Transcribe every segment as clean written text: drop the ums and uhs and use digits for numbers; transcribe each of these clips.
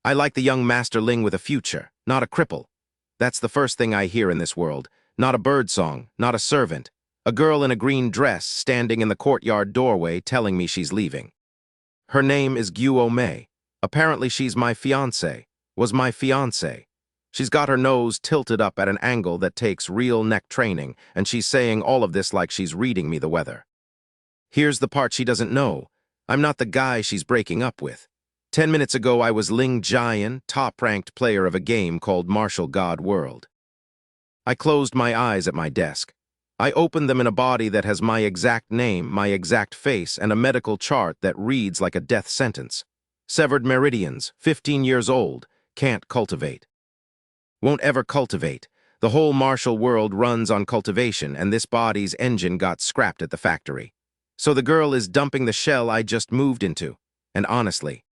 I like the young masterling with a future, not a cripple. That's the first thing I hear in this world. Not a bird song, not a servant. A girl in a green dress standing in the courtyard doorway telling me she's leaving. Her name is Guo Mei. Apparently she's my fiancé, was my fiancé. She's got her nose tilted up at an angle that takes real neck training, and she's saying all of this like she's reading me the weather. Here's the part she doesn't know. I'm not the guy she's breaking up with. 10 minutes ago I was Ling Jian, top-ranked player of a game called Martial God World. I closed my eyes at my desk. I opened them in a body that has my exact name, my exact face, and a medical chart that reads like a death sentence. Severed Meridians, 15 years old, can't cultivate. Won't ever cultivate. The whole martial world runs on cultivation, and this body's engine got scrapped at the factory. So the girl is dumping the shell I just moved into. And honestly,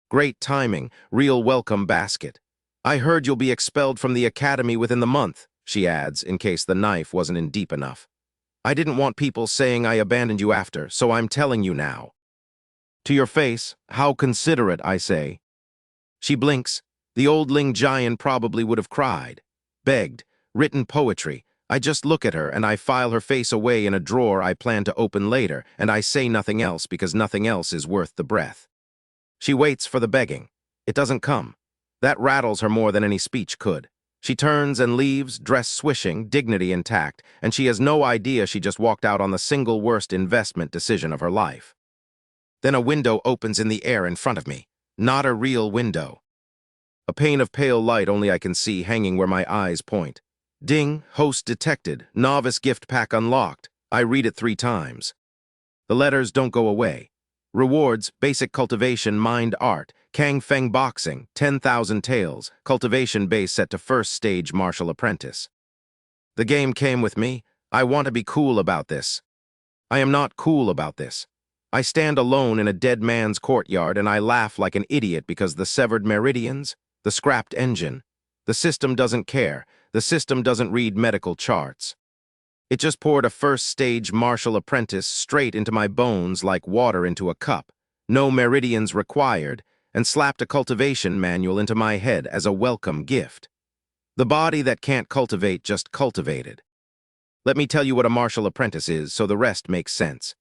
great timing, real welcome basket. I heard you'll be expelled from the academy within the month, she adds, in case the knife wasn't in deep enough. I didn't want people saying I abandoned you after, so I'm telling you now. To your face, how considerate, I say. She blinks. The old Ling Jian probably would have cried, begged, written poetry. I just look at her and I file her face away in a drawer I plan to open later, and I say nothing else because nothing else is worth the breath. She waits for the begging. It doesn't come. That rattles her more than any speech could. She turns and leaves, dress swishing, dignity intact, and she has no idea she just walked out on the single worst investment decision of her life. Then a window opens in the air in front of me. Not a real window. A pane of pale light only I can see hanging where my eyes point. Ding, host detected, novice gift pack unlocked. I read it 3 times. The letters don't go away. Rewards, basic cultivation, mind art, Kang Feng boxing, 10,000 taels, cultivation base set to first stage martial apprentice. The game came with me. I want to be cool about this. I am not cool about this. I stand alone in a dead man's courtyard and I laugh like an idiot because the severed meridians, the scrapped engine, the system doesn't care. The system doesn't read medical charts. It just poured a first-stage martial apprentice straight into my bones like water into a cup, no meridians required, and slapped a cultivation manual into my head as a welcome gift. The body that can't cultivate just cultivated. Let me tell you what a martial apprentice is so the rest makes sense.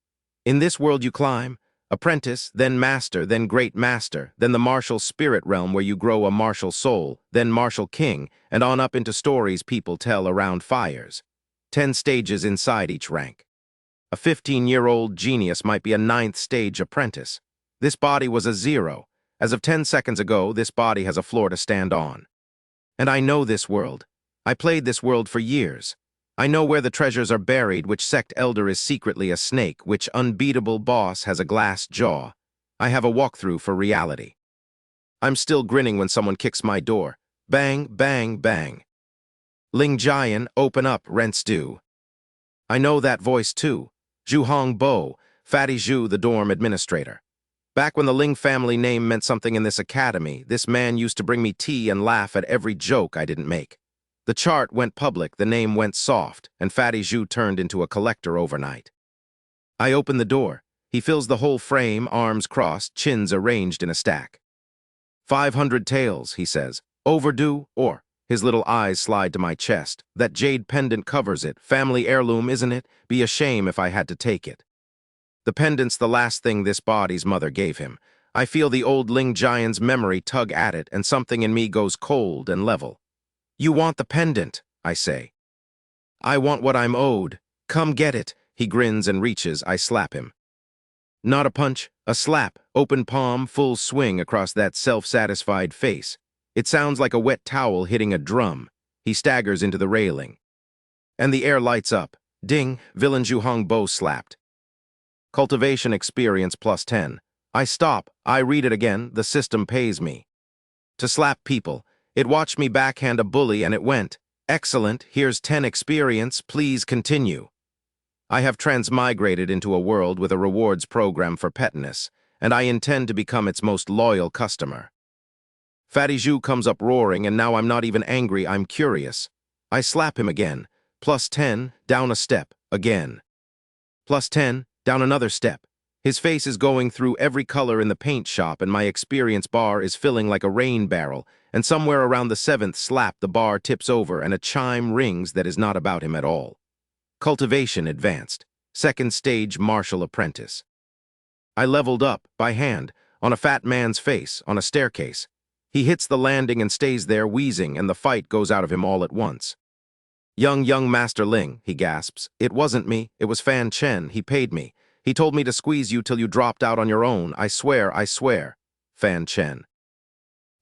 In this world you climb, apprentice, then master, then great master, then the martial spirit realm where you grow a martial soul, then martial king, and on up into stories people tell around fires. 10 stages inside each rank. A 15-year-old genius might be a 9th stage apprentice. This body was a 0. As of 10 seconds ago, this body has a floor to stand on. And I know this world. I played this world for years. I know where the treasures are buried, which sect elder is secretly a snake, which unbeatable boss has a glass jaw. I have a walkthrough for reality. I'm still grinning when someone kicks my door. Bang, bang, bang. Ling Jian, open up, rent's due. I know that voice too. Zhuhong Bo, Fatty Zhu, the dorm administrator. Back when the Ling family name meant something in this academy, this man used to bring me tea and laugh at every joke I didn't make. The chart went public, the name went soft, and Fatty Zhu turned into a collector overnight. I open the door. He fills the whole frame, arms crossed, chins arranged in a stack. 500 taels, he says. Overdue, or... His little eyes slide to my chest. That jade pendant covers it. Family heirloom, isn't it? Be a shame if I had to take it. The pendant's the last thing this body's mother gave him. I feel the old Ling Jian's memory tug at it, and something in me goes cold and level. You want the pendant, I say. I want what I'm owed. Come get it. He grins and reaches. I slap him. Not a punch, a slap, open palm, full swing across that self-satisfied face. It sounds like a wet towel hitting a drum. He staggers into the railing. And the air lights up. Ding, villain Zhuhong Bo slapped. Cultivation experience plus 10. I stop. I read it again. The system pays me. To slap people. It watched me backhand a bully and it went. Excellent, here's 10 experience. Please continue. I have transmigrated into a world with a rewards program for pettiness, and I intend to become its most loyal customer. Fatty Zhu comes up roaring, and now I'm not even angry, I'm curious. I slap him again. Plus 10, down a step, again. Plus 10, down another step. His face is going through every color in the paint shop, and my experience bar is filling like a rain barrel, and somewhere around the seventh slap the bar tips over and a chime rings that is not about him at all. Cultivation advanced. Second stage martial apprentice. I leveled up, by hand, on a fat man's face, on a staircase. He hits the landing and stays there wheezing, and the fight goes out of him all at once. Young Master Ling, he gasps. It wasn't me, it was Fan Chen, he paid me. He told me to squeeze you till you dropped out on your own. I swear. Fan Chen.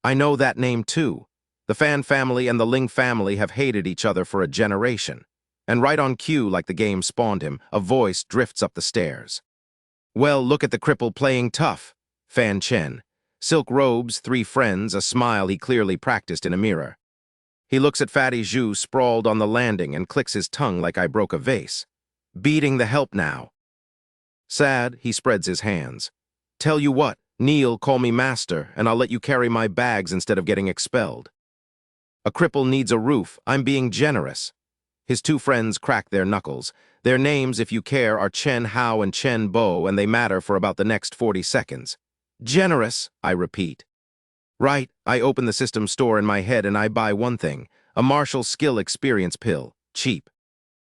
I know that name too. The Fan family and the Ling family have hated each other for a generation. And right on cue, like the game spawned him, a voice drifts up the stairs. Well, look at the cripple playing tough. Fan Chen. Silk robes, 3 friends, a smile he clearly practiced in a mirror. He looks at Fatty Zhu sprawled on the landing and clicks his tongue like I broke a vase. Beating the help now. Sad, he spreads his hands. Tell you what, kneel, call me master, and I'll let you carry my bags instead of getting expelled. A cripple needs a roof, I'm being generous. His 2 friends crack their knuckles. Their names, if you care, are Chen Hao and Chen Bo, and they matter for about the next 40 seconds. Generous, I repeat. Right, I open the system store in my head and I buy one thing, a martial skill experience pill, cheap.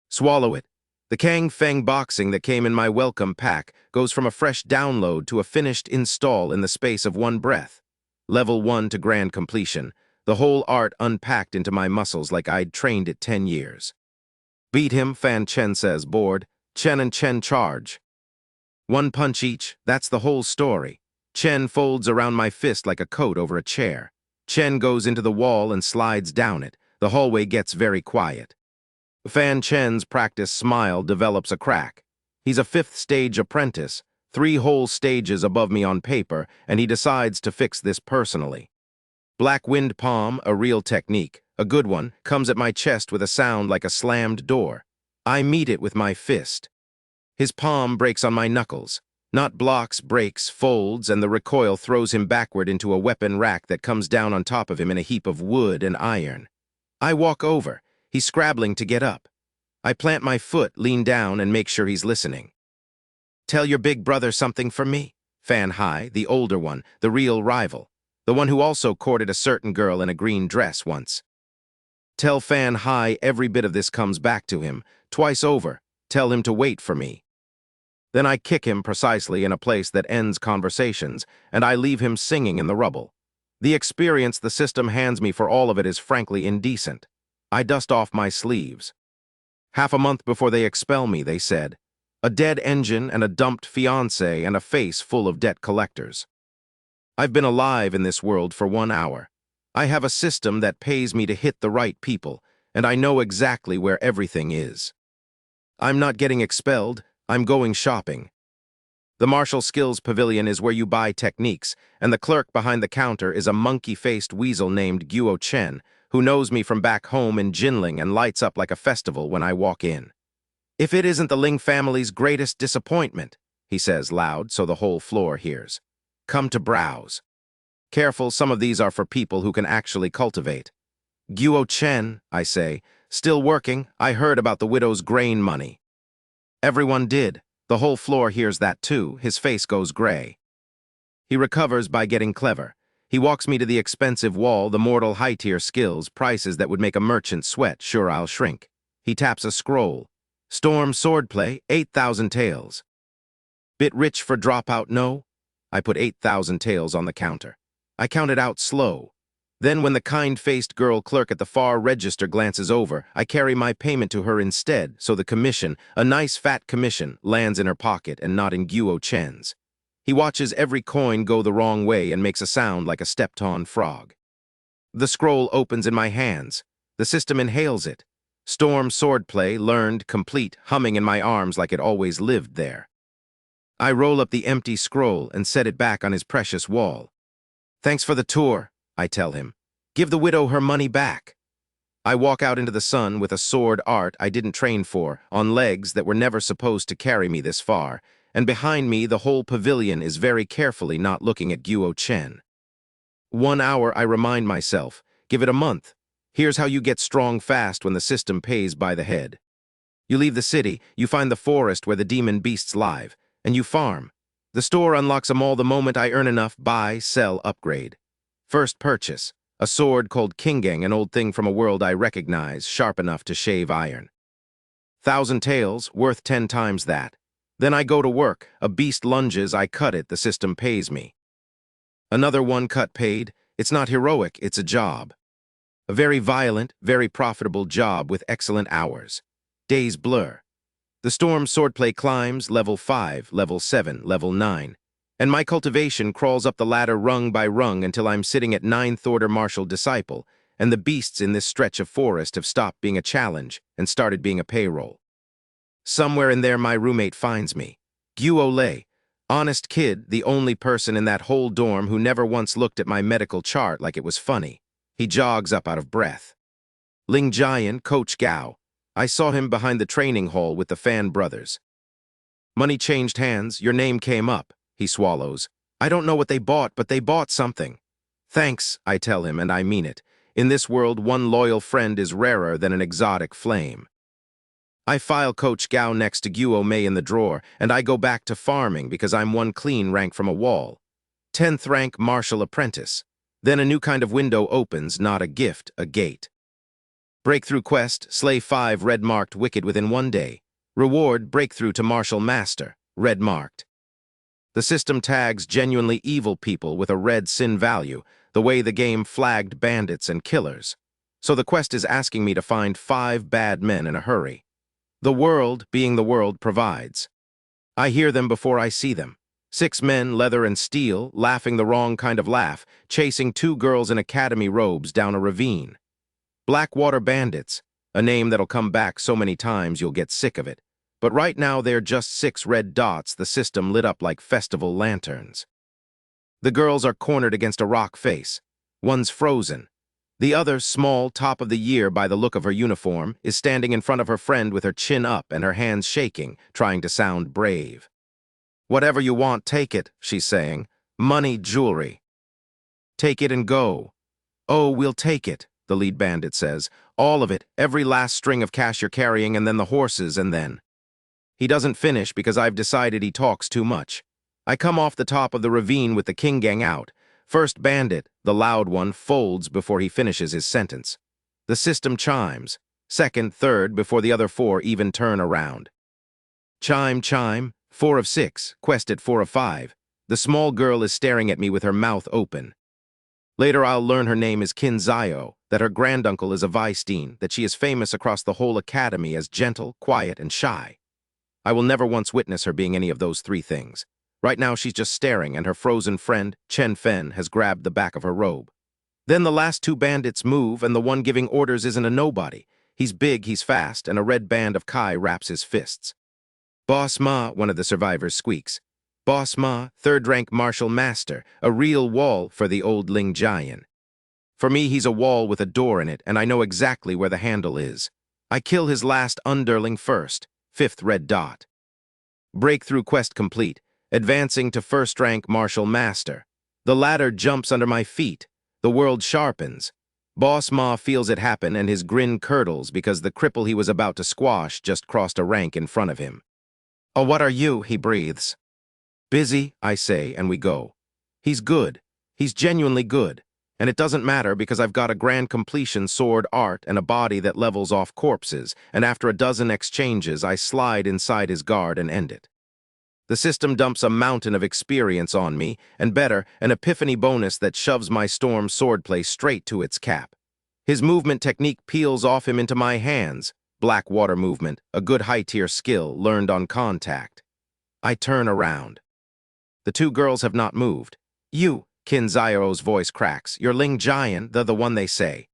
Swallow it. The Kang Feng boxing that came in my welcome pack goes from a fresh download to a finished install in the space of one breath. Level 1 to grand completion, the whole art unpacked into my muscles like I'd trained it 10 years. Beat him, Fan Chen says, bored. Chen and Chen charge. 1 punch each, that's the whole story. Chen folds around my fist like a coat over a chair. Chen goes into the wall and slides down it. The hallway gets very quiet. Fan Chen's practice smile develops a crack. He's a 5th stage apprentice, 3 whole stages above me on paper, and he decides to fix this personally. Black Wind Palm, a real technique, a good one, comes at my chest with a sound like a slammed door. I meet it with my fist. His palm breaks on my knuckles. Not blocks, breaks, folds, and the recoil throws him backward into a weapon rack that comes down on top of him in a heap of wood and iron. I walk over. He's scrabbling to get up. I plant my foot, lean down, and make sure he's listening. Tell your big brother something for me. Fan Hai, the older one, the real rival, the one who also courted a certain girl in a green dress once. Tell Fan Hai every bit of this comes back to him, twice over. Tell him to wait for me. Then I kick him precisely in a place that ends conversations, and I leave him singing in the rubble. The experience the system hands me for all of it is frankly indecent. I dust off my sleeves. Half a month before they expel me, they said. A dead engine and a dumped fiancé and a face full of debt collectors. I've been alive in this world for 1 hour. I have a system that pays me to hit the right people, and I know exactly where everything is. I'm not getting expelled, I'm going shopping. The Martial Skills Pavilion is where you buy techniques, and the clerk behind the counter is a monkey-faced weasel named Guo Chen, who knows me from back home in Jinling and lights up like a festival when I walk in. If it isn't the Ling family's greatest disappointment, he says loud so the whole floor hears. Come to browse. Careful, some of these are for people who can actually cultivate. Guo Chen, I say, still working, I heard about the widow's grain money. Everyone did. The whole floor hears that too. His face goes gray. He recovers by getting clever. He walks me to the expensive wall, the mortal high-tier skills, prices that would make a merchant sweat, sure I'll shrink. He taps a scroll. Storm swordplay, 8,000 taels. Bit rich for dropout, no? I put 8,000 taels on the counter. I count it out slow. Then when the kind-faced girl clerk at the far register glances over, I carry my payment to her instead, so the commission, a nice fat commission, lands in her pocket and not in Guo Chen's. He watches every coin go the wrong way and makes a sound like a stepped-on frog. The scroll opens in my hands. The system inhales it. Storm swordplay, learned, complete, humming in my arms like it always lived there. I roll up the empty scroll and set it back on his precious wall. Thanks for the tour, I tell him. Give the widow her money back. I walk out into the sun with a sword art I didn't train for, on legs that were never supposed to carry me this far, and behind me the whole pavilion is very carefully not looking at Guo Chen. 1 hour, I remind myself. Give it a month. Here's how you get strong fast when the system pays by the head. You leave the city, you find the forest where the demon beasts live, and you farm. The store unlocks them all the moment I earn enough buy, sell, upgrade. First purchase, a sword called Kingang, an old thing from a world I recognize, sharp enough to shave iron. 1,000 taels, worth 10 times that. Then I go to work, a beast lunges, I cut it, the system pays me. Another one cut paid, it's not heroic, it's a job. A very violent, very profitable job with excellent hours. Days blur. The storm swordplay climbs, level 5, level 7, level 9. And my cultivation crawls up the ladder rung by rung until I'm sitting at 9th order martial disciple, and the beasts in this stretch of forest have stopped being a challenge and started being a payroll. Somewhere in there my roommate finds me. Guo, honest kid, the only person in that whole dorm who never once looked at my medical chart like it was funny. He jogs up out of breath. Ling Jian, Coach Gao. I saw him behind the training hall with the Fan brothers. Money changed hands, your name came up, he swallows. I don't know what they bought, but they bought something. Thanks, I tell him, and I mean it. In this world, one loyal friend is rarer than an exotic flame. I file Coach Gao next to Guo Mei in the drawer, and I go back to farming because I'm one clean rank from a wall. 10th rank Martial Apprentice. Then a new kind of window opens, not a gift, a gate. Breakthrough quest, slay 5 red-marked wicked within 1 day. Reward, breakthrough to Martial Master, red-marked. The system tags genuinely evil people with a red sin value, the way the game flagged bandits and killers. So the quest is asking me to find 5 bad men in a hurry. The world, being the world, provides. I hear them before I see them. 6 men, leather and steel, laughing the wrong kind of laugh, chasing 2 girls in academy robes down a ravine. Blackwater Bandits, a name that'll come back so many times you'll get sick of it. But right now they're just 6 red dots, the system lit up like festival lanterns. The girls are cornered against a rock face. One's frozen. The other, small, top of the year by the look of her uniform, is standing in front of her friend with her chin up and her hands shaking, trying to sound brave. Whatever you want, take it, she's saying. Money, jewelry. Take it and go. Oh, we'll take it, the lead bandit says. All of it, every last string of cash you're carrying, and then the horses, and then. He doesn't finish because I've decided he talks too much. I come off the top of the ravine with the Kingang out. First bandit, the loud one, folds before he finishes his sentence. The system chimes. Second, third, before the other 4 even turn around. Chime, chime, 4 of 6, quest at 4 of 5. The small girl is staring at me with her mouth open. Later I'll learn her name is Qin Zio, that her granduncle is a Weisstein, that she is famous across the whole academy as gentle, quiet, and shy. I will never once witness her being any of those 3 things. Right now she's just staring, and her frozen friend, Chen Fen, has grabbed the back of her robe. Then the last 2 bandits move, and the one giving orders isn't a nobody. He's big, he's fast, and a red band of Kai wraps his fists. Boss Ma, one of the survivors squeaks. Boss Ma, 3rd rank Martial Master, a real wall for the old Ling Jian. For me, he's a wall with a door in it, and I know exactly where the handle is. I kill his last underling first, 5th red dot. Breakthrough quest complete, advancing to 1st rank Martial Master. The ladder jumps under my feet. The world sharpens. Boss Ma feels it happen, and his grin curdles because the cripple he was about to squash just crossed a rank in front of him. Oh, what are you? He breathes. Busy, I say, and we go. He's good. He's genuinely good. And it doesn't matter because I've got a grand completion sword art and a body that levels off corpses, and after a dozen exchanges, I slide inside his guard and end it. The system dumps a mountain of experience on me, and better, an epiphany bonus that shoves my storm swordplay straight to its cap. His movement technique peels off him into my hands. Blackwater movement, a good high-tier skill learned on contact. I turn around. The 2 girls have not moved. You, Qin Zio's voice cracks. You're Ling Jian, the one they say.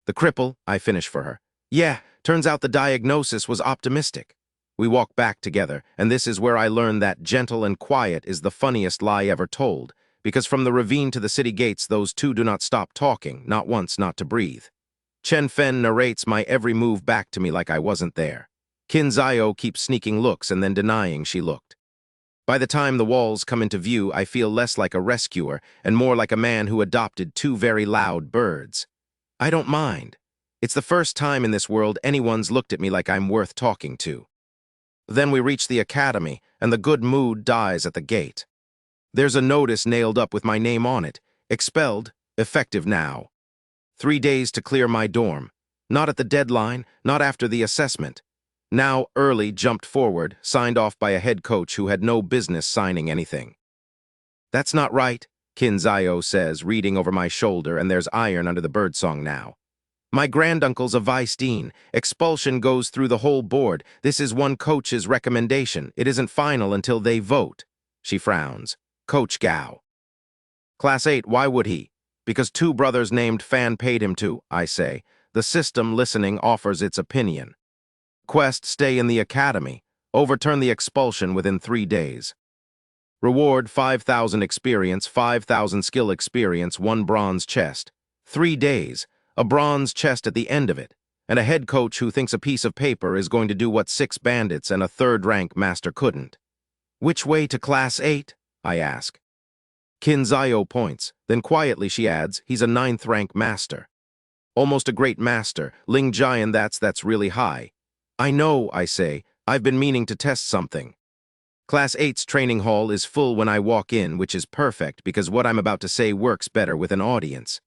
The cripple, I finish for her. Yeah, turns out the diagnosis was optimistic. We walk back together, and this is where I learn that gentle and quiet is the funniest lie ever told, because from the ravine to the city gates those 2 do not stop talking, not once, not to breathe. Chen Fen narrates my every move back to me like I wasn't there. Qin Zio keeps sneaking looks and then denying she looked. By the time the walls come into view, I feel less like a rescuer and more like a man who adopted 2 very loud birds. I don't mind. It's the first time in this world anyone's looked at me like I'm worth talking to. Then we reach the academy, and the good mood dies at the gate. There's a notice nailed up with my name on it. Expelled, effective now. 3 days to clear my dorm. Not at the deadline, not after the assessment. Now early jumped forward, signed off by a head coach who had no business signing anything. That's not right, Kinzayo says, reading over my shoulder, and there's iron under the birdsong now. My granduncle's a vice dean. Expulsion goes through the whole board. This is one coach's recommendation. It isn't final until they vote. She frowns. Coach Gao. Class 8, why would he? Because 2 brothers named Fan paid him to, I say. The system listening offers its opinion. Quest, stay in the academy. Overturn the expulsion within 3 days. Reward 5,000 experience, 5,000 skill experience, 1 bronze chest. 3 days. A bronze chest at the end of it, and a head coach who thinks a piece of paper is going to do what 6 bandits and a 3rd-rank master couldn't. Which way to Class 8? I ask. Kinzayo points, then quietly she adds, he's a 9th-rank master. Almost a great master, Ling Jian, that's really high. I know, I say, I've been meaning to test something. Class 8's training hall is full when I walk in, which is perfect because what I'm about to say works better with an audience.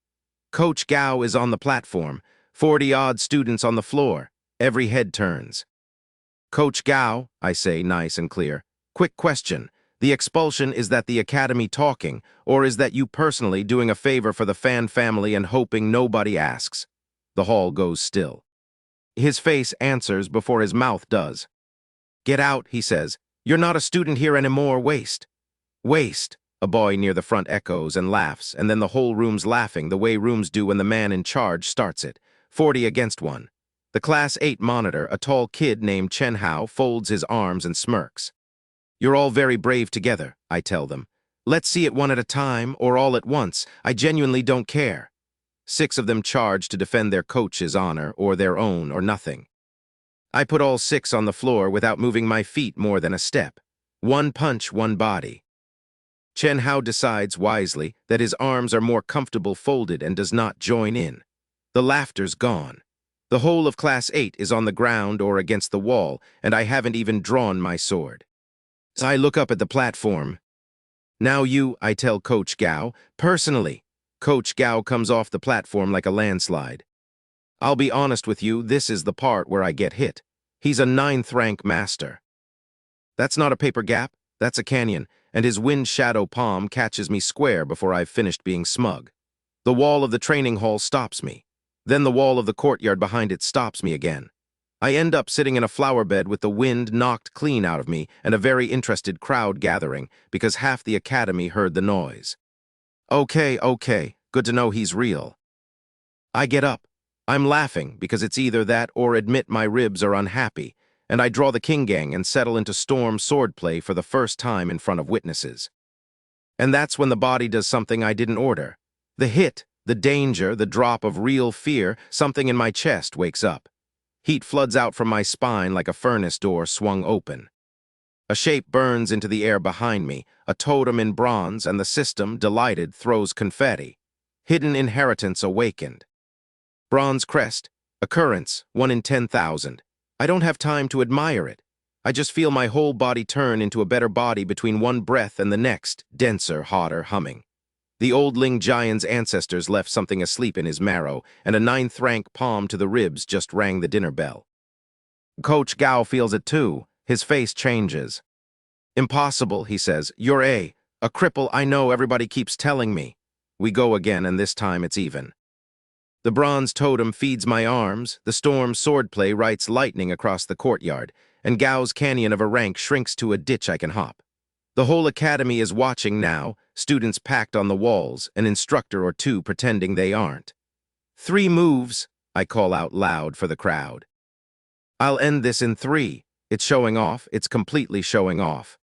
Coach Gao is on the platform, 40-odd students on the floor. Every head turns. Coach Gao, I say, nice and clear. Quick question. The expulsion, is that the academy talking, or is that you personally doing a favor for the Fan family and hoping nobody asks? The hall goes still. His face answers before his mouth does. Get out, he says. You're not a student here anymore, waste. Waste. A boy near the front echoes and laughs, and then the whole room's laughing the way rooms do when the man in charge starts it. 40 against 1. The Class 8 monitor, a tall kid named Chen Hao, folds his arms and smirks. You're all very brave together, I tell them. Let's see it one at a time, or all at once. I genuinely don't care. 6 of them charge to defend their coach's honor, or their own, or nothing. I put all 6 on the floor without moving my feet more than a step. 1 punch, 1 body. Chen Hao decides wisely that his arms are more comfortable folded and does not join in. The laughter's gone. The whole of Class 8 is on the ground or against the wall, and I haven't even drawn my sword. I look up at the platform. Now you, I tell Coach Gao, personally. Coach Gao comes off the platform like a landslide. I'll be honest with you, this is the part where I get hit. He's a 9th-rank master. That's not a paper gap, that's a canyon, and his wind shadow palm catches me square before I've finished being smug. The wall of the training hall stops me. Then the wall of the courtyard behind it stops me again. I end up sitting in a flower bed with the wind knocked clean out of me and a very interested crowd gathering because half the academy heard the noise. Okay, good to know he's real. I get up. I'm laughing because it's either that or admit my ribs are unhappy, and I draw the King Gang and settle into storm swordplay for the first time in front of witnesses. And that's when the body does something I didn't order. The hit, the danger, the drop of real fear, something in my chest wakes up. Heat floods out from my spine like a furnace door swung open. A shape burns into the air behind me, a totem in bronze, and the system, delighted, throws confetti. Hidden inheritance awakened. Bronze crest, occurrence, 1 in 10,000. I don't have time to admire it. I just feel my whole body turn into a better body between one breath and the next, denser, hotter, humming. The old Ling Jian's ancestors left something asleep in his marrow, and a 9th-rank palm to the ribs just rang the dinner bell. Coach Gao feels it too. His face changes. Impossible, he says. You're a cripple, I know, everybody keeps telling me. We go again, and this time it's even. The bronze totem feeds my arms, the storm swordplay writes lightning across the courtyard, and Gao's canyon of a rank shrinks to a ditch I can hop. The whole academy is watching now, students packed on the walls, an instructor or 2 pretending they aren't. 3 moves, I call out loud for the crowd. I'll end this in 3. It's showing off, it's completely showing off.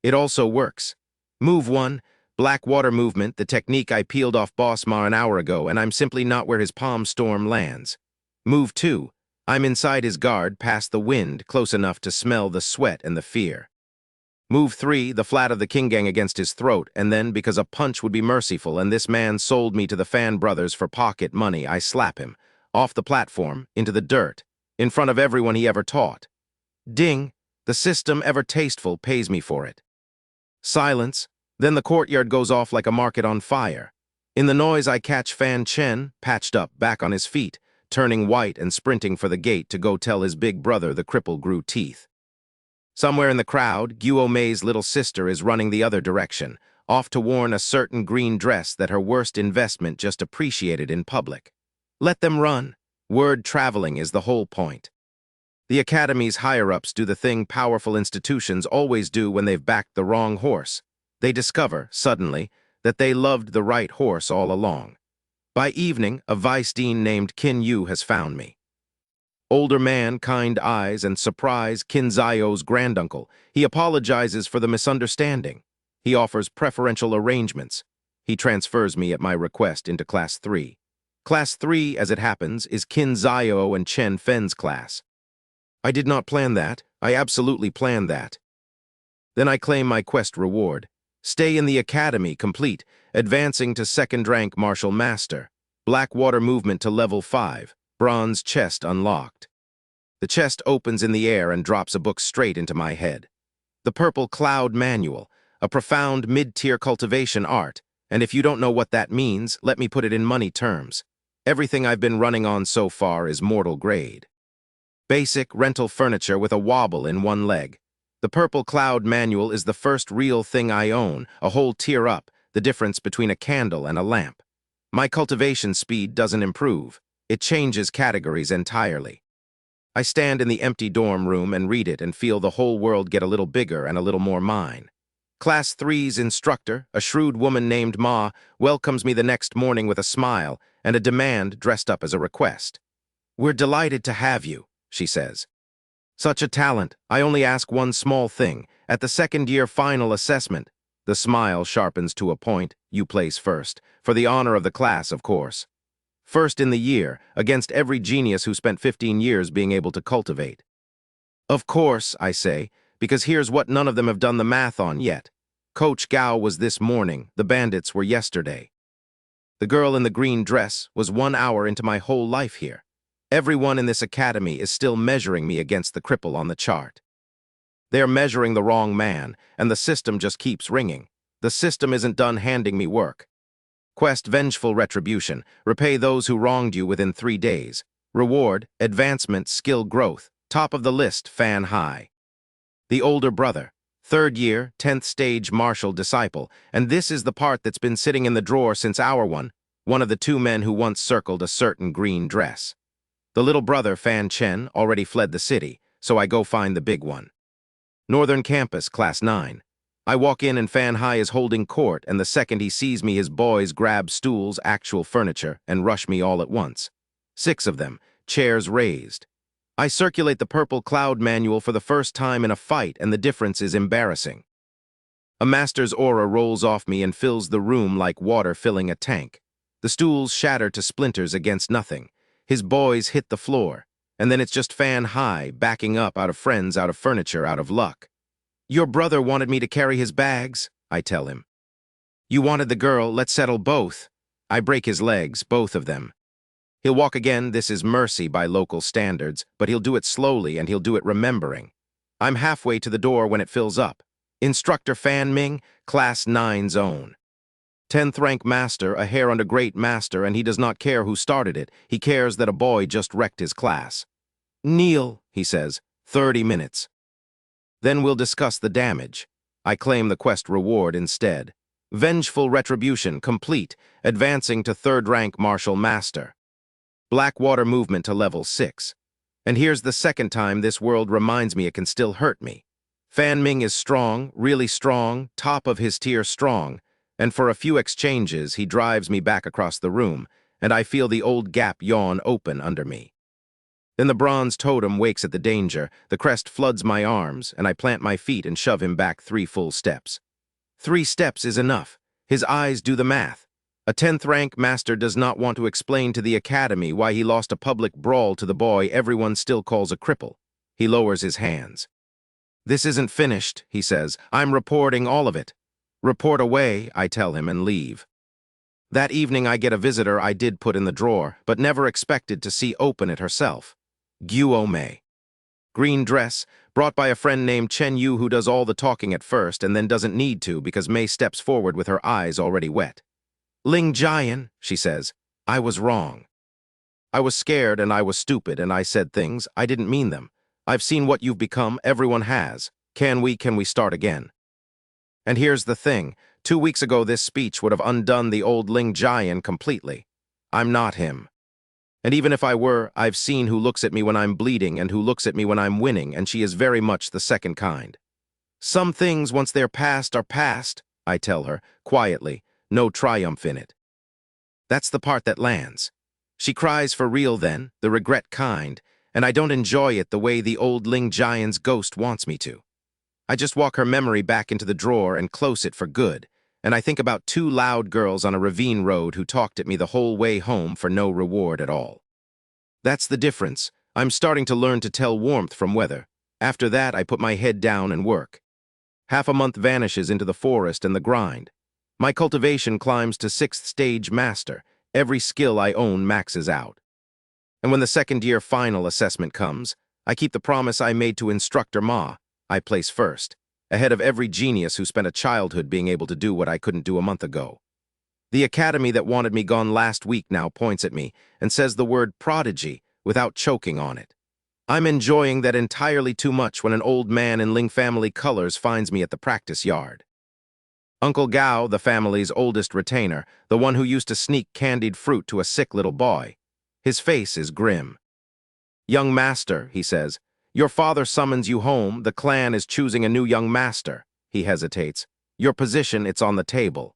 It also works. Move 1. Black water movement, the technique I peeled off Boss Ma an hour ago, and I'm simply not where his palm storm lands. Move 2. I'm inside his guard, past the wind, close enough to smell the sweat and the fear. Move 3, the flat of the King Gang against his throat, and then, because a punch would be merciful and this man sold me to the Fan brothers for pocket money, I slap him, off the platform, into the dirt, in front of everyone he ever taught. Ding! The system, ever tasteful, pays me for it. Silence. Then the courtyard goes off like a market on fire. In the noise I catch Fan Chen, patched up, back on his feet, turning white and sprinting for the gate to go tell his big brother the cripple grew teeth. Somewhere in the crowd, Guo Mei's little sister is running the other direction, off to warn a certain green dress that her worst investment just appreciated in public. Let them run. Word traveling is the whole point. The Academy's higher-ups do the thing powerful institutions always do when they've backed the wrong horse. They discover, suddenly, that they loved the right horse all along. By evening, a vice dean named Qin Yu has found me. Older man, kind eyes, and surprise, Qin Zio's granduncle. He apologizes for the misunderstanding. He offers preferential arrangements. He transfers me at my request into Class 3. Class 3, as it happens, is Qin Zio and Chen Fen's class. I did not plan that. I absolutely planned that. Then I claim my quest reward. Stay in the Academy, complete, advancing to second rank Martial Master. Blackwater movement to level 5, bronze chest unlocked. The chest opens in the air and drops a book straight into my head. The Purple Cloud Manual, a profound mid-tier cultivation art, and if you don't know what that means, let me put it in money terms. Everything I've been running on so far is mortal grade. Basic rental furniture with a wobble in one leg. The Purple Cloud Manual is the first real thing I own, a whole tier up, the difference between a candle and a lamp. My cultivation speed doesn't improve. It changes categories entirely. I stand in the empty dorm room and read it and feel the whole world get a little bigger and a little more mine. Class 3's instructor, a shrewd woman named Ma, welcomes me the next morning with a smile and a demand dressed up as a request. "We're delighted to have you," she says. "Such a talent. I only ask one small thing. At the second-year final assessment," the smile sharpens to a point, "you place first. For the honor of the class, of course. First in the year, against every genius who spent 15 years being able to cultivate." "Of course," I say, "because here's what none of them have done the math on yet. Coach Gao was this morning, the bandits were yesterday. The girl in the green dress was 1 hour into my whole life here. Everyone in this academy is still measuring me against the cripple on the chart. They're measuring the wrong man, and the system just keeps ringing. The system isn't done handing me work. Quest vengeful retribution. Repay those who wronged you within 3 days. Reward, advancement, skill growth. Top of the list, fan high. The older brother. 3rd year, 10th stage martial disciple, and this is the part that's been sitting in the drawer since hour one of the 2 men who once circled a certain green dress. The little brother, Fan Chen, already fled the city, so I go find the big one. Northern Campus, Class 9. I walk in and Fan Hai is holding court, and the second he sees me his boys grab stools, actual furniture, and rush me all at once. 6 of them, chairs raised. I circulate the Purple Cloud Manual for the first time in a fight, and the difference is embarrassing. A master's aura rolls off me and fills the room like water filling a tank. The stools shatter to splinters against nothing. His boys hit the floor, and then it's just Fan Hai backing up out of friends, out of furniture, out of luck. "Your brother wanted me to carry his bags," I tell him. "You wanted the girl, let's settle both." I break his legs, both of them. He'll walk again, this is mercy by local standards, but he'll do it slowly and he'll do it remembering. I'm halfway to the door when it fills up. Instructor Fan Ming, Class 9's own. 10th rank master, a hair under great master, and he does not care who started it. He cares that a boy just wrecked his class. "Kneel," he says, 30 minutes. Then we'll discuss the damage. I claim the quest reward instead. Vengeful retribution, complete, advancing to 3rd rank Martial Master. Blackwater movement to level 6. And here's the second time this world reminds me it can still hurt me. Fan Ming is strong, really strong, top of his tier strong, and for a few exchanges he drives me back across the room, and I feel the old gap yawn open under me. Then the bronze totem wakes at the danger, the crest floods my arms, and I plant my feet and shove him back 3 full steps. 3 steps is enough. His eyes do the math. A 10th rank master does not want to explain to the academy why he lost a public brawl to the boy everyone still calls a cripple. He lowers his hands. "This isn't finished," he says. "I'm reporting all of it." "Report away," I tell him, and leave. That evening I get a visitor I did put in the drawer, but never expected to see open it herself. Guo Mei. Green dress, brought by a friend named Chen Yu who does all the talking at first and then doesn't need to because Mei steps forward with her eyes already wet. Ling Jian, she says, I was wrong. I was scared and I was stupid and I said things, I didn't mean them. I've seen what you've become, everyone has. Can we start again? And here's the thing, 2 weeks ago this speech would have undone the old Ling Jian completely. I'm not him. And even if I were, I've seen who looks at me when I'm bleeding and who looks at me when I'm winning, and she is very much the second kind. Some things, once they're past, are past, I tell her, quietly, no triumph in it. That's the part that lands. She cries for real then, the regret kind, and I don't enjoy it the way the old Ling Jian's ghost wants me to. I just walk her memory back into the drawer and close it for good, and I think about 2 loud girls on a ravine road who talked at me the whole way home for no reward at all. That's the difference. I'm starting to learn to tell warmth from weather. After that, I put my head down and work. Half a month vanishes into the forest and the grind. My cultivation climbs to 6th stage master. Every skill I own maxes out. And when the second-year final assessment comes, I keep the promise I made to Instructor Ma. I place first, ahead of every genius who spent a childhood being able to do what I couldn't do a month ago. The academy that wanted me gone last week now points at me and says the word prodigy without choking on it. I'm enjoying that entirely too much when an old man in Ling family colors finds me at the practice yard. Uncle Gao, the family's oldest retainer, the one who used to sneak candied fruit to a sick little boy. His face is grim. Young master, he says, your father summons you home, the clan is choosing a new young master. He hesitates. Your position, it's on the table.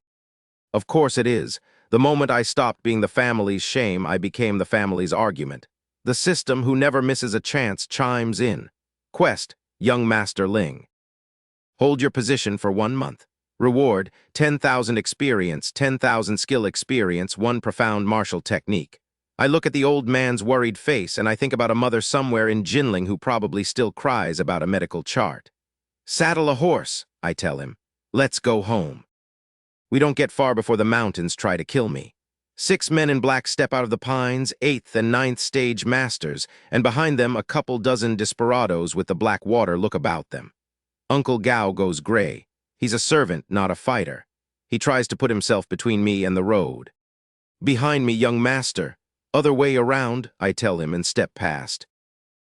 Of course it is. The moment I stopped being the family's shame, I became the family's argument. The system, who never misses a chance, chimes in. Quest, young master Ling. Hold your position for 1 month. Reward, 10,000 experience, 10,000 skill experience, 1 profound martial technique. I look at the old man's worried face and I think about a mother somewhere in Jinling who probably still cries about a medical chart. Saddle a horse, I tell him. Let's go home. We don't get far before the mountains try to kill me. 6 men in black step out of the pines, 8th and 9th stage masters, and behind them a couple dozen desperados with the black water look about them. Uncle Gao goes gray. He's a servant, not a fighter. He tries to put himself between me and the road. Behind me, young master. Other way around, I tell him and step past.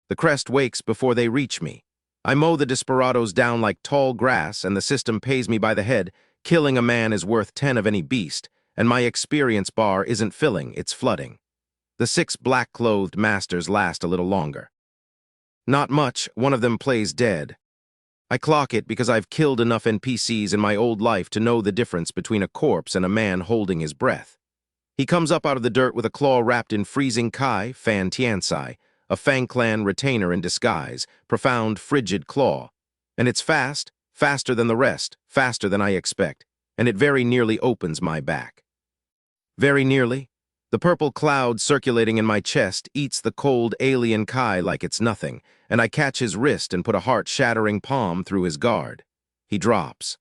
The crest wakes before they reach me. I mow the desperados down like tall grass and the system pays me by the head. Killing a man is worth 10 of any beast, and my experience bar isn't filling, it's flooding. The 6 black-clothed masters last a little longer. Not much, one of them plays dead. I clock it because I've killed enough NPCs in my old life to know the difference between a corpse and a man holding his breath. He comes up out of the dirt with a claw wrapped in freezing kai, fiancee, a Fang Clan retainer in disguise, profound, frigid claw. And it's fast, faster than the rest, faster than I expect, and it very nearly opens my back. Very nearly. The purple cloud circulating in my chest eats the cold alien kai like it's nothing, and I catch his wrist and put a heart-shattering palm through his guard. He drops.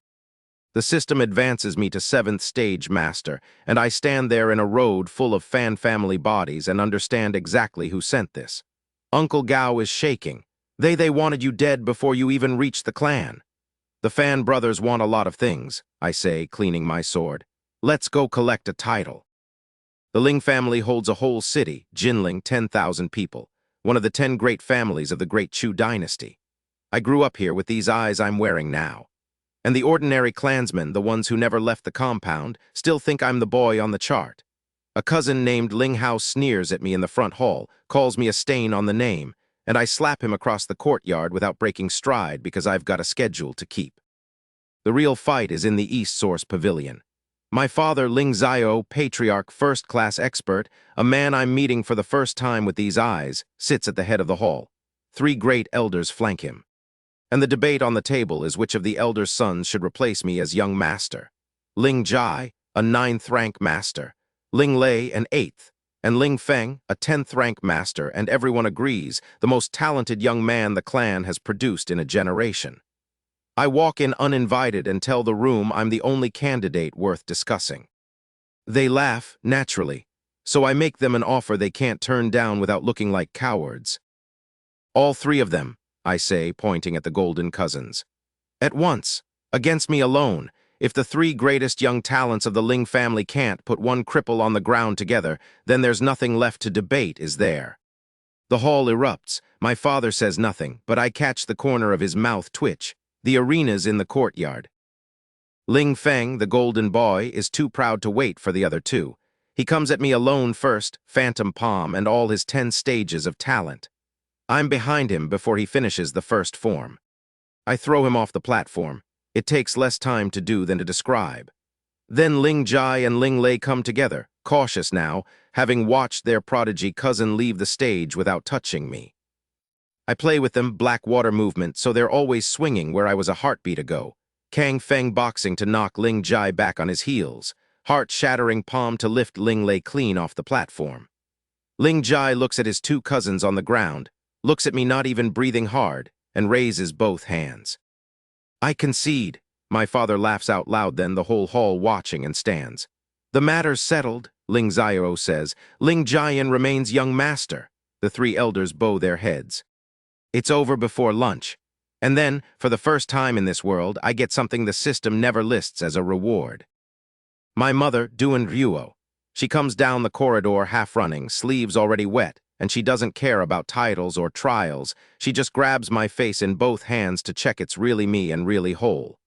The system advances me to 7th stage master, and I stand there in a road full of fan family bodies and understand exactly who sent this. Uncle Gao is shaking. They wanted you dead before you even reached the clan. The Fan brothers want a lot of things, I say, cleaning my sword. Let's go collect a title. The Ling family holds a whole city, Jinling, 10,000 people, one of the 10 great families of the Great Chu Dynasty. I grew up here with these eyes I'm wearing now. And the ordinary clansmen, the ones who never left the compound, still think I'm the boy on the chart. A cousin named Ling Hao sneers at me in the front hall, calls me a stain on the name, and I slap him across the courtyard without breaking stride because I've got a schedule to keep. The real fight is in the East Source Pavilion. My father, Ling Zio, patriarch, first-class expert, a man I'm meeting for the first time with these eyes, sits at the head of the hall. 3 great elders flank him. And the debate on the table is which of the elder sons should replace me as young master. Ling Jai, a 9th rank master, Ling Lei, an 8th, and Ling Feng, a 10th rank master, and everyone agrees the most talented young man the clan has produced in a generation. I walk in uninvited and tell the room I'm the only candidate worth discussing. They laugh, naturally, so I make them an offer they can't turn down without looking like cowards. All 3 of them, I say, pointing at the golden cousins. At once, against me alone. If the three greatest young talents of the Ling family can't put one cripple on the ground together, then there's nothing left to debate, is there? The hall erupts. My father says nothing, but I catch the corner of his mouth twitch. The arena's in the courtyard. Ling Feng, the golden boy, is too proud to wait for the other two. He comes at me alone first, phantom palm, and all his 10 stages of talent. I'm behind him before he finishes the first form. I throw him off the platform. It takes less time to do than to describe. Then Ling Jai and Ling Lei come together, cautious now, having watched their prodigy cousin leave the stage without touching me. I play with them, black water movement, so they're always swinging where I was a heartbeat ago. Kang Feng boxing to knock Ling Jai back on his heels. Heart-shattering palm to lift Ling Lei clean off the platform. Ling Jai looks at his two cousins on the ground, looks at me not even breathing hard, and raises both hands. I concede. My father laughs out loud then, the whole hall watching, and stands. The matter's settled, Ling Xiao says. Ling Jian remains young master. The three elders bow their heads. It's over before lunch. And then, for the first time in this world, I get something the system never lists as a reward. My mother, Duan Ryuo. She comes down the corridor half-running, sleeves already wet, and she doesn't care about titles or trials. She just grabs my face in both hands to check it's really me and really whole.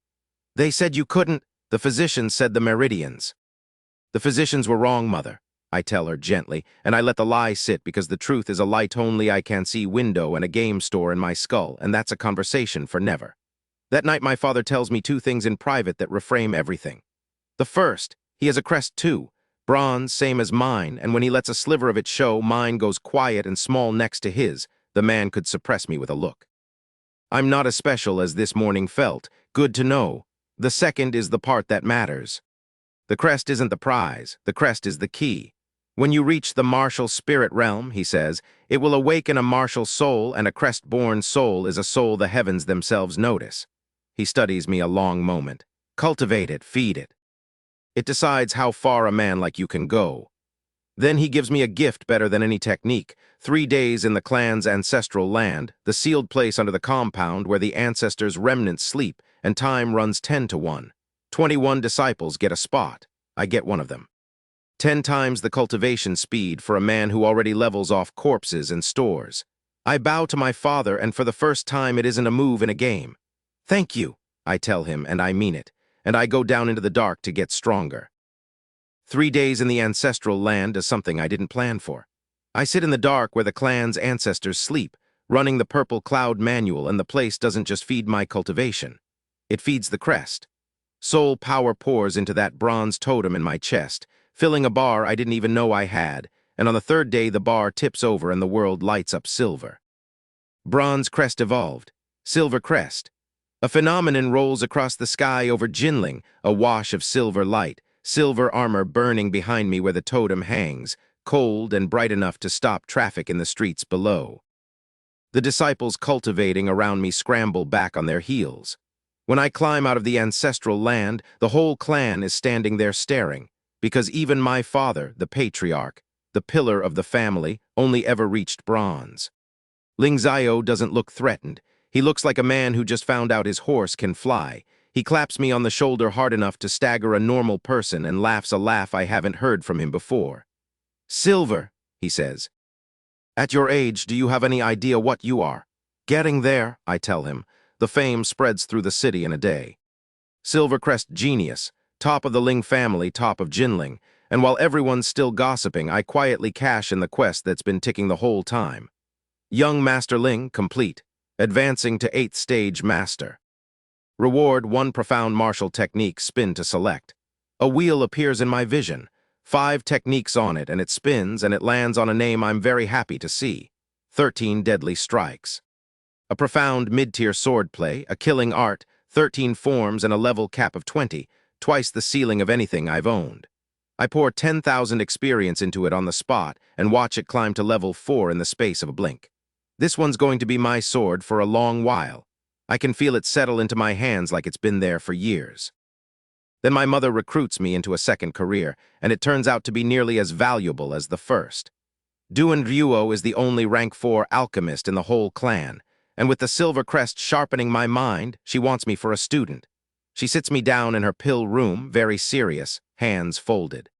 They said you couldn't. The physicians said the Meridians. The physicians were wrong, mother, I tell her gently, and I let the lie sit because the truth is a light only I can see window and a game store in my skull, and that's a conversation for never. That night my father tells me two things in private that reframe everything. The first, he has a crest too, bronze, same as mine, and when he lets a sliver of it show, mine goes quiet and small next to his. The man could suppress me with a look. I'm not as special as this morning felt. Good to know. The second is the part that matters. The crest isn't the prize, the crest is the key. When you reach the martial spirit realm, he says, it will awaken a martial soul, and a crest-born soul is a soul the heavens themselves notice. He studies me a long moment. Cultivate it, feed it. It decides how far a man like you can go. Then he gives me a gift better than any technique. 3 days in the clan's ancestral land, the sealed place under the compound where the ancestors' remnants sleep, and time runs 10 to 1. 21 disciples get a spot. I get one of them. 10 times the cultivation speed for a man who already levels off corpses and stores. I bow to my father, and for the first time it isn't a move in a game. Thank you, I tell him, and I mean it, and I go down into the dark to get stronger. 3 days in the ancestral land is something I didn't plan for. I sit in the dark where the clan's ancestors sleep, running the purple cloud manual, and the place doesn't just feed my cultivation. It feeds the crest. Soul power pours into that bronze totem in my chest, filling a bar I didn't even know I had, and on the 3rd day the bar tips over and the world lights up silver. Bronze crest evolved. Silver crest. A phenomenon rolls across the sky over Jinling, a wash of silver light, silver armor burning behind me where the totem hangs, cold and bright enough to stop traffic in the streets below. The disciples cultivating around me scramble back on their heels. When I climb out of the ancestral land, the whole clan is standing there staring, because even my father, the patriarch, the pillar of the family, only ever reached bronze. Ling Xiao doesn't look threatened. He looks like a man who just found out his horse can fly. He claps me on the shoulder hard enough to stagger a normal person and laughs a laugh I haven't heard from him before. Silver, he says. At your age, do you have any idea what you are? Getting there, I tell him. The fame spreads through the city in a day. Silvercrest genius, top of the Ling family, top of Jinling, and while everyone's still gossiping, I quietly cash in the quest that's been ticking the whole time. Young Master Ling, complete, advancing to 8th stage Master. Reward, 1 profound martial technique, spin to select. A wheel appears in my vision, 5 techniques on it, and it spins, and it lands on a name I'm very happy to see. 13 deadly strikes. A profound mid-tier swordplay, a killing art, 13 forms and a level cap of 20, twice the ceiling of anything I've owned. I pour 10,000 experience into it on the spot and watch it climb to level 4 in the space of a blink. This one's going to be my sword for a long while. I can feel it settle into my hands like it's been there for years. Then my mother recruits me into a second career, and it turns out to be nearly as valuable as the first. Duan Ryuo is the only rank 4 alchemist in the whole clan, and with the silver crest sharpening my mind, she wants me for a student. She sits me down in her pill room, very serious, hands folded.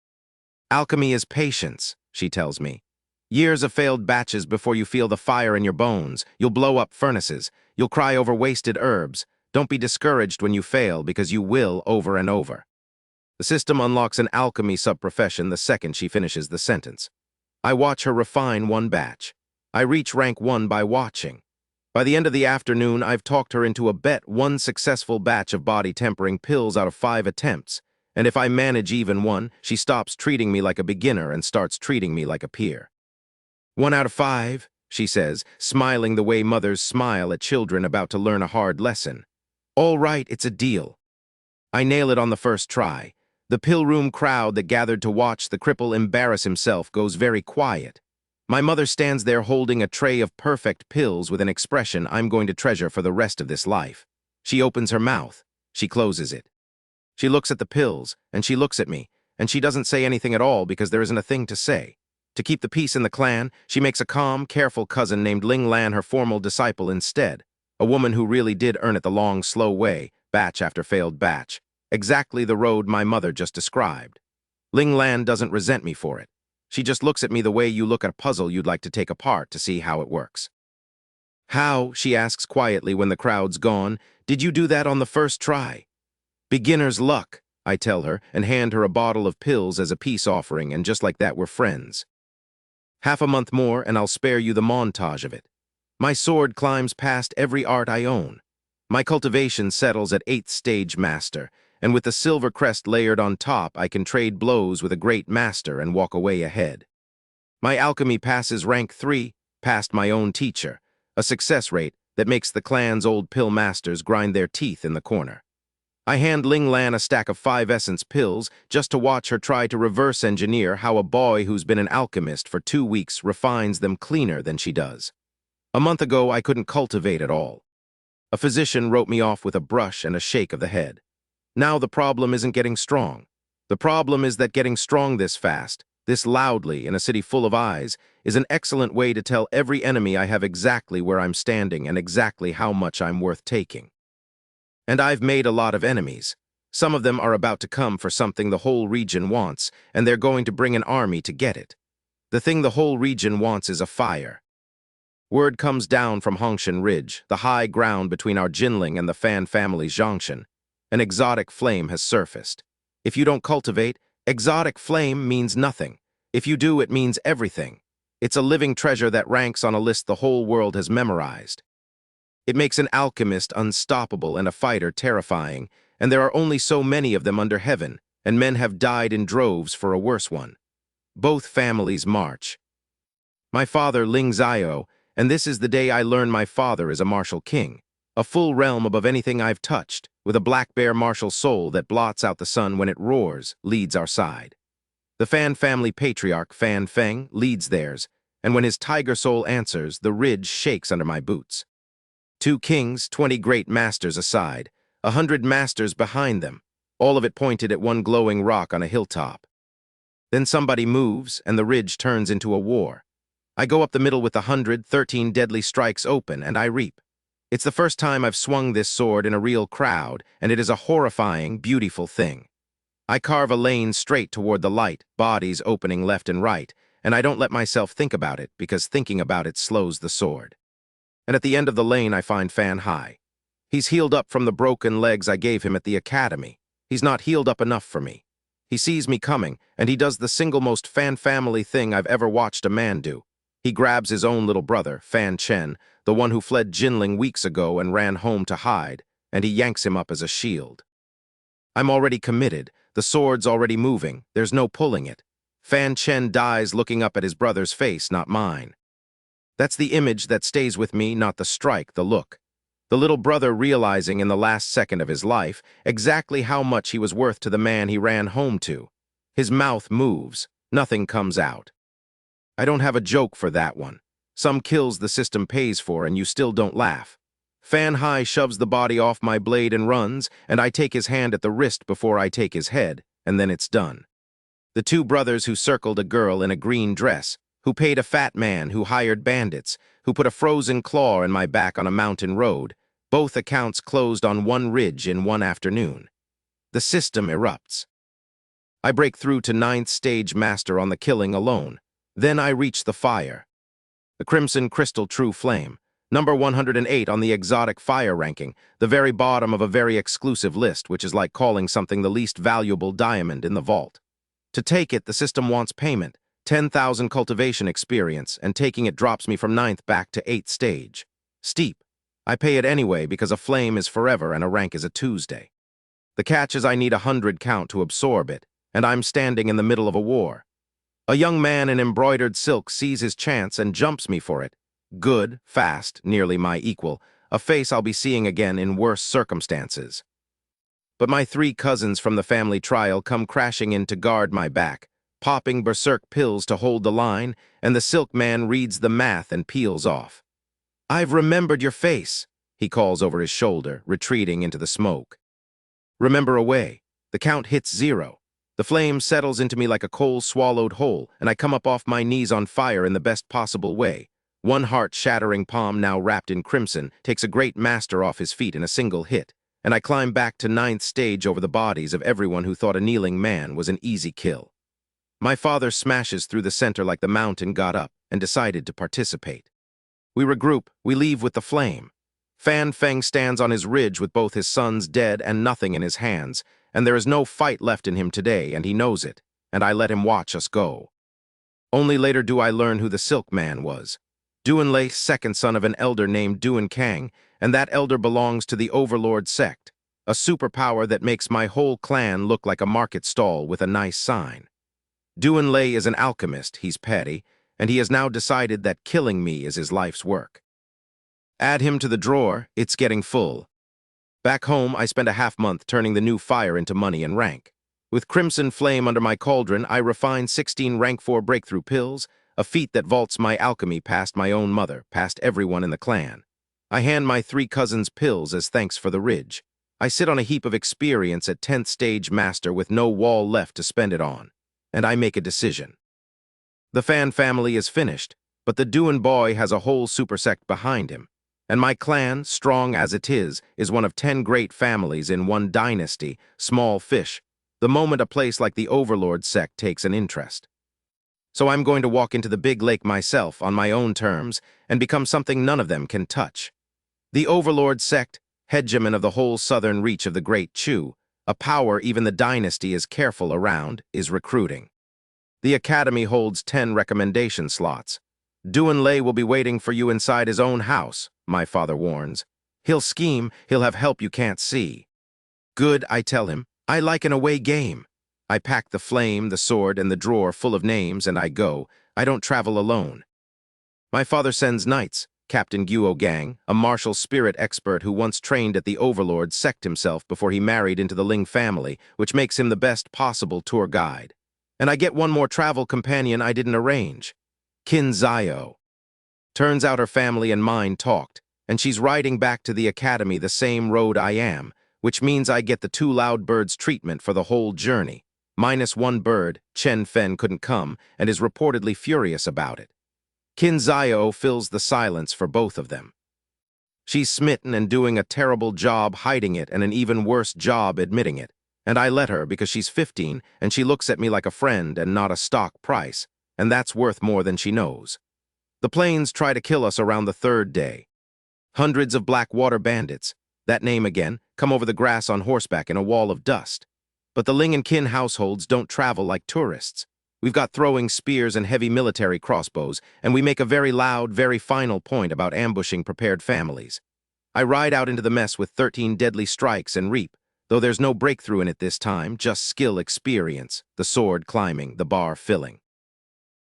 Alchemy is patience, she tells me. Years of failed batches before you feel the fire in your bones. You'll blow up furnaces. You'll cry over wasted herbs. Don't be discouraged when you fail, because you will over and over. The system unlocks an alchemy sub-profession the second she finishes the sentence. I watch her refine one batch. I reach rank 1 by watching. By the end of the afternoon, I've talked her into a bet 1 successful batch of body-tempering pills out of 5 attempts, and if I manage even one, she stops treating me like a beginner and starts treating me like a peer. 1 out of 5, she says, smiling the way mothers smile at children about to learn a hard lesson. All right, it's a deal. I nail it on the first try. The pill room crowd that gathered to watch the cripple embarrass himself goes very quiet. My mother stands there holding a tray of perfect pills with an expression I'm going to treasure for the rest of this life. She opens her mouth. She closes it. She looks at the pills, and she looks at me, and she doesn't say anything at all because there isn't a thing to say. To keep the peace in the clan, she makes a calm, careful cousin named Ling Lan her formal disciple instead, a woman who really did earn it the long, slow way, batch after failed batch, exactly the road my mother just described. Ling Lan doesn't resent me for it. She just looks at me the way you look at a puzzle you'd like to take apart to see how it works. How, she asks quietly when the crowd's gone, did you do that on the first try? Beginner's luck, I tell her, and hand her a bottle of pills as a peace offering, and just like that we're friends. Half a month more, and I'll spare you the montage of it. My sword climbs past every art I own. My cultivation settles at 8th stage master, and with the silver crest layered on top, I can trade blows with a great master and walk away ahead. My alchemy passes rank 3, past my own teacher, a success rate that makes the clan's old pill masters grind their teeth in the corner. I hand Ling Lan a stack of 5 essence pills just to watch her try to reverse engineer how a boy who's been an alchemist for 2 weeks refines them cleaner than she does. A month ago, I couldn't cultivate at all. A physician wrote me off with a brush and a shake of the head. Now the problem isn't getting strong. The problem is that getting strong this fast, this loudly in a city full of eyes, is an excellent way to tell every enemy I have exactly where I'm standing and exactly how much I'm worth taking. And I've made a lot of enemies. Some of them are about to come for something the whole region wants, and they're going to bring an army to get it. The thing the whole region wants is a fire. Word comes down from Hongshan Ridge, the high ground between our Jinling and the Fan family's Zhongshan. An exotic flame has surfaced. If you don't cultivate, exotic flame means nothing. If you do, it means everything. It's a living treasure that ranks on a list the whole world has memorized. It makes an alchemist unstoppable and a fighter terrifying, and there are only so many of them under heaven, and men have died in droves for a worse one. Both families march. My father, Ling Zio, and this is the day I learn my father is a martial king, a full realm above anything I've touched, with a black bear martial soul that blots out the sun when it roars, leads our side. The Fan family patriarch, Fan Feng, leads theirs, and when his tiger soul answers, the ridge shakes under my boots. 2 kings, 20 great masters aside, 100 masters behind them, all of it pointed at one glowing rock on a hilltop. Then somebody moves, and the ridge turns into a war. I go up the middle with 113 deadly strikes open, and I reap. It's the first time I've swung this sword in a real crowd, and it is a horrifying, beautiful thing. I carve a lane straight toward the light, bodies opening left and right, and I don't let myself think about it, because thinking about it slows the sword. And at the end of the lane I find Fan Hai. He's healed up from the broken legs I gave him at the academy. He's not healed up enough for me. He sees me coming, and he does the single most Fan family thing I've ever watched a man do. He grabs his own little brother, Fan Chen, the one who fled Jinling weeks ago and ran home to hide, and he yanks him up as a shield. I'm already committed. The sword's already moving. There's no pulling it. Fan Chen dies looking up at his brother's face, not mine. That's the image that stays with me, not the strike, the look. The little brother realizing in the last second of his life exactly how much he was worth to the man he ran home to. His mouth moves. Nothing comes out. I don't have a joke for that one. Some kills the system pays for and you still don't laugh. Fan Hai shoves the body off my blade and runs, and I take his hand at the wrist before I take his head, and then it's done. The 2 brothers who circled a girl in a green dress, who paid a fat man, who hired bandits, who put a frozen claw in my back on a mountain road. Both accounts closed on one ridge in one afternoon. The system erupts. I break through to 9th stage master on the killing alone. Then I reach the fire. The Crimson Crystal True Flame, number 108 on the exotic fire ranking, the very bottom of a very exclusive list, which is like calling something the least valuable diamond in the vault. To take it, the system wants payment, 10,000 cultivation experience, and taking it drops me from 9th back to 8th stage. Steep. I pay it anyway because a flame is forever and a rank is a Tuesday. The catch is I need 100 count to absorb it, and I'm standing in the middle of a war. A young man in embroidered silk sees his chance and jumps me for it. Good, fast, nearly my equal, a face I'll be seeing again in worse circumstances. But my 3 cousins from the family trial come crashing in to guard my back, popping berserk pills to hold the line, and the silk man reads the math and peels off. "I've remembered your face," he calls over his shoulder, retreating into the smoke. Remember away. The count hits 0. The flame settles into me like a coal-swallowed whole, and I come up off my knees on fire in the best possible way. One heart-shattering palm, now wrapped in crimson, takes a great master off his feet in a single hit, and I climb back to 9th stage over the bodies of everyone who thought a kneeling man was an easy kill. My father smashes through the center like the mountain got up and decided to participate. We regroup, we leave with the flame. Fan Feng stands on his ridge with both his sons dead and nothing in his hands, and there is no fight left in him today, and he knows it, and I let him watch us go. Only later do I learn who the Silk Man was. Duan Lei, second son of an elder named Duan Kang, and that elder belongs to the Overlord Sect, a superpower that makes my whole clan look like a market stall with a nice sign. Duan Lei is an alchemist, he's petty, and he has now decided that killing me is his life's work. Add him to the drawer, it's getting full. Back home, I spend a half-month turning the new fire into money and rank. With Crimson Flame under my cauldron, I refine 16 rank 4 breakthrough pills, a feat that vaults my alchemy past my own mother, past everyone in the clan. I hand my 3 cousins pills as thanks for the ridge. I sit on a heap of experience at 10th stage master with no wall left to spend it on, and I make a decision. The Fan family is finished, but the Duan boy has a whole supersect behind him. And my clan, strong as it is one of 10 great families in one dynasty, small fish, the moment a place like the Overlord Sect takes an interest. So I'm going to walk into the big lake myself on my own terms and become something none of them can touch. The Overlord Sect, hegemon of the whole southern reach of the Great Chu, a power even the Dynasty is careful around, is recruiting. The Academy holds 10 recommendation slots. Duan Lei will be waiting for you inside his own house, my father warns. He'll scheme, he'll have help you can't see. Good, I tell him. I like an away game. I pack the flame, the sword, and the drawer full of names, and I go. I don't travel alone. My father sends knights, Captain Guo Gang, a martial spirit expert who once trained at the Overlord Sect himself before he married into the Ling family, which makes him the best possible tour guide. And I get one more travel companion I didn't arrange. Qin Zio. Turns out her family and mine talked, and she's riding back to the academy the same road I am, which means I get the 2 loud birds treatment for the whole journey. Minus 1 bird, Chen Fen couldn't come, and is reportedly furious about it. Qin Zio fills the silence for both of them. She's smitten and doing a terrible job hiding it and an even worse job admitting it, and I let her because she's 15 and she looks at me like a friend and not a stock price, and that's worth more than she knows. The plains try to kill us around the 3rd day. Hundreds of Blackwater bandits, that name again, come over the grass on horseback in a wall of dust. But the Ling and Qin households don't travel like tourists. We've got throwing spears and heavy military crossbows, and we make a very loud, very final point about ambushing prepared families. I ride out into the mess with 13 deadly strikes and reap, though there's no breakthrough in it this time, just skill experience, the sword climbing, the bar filling.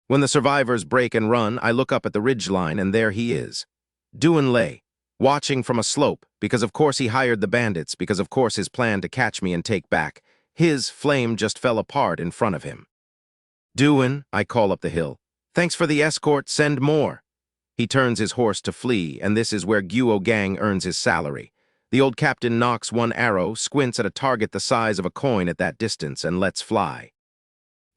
When the survivors break and run, I look up at the ridgeline, and there he is. Duan Lei, watching from a slope, because of course he hired the bandits, because of course his plan to catch me and take back. His flame just fell apart in front of him. Duan, I call up the hill. Thanks for the escort, send more. He turns his horse to flee, and this is where Guo Gang earns his salary. The old captain knocks 1 arrow, squints at a target the size of a coin at that distance, and lets fly.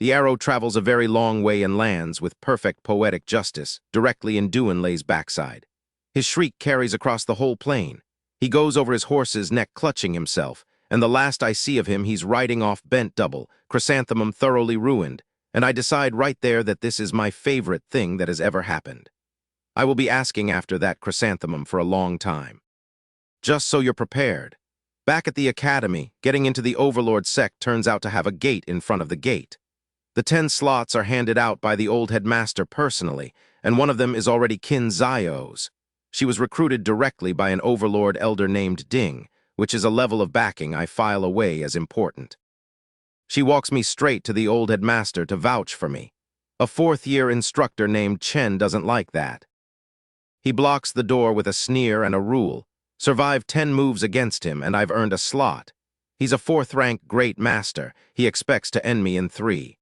The arrow travels a very long way and lands, with perfect poetic justice, directly in Duanlei's backside. His shriek carries across the whole plain. He goes over his horse's neck clutching himself, and the last I see of him he's riding off bent double, chrysanthemum thoroughly ruined, and I decide right there that this is my favorite thing that has ever happened. I will be asking after that chrysanthemum for a long time. Just so you're prepared. Back at the academy, getting into the Overlord Sect turns out to have a gate in front of the gate. The 10 slots are handed out by the old headmaster personally, and one of them is already Kin Zio's. She was recruited directly by an Overlord elder named Ding, which is a level of backing I file away as important. She walks me straight to the old headmaster to vouch for me. A 4th-year instructor named Chen doesn't like that. He blocks the door with a sneer and a rule. Survive 10 moves against him, and I've earned a slot. He's a 4th-rank great master. He expects to end me in 3.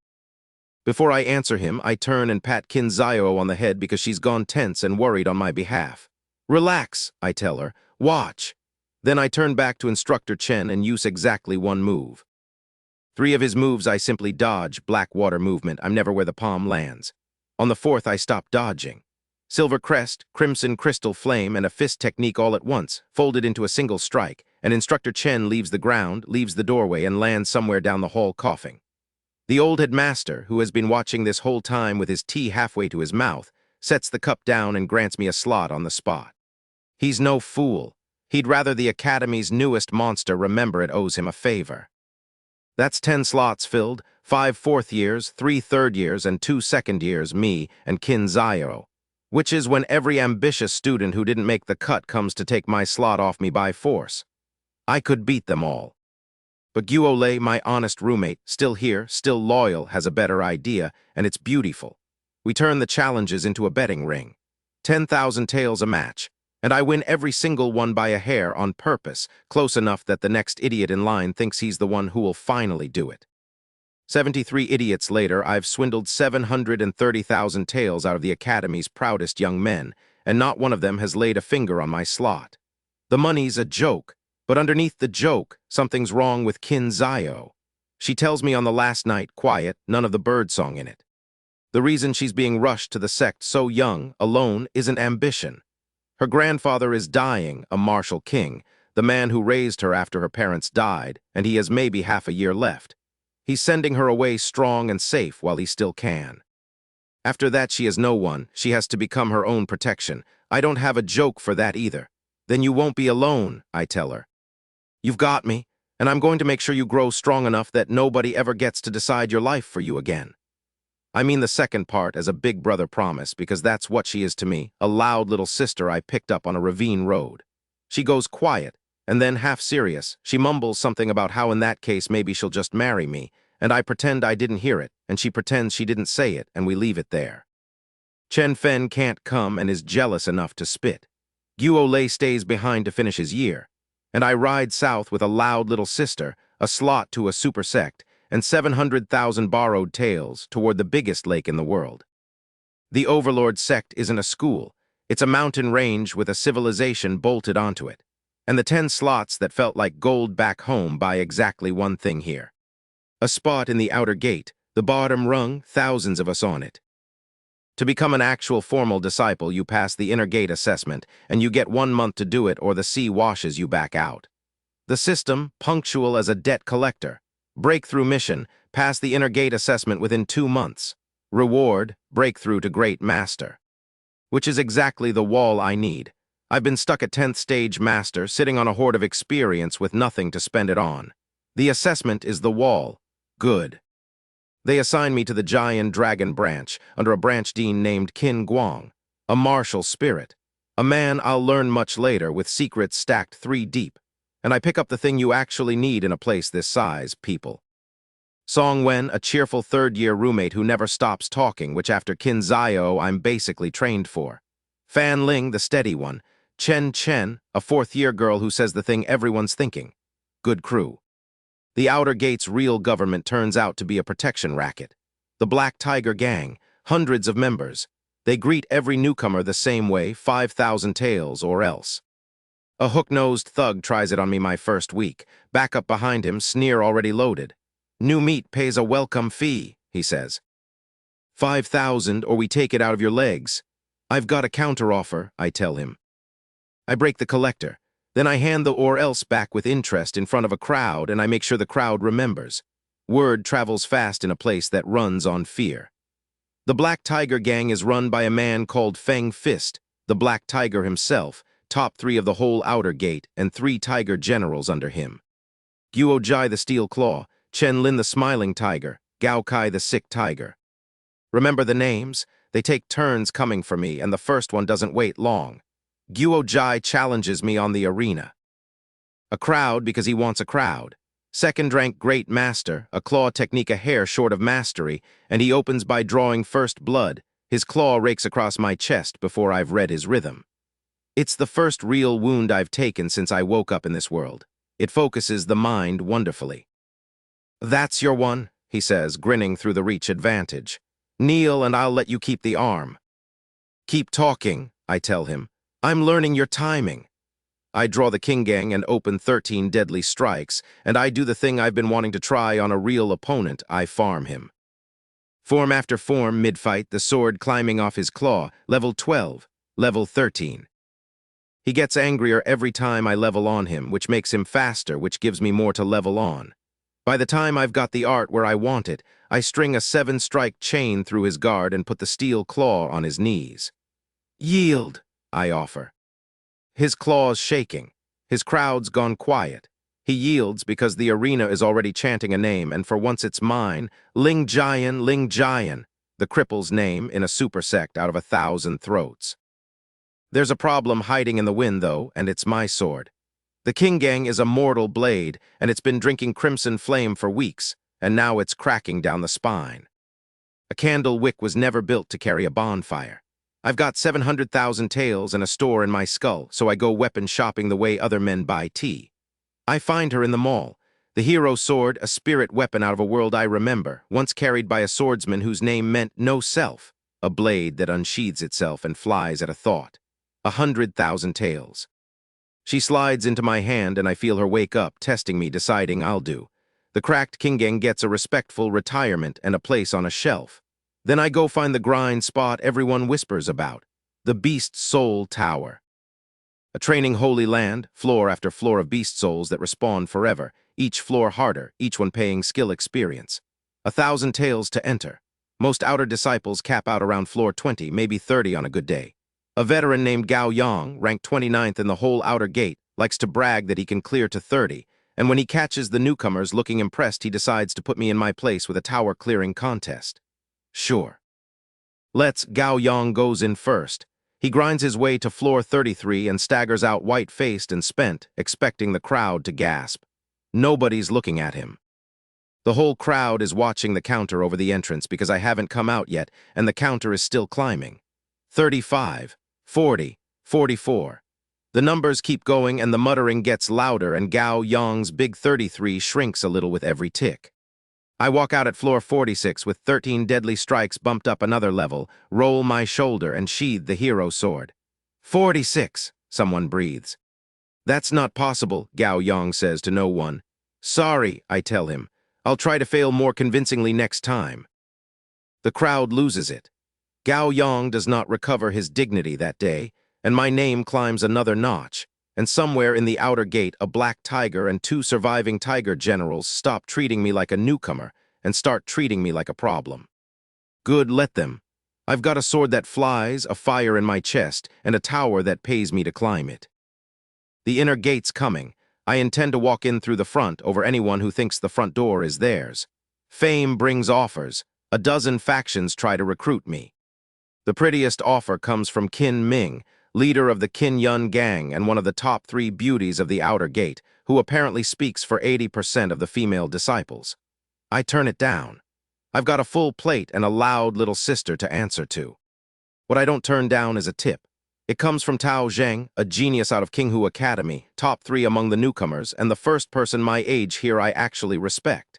Before I answer him, I turn and pat Kin Zio on the head because she's gone tense and worried on my behalf. Relax, I tell her. Watch. Then I turn back to Instructor Chen and use exactly 1 move. 3 of his moves I simply dodge, black water movement, I'm never where the palm lands. On the 4th I stop dodging. Silver crest, crimson crystal flame, and a fist technique all at once, folded into a single strike, and Instructor Chen leaves the ground, leaves the doorway, and lands somewhere down the hall coughing. The old headmaster, who has been watching this whole time with his tea halfway to his mouth, sets the cup down and grants me a slot on the spot. He's no fool. He'd rather the Academy's newest monster remember it owes him a favor. That's 10 slots filled, 5 4th years, 3 3rd years, and 2 2nd years, me and Kin Zio, which is when every ambitious student who didn't make the cut comes to take my slot off me by force. I could beat them all. But Guole, my honest roommate, still here, still loyal, has a better idea, and it's beautiful. We turn the challenges into a betting ring. 10,000 taels a match, and I win every single one by a hair on purpose, close enough that the next idiot in line thinks he's the one who will finally do it. 73 idiots later, I've swindled 730,000 taels out of the Academy's proudest young men, and not one of them has laid a finger on my slot. The money's a joke, but underneath the joke, something's wrong with Kin Zio. She tells me on the last night, quiet, none of the birdsong in it. The reason she's being rushed to the sect so young, alone, isn't ambition. Her grandfather is dying, a martial king, the man who raised her after her parents died, and he has maybe half a year left. He's sending her away strong and safe while he still can. After that, she has no one. She has to become her own protection. I don't have a joke for that either. Then you won't be alone, I tell her. You've got me, and I'm going to make sure you grow strong enough that nobody ever gets to decide your life for you again. I mean the second part as a big brother promise, because that's what she is to me, a loud little sister I picked up on a ravine road. She goes quiet, and then half serious, she mumbles something about how in that case maybe she'll just marry me, and I pretend I didn't hear it, and she pretends she didn't say it, and we leave it there. Chen Fen can't come and is jealous enough to spit. Guole stays behind to finish his year, and I ride south with a loud little sister, a slot to a super sect, and 700,000 borrowed taels toward the biggest lake in the world. The Overlord Sect isn't a school. It's a mountain range with a civilization bolted onto it. And the 10 slots that felt like gold back home buy exactly one thing here. A spot in the outer gate, the bottom rung, thousands of us on it. To become an actual formal disciple, you pass the inner gate assessment, and you get 1 month to do it or the sea washes you back out. The system, punctual as a debt collector. Breakthrough mission, pass the inner gate assessment within 2 months. Reward, breakthrough to Great Master. Which is exactly the wall I need. I've been stuck at 10th stage Master, sitting on a hoard of experience with nothing to spend it on. The assessment is the wall. Good. They assign me to the giant dragon branch, under a branch dean named Qin Guang, a martial spirit. A man I'll learn much later with secrets stacked 3 deep. And I pick up the thing you actually need in a place this size, people. Song Wen, a cheerful 3rd-year roommate who never stops talking, which after Kin Zio I'm basically trained for. Fan Ling, the steady one. Chen Chen, a 4th-year girl who says the thing everyone's thinking. Good crew. The Outer Gate's real government turns out to be a protection racket. The Black Tiger Gang, hundreds of members. They greet every newcomer the same way, 5,000 taels or else. A hook-nosed thug tries it on me my first week. Back up behind him, sneer already loaded. New meat pays a welcome fee. he says. 5,000 or we take it out of your legs. I've got a counteroffer, I tell him. I break the collector. Then I hand the or else back with interest in front of a crowd, and I make sure the crowd remembers. Word travels fast in a place that runs on fear. The Black Tiger gang is run by a man called Feng Fist, the Black Tiger himself, top 3 of the whole outer gate, and 3 tiger generals under him. Guo Jai the Steel Claw, Chen Lin the Smiling Tiger, Gao Kai the Sick Tiger. Remember the names? They take turns coming for me, and the first one doesn't wait long. Guo Jai challenges me on the arena. A crowd because he wants a crowd. Second rank Great Master, a claw technique a hair short of mastery, and he opens by drawing first blood. His claw rakes across my chest before I've read his rhythm. It's the first real wound I've taken since I woke up in this world. It focuses the mind wonderfully. That's your one, he says, grinning through the reach advantage. Kneel and I'll let you keep the arm. Keep talking, I tell him. I'm learning your timing. I draw the King Gang and open 13 deadly strikes, and I do the thing I've been wanting to try on a real opponent. I farm him. Form after form, mid-fight, the sword climbing off his claw, level 12, level 13. He gets angrier every time I level on him, which makes him faster, which gives me more to level on. By the time I've got the art where I want it, I string a 7-strike chain through his guard and put the steel claw on his knees. Yield, I offer. His claw's shaking. His crowd's gone quiet. He yields because the arena is already chanting a name, and for once it's mine, Ling Jian, the cripple's name in a super sect out of 1,000 throats. There's a problem hiding in the wind, though, and it's my sword. The King Gang is a mortal blade, and it's been drinking crimson flame for weeks, and now it's cracking down the spine. A candle wick was never built to carry a bonfire. I've got 700,000 taels and a store in my skull, so I go weapon shopping the way other men buy tea. I find her in the mall. The hero sword, a spirit weapon out of a world I remember, once carried by a swordsman whose name meant no self, a blade that unsheathes itself and flies at a thought. 100,000 taels. She slides into my hand and I feel her wake up, testing me, deciding I'll do. The cracked King Gang gets a respectful retirement and a place on a shelf. Then I go find the grind spot everyone whispers about, the Beast Soul Tower. A training holy land, floor after floor of beast souls that respawn forever, each floor harder, each one paying skill experience. 1,000 taels to enter. Most outer disciples cap out around floor 20, maybe 30 on a good day. A veteran named Gao Yang, ranked 29th in the whole outer gate, likes to brag that he can clear to 30, and when he catches the newcomers looking impressed, he decides to put me in my place with a tower clearing contest. Sure. Gao Yang goes in first. He grinds his way to floor 33 and staggers out white-faced and spent, expecting the crowd to gasp. Nobody's looking at him. The whole crowd is watching the counter over the entrance because I haven't come out yet, and the counter is still climbing. 35, 40, 44. The numbers keep going and the muttering gets louder, and Gao Yang's big 33 shrinks a little with every tick. I walk out at floor 46 with 13 deadly strikes bumped up another level, roll my shoulder and sheathe the hero sword. 46, someone breathes. That's not possible, Gao Yang says to no one. Sorry, I tell him. I'll try to fail more convincingly next time. The crowd loses it. Gao Yang does not recover his dignity that day, and my name climbs another notch. And somewhere in the outer gate, a black tiger and 2 surviving tiger generals stop treating me like a newcomer and start treating me like a problem. Good, let them. I've got a sword that flies, a fire in my chest, and a tower that pays me to climb it. The inner gate's coming. I intend to walk in through the front over anyone who thinks the front door is theirs. Fame brings offers. A dozen factions try to recruit me. The prettiest offer comes from Qin Ming, leader of the Qin Yun gang and one of the top 3 beauties of the outer gate, who apparently speaks for 80% of the female disciples. I turn it down. I've got a full plate and a loud little sister to answer to. What I don't turn down is a tip. It comes from Tao Zheng, a genius out of Qinghu Academy, top 3 among the newcomers, and the first person my age here I actually respect.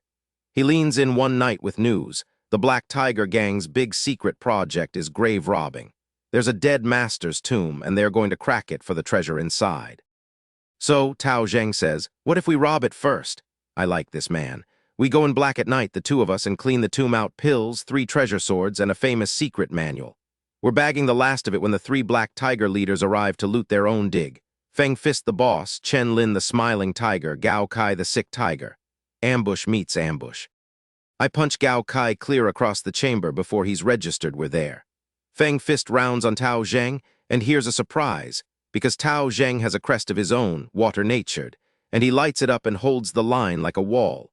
He leans in one night with news. The Black Tiger gang's big secret project is grave robbing. There's a dead master's tomb, and they're going to crack it for the treasure inside. So, Tao Zheng says, what if we rob it first? I like this man. We go in black at night, the two of us, and clean the tomb out: pills, 3 treasure swords, and a famous secret manual. We're bagging the last of it when the 3 black tiger leaders arrive to loot their own dig. Feng Fist the boss, Chen Lin the smiling tiger, Gao Kai the sick tiger. Ambush meets ambush. I punch Gao Kai clear across the chamber before he's registered we're there. Feng Fist rounds on Tao Zheng, and here's a surprise, because Tao Zheng has a crest of his own, water-natured, and he lights it up and holds the line like a wall.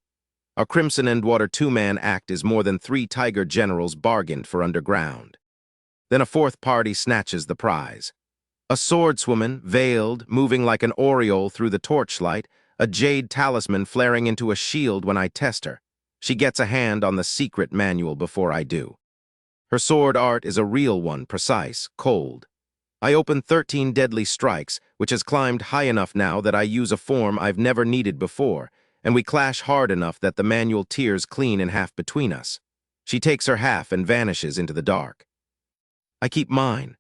Our Crimson and Water 2-man act is more than 3 tiger generals bargained for underground. Then a 4th party snatches the prize. A swordswoman, veiled, moving like an aureole through the torchlight, a jade talisman flaring into a shield when I test her. She gets a hand on the secret manual before I do. Her sword art is a real one, precise, cold. I open 13 deadly strikes, which has climbed high enough now that I use a form I've never needed before, and we clash hard enough that the manual tears clean in half between us. She takes her half and vanishes into the dark. I keep mine.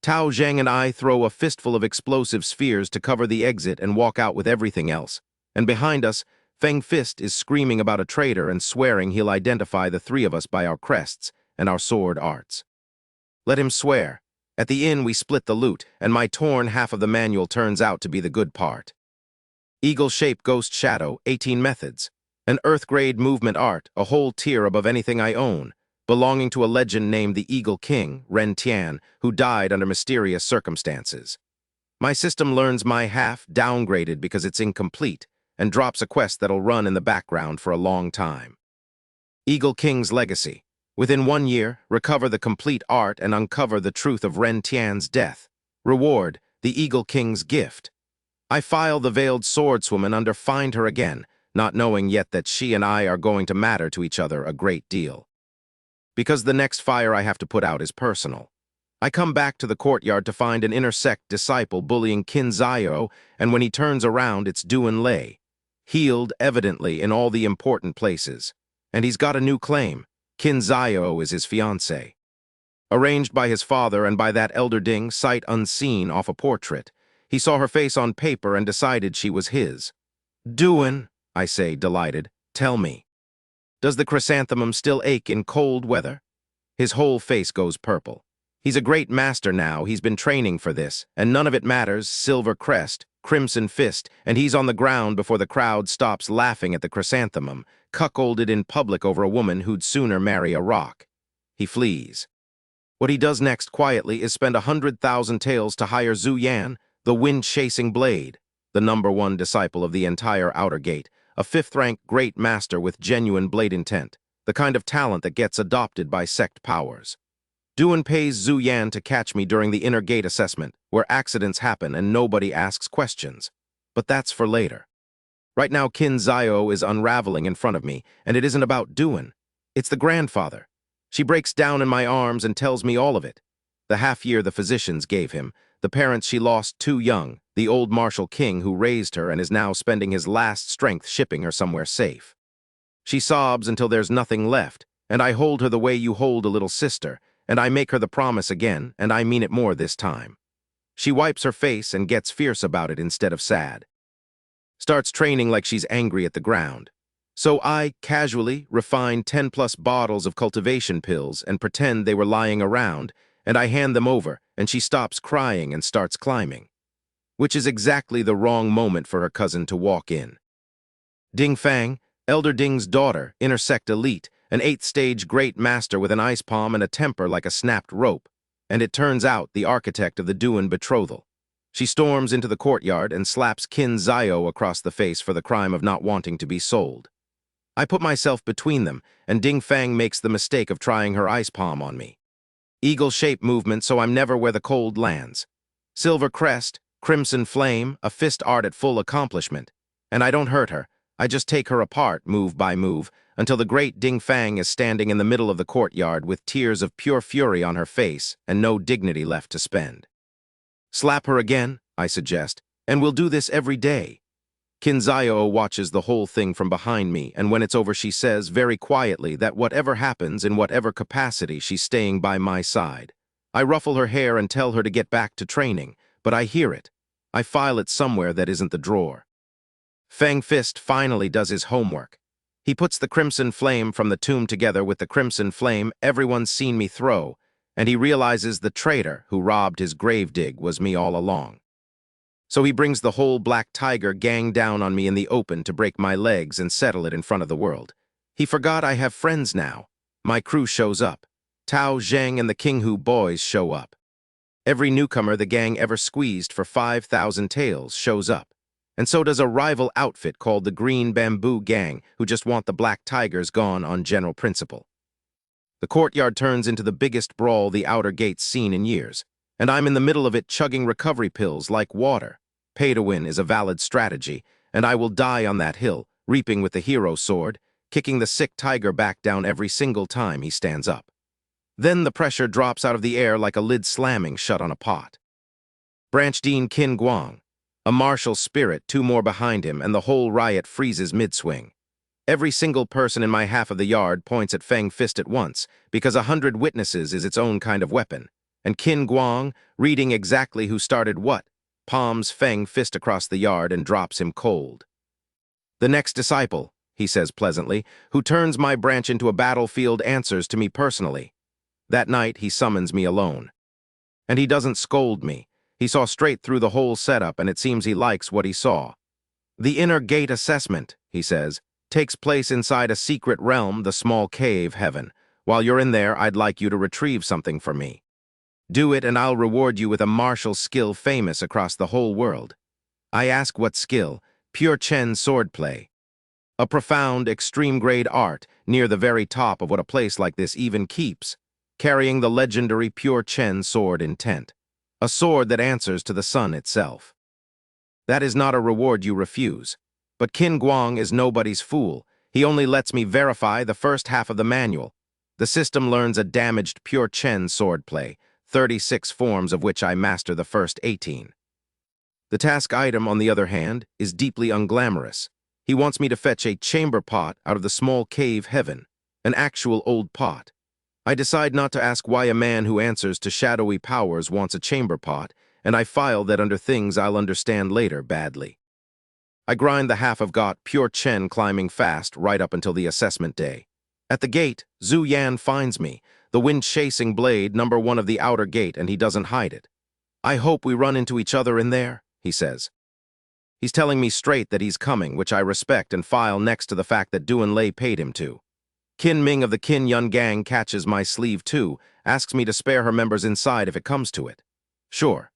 Tao Zheng and I throw a fistful of explosive spheres to cover the exit and walk out with everything else, and behind us, Feng Fist is screaming about a traitor and swearing he'll identify the 3 of us by our crests and our sword arts. Let him swear. At the inn, we split the loot, and my torn half of the manual turns out to be the good part. Eagle Shape Ghost Shadow, 18 methods. An Earth-grade movement art, a whole tier above anything I own, belonging to a legend named the Eagle King, Ren Tian, who died under mysterious circumstances. My system learns my half, downgraded because it's incomplete, and drops a quest that'll run in the background for a long time. Eagle King's Legacy. Within 1 year, recover the complete art and uncover the truth of Ren Tian's death. Reward, the Eagle King's gift. I file the veiled swordswoman under Find Her Again, not knowing yet that she and I are going to matter to each other a great deal. Because the next fire I have to put out is personal. I come back to the courtyard to find an inner sect disciple bullying Qin Zio, and when he turns around, it's Duan Lei. Healed, evidently, in all the important places. And he's got a new claim. Qin Zio is his fiancée. Arranged by his father and by that elder Ding, sight unseen, off a portrait. He saw her face on paper and decided she was his. Duan, I say, delighted, tell me. Does the chrysanthemum still ache in cold weather? His whole face goes purple. He's a great master now, he's been training for this, and none of it matters, silver crest, crimson fist, and he's on the ground before the crowd stops laughing at the chrysanthemum, cuckolded in public over a woman who'd sooner marry a rock. He flees. What he does next quietly is spend 100,000 taels to hire Zhu Yan, the wind-chasing blade, the #1 disciple of the entire Outer Gate, a 5th-rank great master with genuine blade intent, the kind of talent that gets adopted by sect powers. Duan pays Zhu Yan to catch me during the inner gate assessment, where accidents happen and nobody asks questions. But that's for later. Right now, Qin Zio is unraveling in front of me, and it isn't about Duan. It's the grandfather. She breaks down in my arms and tells me all of it. The half-year the physicians gave him, the parents she lost too young, the old martial king who raised her and is now spending his last strength shipping her somewhere safe. She sobs until there's nothing left, and I hold her the way you hold a little sister, and I make her the promise again, and I mean it more this time. She wipes her face and gets fierce about it instead of sad. Starts training like she's angry at the ground. So I, casually, refine 10+ bottles of cultivation pills and pretend they were lying around, and I hand them over, and she stops crying and starts climbing. Which is exactly the wrong moment for her cousin to walk in. Ding Fang, Elder Ding's daughter, inner sect elite, an 8th-stage great master with an ice palm and a temper like a snapped rope, and it turns out the architect of the Duan betrothal. She storms into the courtyard and slaps Qin Zio across the face for the crime of not wanting to be sold. I put myself between them, and Ding Fang makes the mistake of trying her ice palm on me. Eagle shape movement, so I'm never where the cold lands. Silver crest, crimson flame, a fist art at full accomplishment. And I don't hurt her, I just take her apart, move by move, until the great Ding Fang is standing in the middle of the courtyard with tears of pure fury on her face and no dignity left to spend. Slap her again, I suggest, and we'll do this every day. Qin Zio watches the whole thing from behind me, and when it's over she says very quietly that whatever happens in whatever capacity she's staying by my side. I ruffle her hair and tell her to get back to training, but I hear it. I file it somewhere that isn't the drawer. Feng Fist finally does his homework. He puts the crimson flame from the tomb together with the crimson flame everyone's seen me throw, and he realizes the traitor who robbed his grave dig was me all along. So he brings the whole Black Tiger gang down on me in the open to break my legs and settle it in front of the world. He forgot I have friends now. My crew shows up. Tao Zheng and the King Hu boys show up. Every newcomer the gang ever squeezed for 5,000 taels shows up. And so does a rival outfit called the Green Bamboo Gang, who just want the Black Tigers gone on general principle. The courtyard turns into the biggest brawl the outer gate's seen in years, and I'm in the middle of it chugging recovery pills like water. Pay to win is a valid strategy, and I will die on that hill, reaping with the hero sword, kicking the sick tiger back down every single time he stands up. Then the pressure drops out of the air like a lid slamming shut on a pot. Branch Dean Qin Guang, a martial spirit, two more behind him, and the whole riot freezes mid-swing. Every single person in my half of the yard points at Feng Fist at once, because 100 witnesses is its own kind of weapon. And Qin Guang, reading exactly who started what, palms Feng Fist across the yard and drops him cold. "The next disciple," he says pleasantly, "who turns my branch into a battlefield answers to me personally." That night, he summons me alone. And he doesn't scold me. He saw straight through the whole setup, and it seems he likes what he saw. "The inner gate assessment," he says, "takes place inside a secret realm, the small cave heaven. While you're in there, I'd like you to retrieve something for me. Do it, and I'll reward you with a martial skill famous across the whole world." I ask what skill. "Pure Chen swordplay. A profound, extreme-grade art near the very top of what a place like this even keeps, carrying the legendary Pure Chen sword intent. A sword that answers to the sun itself. That is not a reward you refuse. But Qin Guang is nobody's fool. He only lets me verify the first half of the manual. The system learns a damaged Pure Chen swordplay, 36 forms of which I master the first 18. The task item, on the other hand, is deeply unglamorous. He wants me to fetch a chamber pot out of the small cave heaven, an actual old pot. I decide not to ask why a man who answers to shadowy powers wants a chamber pot, and I file that under things I'll understand later badly. I grind the half of got Pure Chen climbing fast right up until the assessment day. At the gate, Zhu Yan finds me, the wind-chasing blade number 1 of the outer gate, and he doesn't hide it. "I hope we run into each other in there," he says. He's telling me straight that he's coming, which I respect and file next to the fact that Duan Lei paid him to. Qin Ming of the Qin Yun gang catches my sleeve too, asks me to spare her members inside if it comes to it. Sure.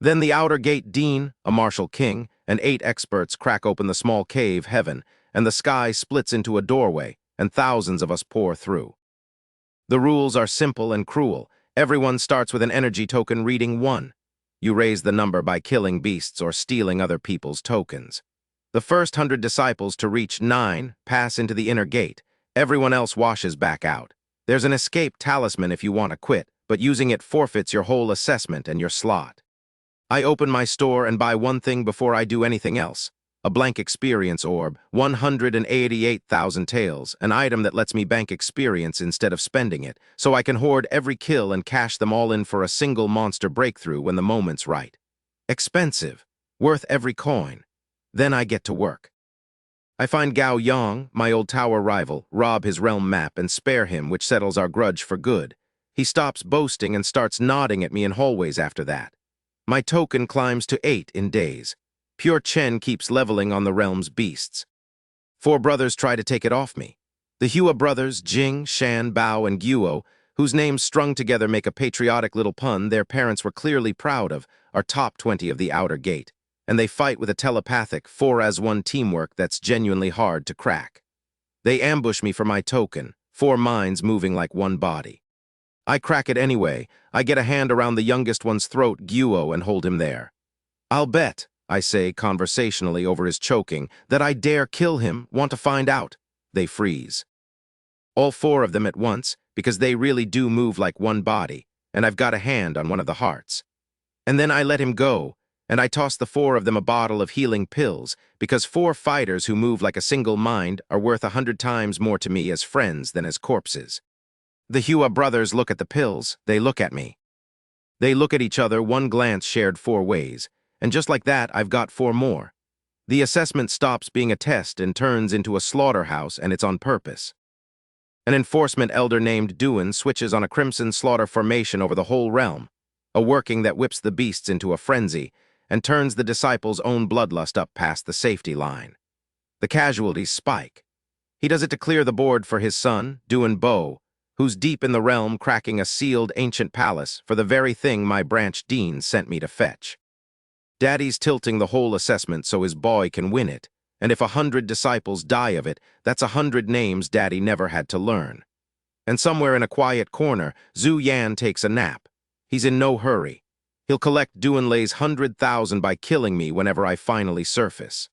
Then the outer gate dean, a martial king, and 8 experts crack open the small cave heaven, and the sky splits into a doorway, and thousands of us pour through. The rules are simple and cruel. Everyone starts with an energy token reading 1. You raise the number by killing beasts or stealing other people's tokens. The first 100 disciples to reach 9 pass into the inner gate. Everyone else washes back out. There's an escape talisman if you want to quit, but using it forfeits your whole assessment and your slot. I open my store and buy one thing before I do anything else. A blank experience orb, 188,000 taels, an item that lets me bank experience instead of spending it, so I can hoard every kill and cash them all in for a single monster breakthrough when the moment's right. Expensive, worth every coin. Then I get to work. I find Gao Yang, my old tower rival, rob his realm map and spare him, which settles our grudge for good. He stops boasting and starts nodding at me in hallways after that. My token climbs to 8 in days. Pure Chen keeps leveling on the realm's beasts. 4 brothers try to take it off me. The Hua brothers, Jing, Shan, Bao, and Guo, whose names strung together make a patriotic little pun their parents were clearly proud of, are top 20 of the outer gate, and they fight with a telepathic 4-as-1 teamwork that's genuinely hard to crack. They ambush me for my token, 4 minds moving like one body. I crack it anyway. I get a hand around the youngest one's throat, Guo, and hold him there. "I'll bet," I say conversationally over his choking, "that I dare kill him. Want to find out?" They freeze. All 4 of them at once, because they really do move like one body, and I've got a hand on one of the hearts. And then I let him go, and I toss the 4 of them a bottle of healing pills, because 4 fighters who move like a single mind are worth 100 times more to me as friends than as corpses. The Hua brothers look at the pills, they look at me. They look at each other, one glance shared 4 ways, and just like that, I've got 4 more. The assessment stops being a test and turns into a slaughterhouse, and it's on purpose. An enforcement elder named Duin switches on a crimson slaughter formation over the whole realm, a working that whips the beasts into a frenzy and turns the disciples' own bloodlust up past the safety line. The casualties spike. He does it to clear the board for his son, Duin Bo, who's deep in the realm cracking a sealed ancient palace for the very thing my branch dean sent me to fetch. Daddy's tilting the whole assessment so his boy can win it, and if 100 disciples die of it, that's 100 names Daddy never had to learn. And somewhere in a quiet corner, Zhu Yan takes a nap. He's in no hurry. He'll collect Duanlei's 100,000 by killing me whenever I finally surface.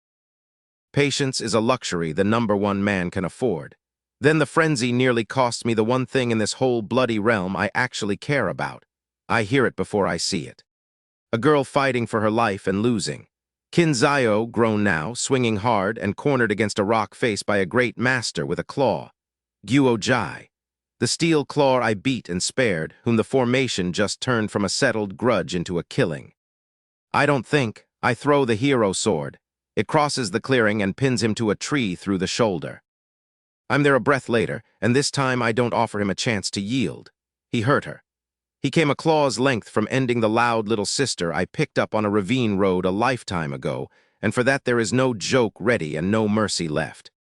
Patience is a luxury the #1 man can afford. Then the frenzy nearly costs me the one thing in this whole bloody realm I actually care about. I hear it before I see it. A girl fighting for her life and losing. Qin Zio, grown now, swinging hard and cornered against a rock faced by a great master with a claw. Guo Jai, the steel claw I beat and spared, whom the formation just turned from a settled grudge into a killing. I don't think. I throw the hero sword. It crosses the clearing and pins him to a tree through the shoulder. I'm there a breath later, and this time I don't offer him a chance to yield. He hurt her. He came a claw's length from ending the loud little sister I picked up on a ravine road a lifetime ago, and for that there is no joke ready and no mercy left.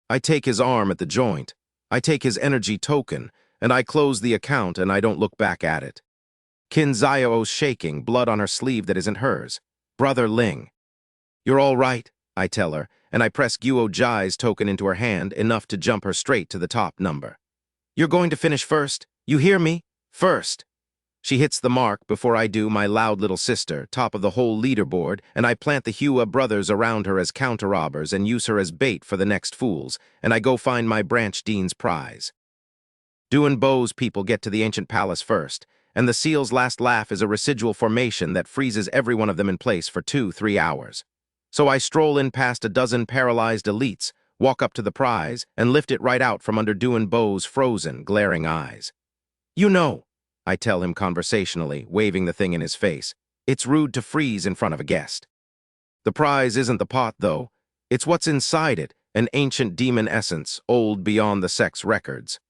I take his arm at the joint. I take his energy token, and I close the account and I don't look back at it. Qin Zio's shaking, blood on her sleeve that isn't hers. Brother Ling. You're all right, I tell her, and I press Guo Jai's token into her hand enough to jump her straight to the top number. You're going to finish first? You hear me? First. She hits the mark before I do, my loud little sister, top of the whole leaderboard, and I plant the Hua brothers around her as counter-robbers and use her as bait for the next fools, and I go find my branch dean's prize. Duin Bo's people get to the ancient palace first, and the seal's last laugh is a residual formation that freezes every one of them in place for 2-3 hours. So I stroll in past a dozen paralyzed elites, walk up to the prize, and lift it right out from under Duin Bo's frozen, glaring eyes. You know, I tell him conversationally, waving the thing in his face, it's rude to freeze in front of a guest. The prize isn't the pot, though. It's what's inside it, an ancient demon essence, old beyond the sect's records.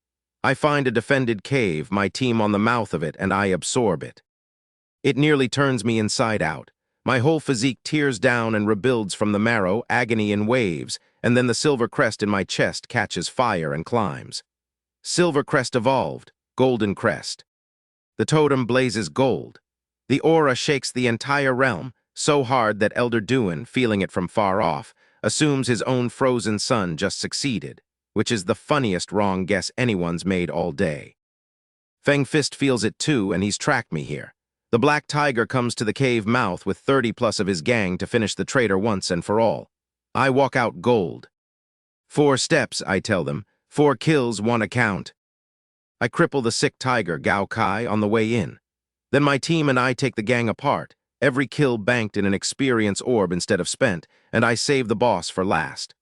I find a defended cave, my team on the mouth of it, and I absorb it. It nearly turns me inside out. My whole physique tears down and rebuilds from the marrow, agony in waves, and then the silver crest in my chest catches fire and climbs. Silver crest evolved, golden crest. The totem blazes gold. The aura shakes the entire realm, so hard that Elder Duin, feeling it from far off, assumes his own frozen son just succeeded, which is the funniest wrong guess anyone's made all day. Feng Fist feels it too, and he's tracked me here. The Black Tiger comes to the cave mouth with 30+ of his gang to finish the traitor once and for all. I walk out gold. 4 steps, I tell them. 4 kills, 1 account. I cripple the sick tiger, Gao Kai, on the way in. Then my team and I take the gang apart, every kill banked in an experience orb instead of spent, and I save the boss for last.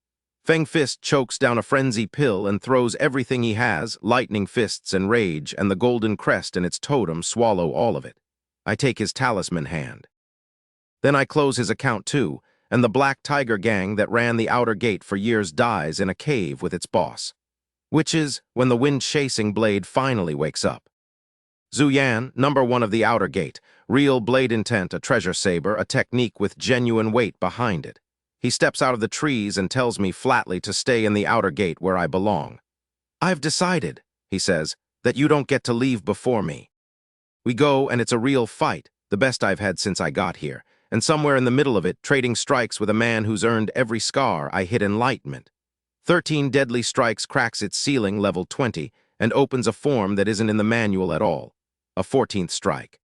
Feng Fist chokes down a frenzy pill and throws everything he has, lightning fists and rage, and the golden crest and its totem swallow all of it. I take his talisman hand. Then I close his account too, and the Black Tiger gang that ran the outer gate for years dies in a cave with its boss. Which is when the wind-chasing blade finally wakes up. Zhu Yan, #1 of the outer gate, real blade intent, a treasure saber, a technique with genuine weight behind it. He steps out of the trees and tells me flatly to stay in the outer gate where I belong. I've decided, he says, that you don't get to leave before me. We go, and it's a real fight, the best I've had since I got here, and somewhere in the middle of it, trading strikes with a man who's earned every scar I hit enlightenment. 13 deadly strikes cracks its ceiling, level 20, and opens a form that isn't in the manual at all. A 14th strike.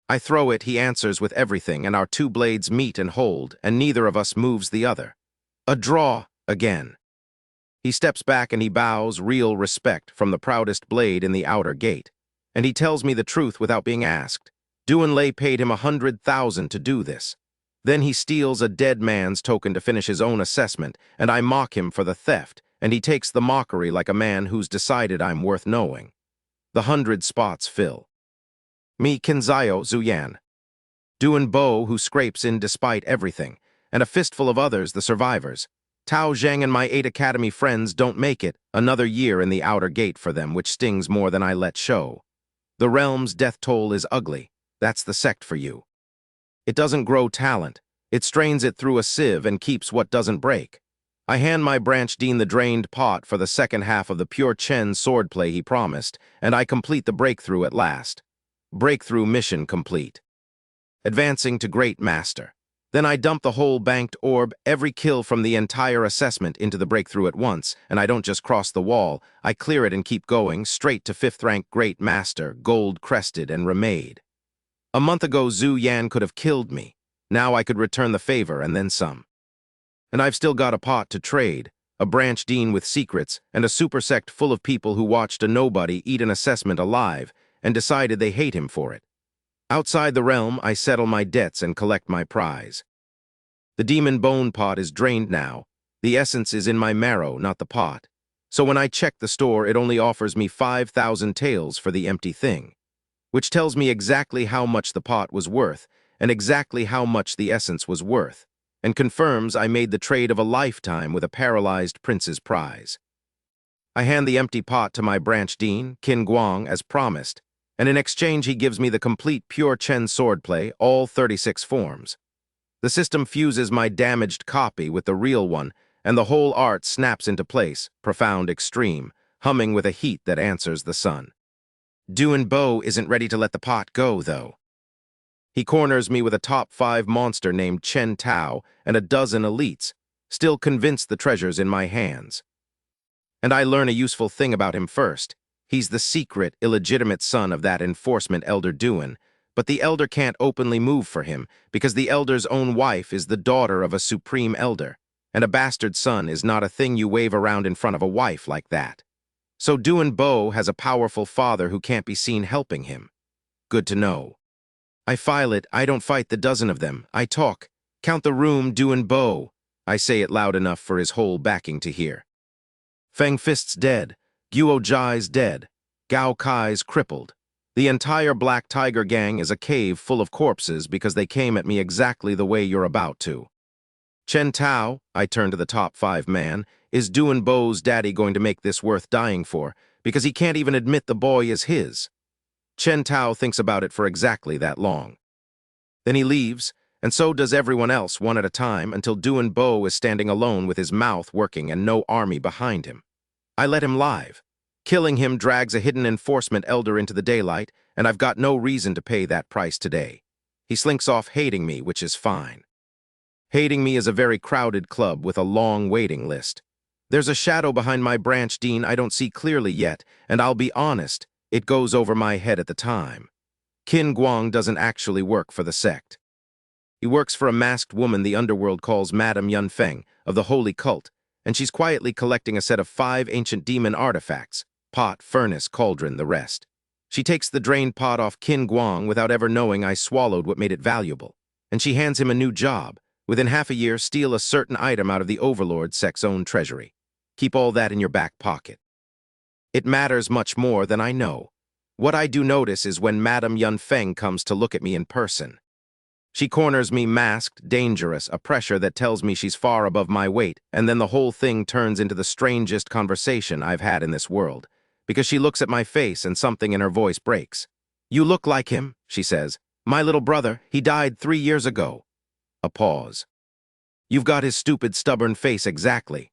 I throw it, he answers with everything, and our 2 blades meet and hold, and neither of us moves the other. A draw, again. He steps back and he bows, real respect, from the proudest blade in the outer gate. And he tells me the truth without being asked. Duanlei paid him 100,000 to do this. Then he steals a dead man's token to finish his own assessment, and I mock him for the theft, and he takes the mockery like a man who's decided I'm worth knowing. The 100 spots fill. Me, Kinzayo, Zuyan. Duan Bo, who scrapes in despite everything, and a fistful of others, the survivors. Tao Zheng and my 8 Academy friends don't make it, another year in the outer gate for them, which stings more than I let show. The realm's death toll is ugly. That's the sect for you. It doesn't grow talent. It strains it through a sieve and keeps what doesn't break. I hand my branch dean the drained pot for the second half of the pure Chen swordplay he promised, and I complete the breakthrough at last. Breakthrough mission complete. Advancing to Great Master. Then I dump the whole banked orb, every kill from the entire assessment into the breakthrough at once, and I don't just cross the wall, I clear it and keep going, straight to 5th rank Great Master, gold-crested and remade. A month ago Zhu Yan could have killed me. Now I could return the favor and then some. And I've still got a pot to trade, a branch dean with secrets, and a super sect full of people who watched a nobody eat an assessment alive and decided they hate him for it. Outside the realm, I settle my debts and collect my prize. The demon bone pot is drained now. The essence is in my marrow, not the pot. So when I check the store, it only offers me 5,000 taels for the empty thing, which tells me exactly how much the pot was worth and exactly how much the essence was worth, and confirms I made the trade of a lifetime with a paralyzed prince's prize. I hand the empty pot to my branch dean, Qin Guang, as promised, and in exchange he gives me the complete pure Chen swordplay, all 36 forms. The system fuses my damaged copy with the real one, and the whole art snaps into place, profound extreme, humming with a heat that answers the sun. Duan Bo isn't ready to let the pot go, though. He corners me with a top 5 monster named Chen Tao and a dozen elites, still convinced the treasure's in my hands. And I learn a useful thing about him first. He's the secret, illegitimate son of that enforcement elder Duan, but the elder can't openly move for him because the elder's own wife is the daughter of a supreme elder, and a bastard son is not a thing you wave around in front of a wife like that. So Duan Bo has a powerful father who can't be seen helping him. Good to know. I file it, I don't fight the dozen of them. I talk. Count the room, Duan Bo. I say it loud enough for his whole backing to hear. Feng Fist's dead. Guo Jai's dead. Gao Kai's crippled. The entire Black Tiger gang is a cave full of corpses because they came at me exactly the way you're about to. Chen Tao, I turn to the top 5 man, is Duan Bo's daddy going to make this worth dying for, because he can't even admit the boy is his. Chen Tao thinks about it for exactly that long. Then he leaves, and so does everyone else one at a time until Duan Bo is standing alone with his mouth working and no army behind him. I let him live. Killing him drags a hidden enforcement elder into the daylight, and I've got no reason to pay that price today. He slinks off hating me, which is fine. Hating me is a very crowded club with a long waiting list. There's a shadow behind my branch dean I don't see clearly yet, and I'll be honest, it goes over my head at the time. Qin Guang doesn't actually work for the sect. He works for a masked woman the underworld calls Madame Yunfeng of the Holy Cult, and she's quietly collecting a set of 5 ancient demon artifacts, pot, furnace, cauldron, the rest. She takes the drained pot off Qin Guang without ever knowing I swallowed what made it valuable, and she hands him a new job. Within half a year, steal a certain item out of the Overlord Sect's own treasury. Keep all that in your back pocket. It matters much more than I know. What I do notice is when Madame Yunfeng comes to look at me in person. She corners me masked, dangerous, a pressure that tells me she's far above my weight, and then the whole thing turns into the strangest conversation I've had in this world, because she looks at my face and something in her voice breaks. "You look like him," she says. "My little brother, he died 3 years ago." A pause. "You've got his stupid, stubborn face exactly."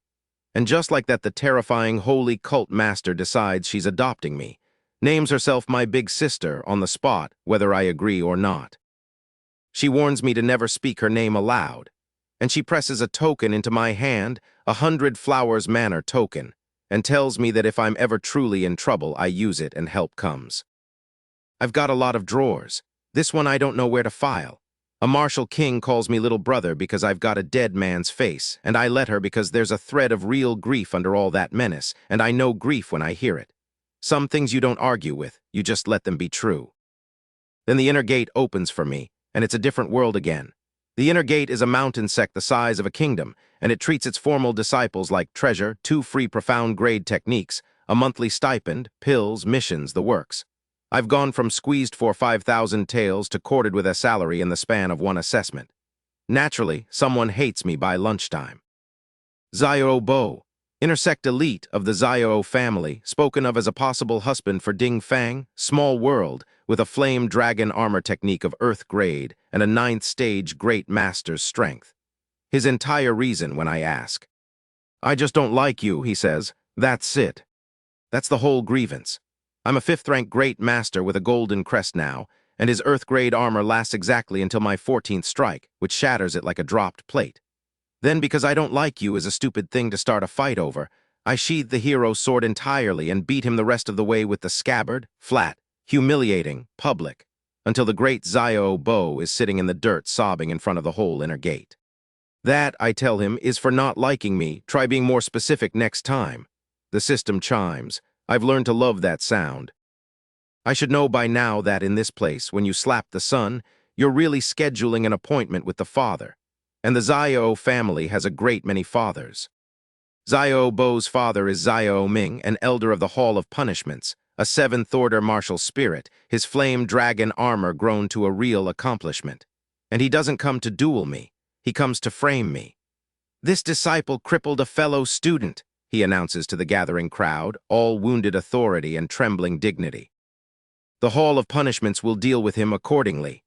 And just like that, the terrifying holy cult master decides she's adopting me, names herself my big sister on the spot, whether I agree or not. She warns me to never speak her name aloud, and she presses a token into my hand, a 100 Flowers Manor token, and tells me that if I'm ever truly in trouble, I use it and help comes. I've got a lot of drawers. This one I don't know where to file. A martial king calls me little brother because I've got a dead man's face, and I let her because there's a thread of real grief under all that menace, and I know grief when I hear it. Some things you don't argue with, you just let them be true. Then the inner gate opens for me, and it's a different world again. The inner gate is a mountain sect the size of a kingdom, and it treats its formal disciples like treasure, 2 free profound grade techniques, a monthly stipend, pills, missions, the works. I've gone from squeezed for 5,000 taels to courted with a salary in the span of 1 assessment. Naturally, someone hates me by lunchtime. Xiao Bo, intersect elite of the Xiao family, spoken of as a possible husband for Ding Fang, small world, with a flame dragon armor technique of Earth grade and a 9th stage Great Master's strength. His entire reason when I ask. I just don't like you, he says. That's it. That's the whole grievance. I'm a 5th rank Great Master with a golden crest now, and his Earth grade armor lasts exactly until my 14th strike, which shatters it like a dropped plate. Then, because I don't like you is a stupid thing to start a fight over, I sheathe the hero's sword entirely and beat him the rest of the way with the scabbard, flat, humiliating, public, until the great Xiao Bo is sitting in the dirt sobbing in front of the whole inner gate. That, I tell him, is for not liking me. Try being more specific next time. The system chimes. I've learned to love that sound. I should know by now that in this place, when you slap the son, you're really scheduling an appointment with the father. And the Xiao family has a great many fathers. Xiao Bo's father is Xiao Ming, an elder of the Hall of Punishments, a 7th-order martial spirit, his flame dragon armor grown to a real accomplishment. And he doesn't come to duel me. He comes to frame me. This disciple crippled a fellow student, he announces to the gathering crowd, all wounded authority and trembling dignity. The Hall of Punishments will deal with him accordingly.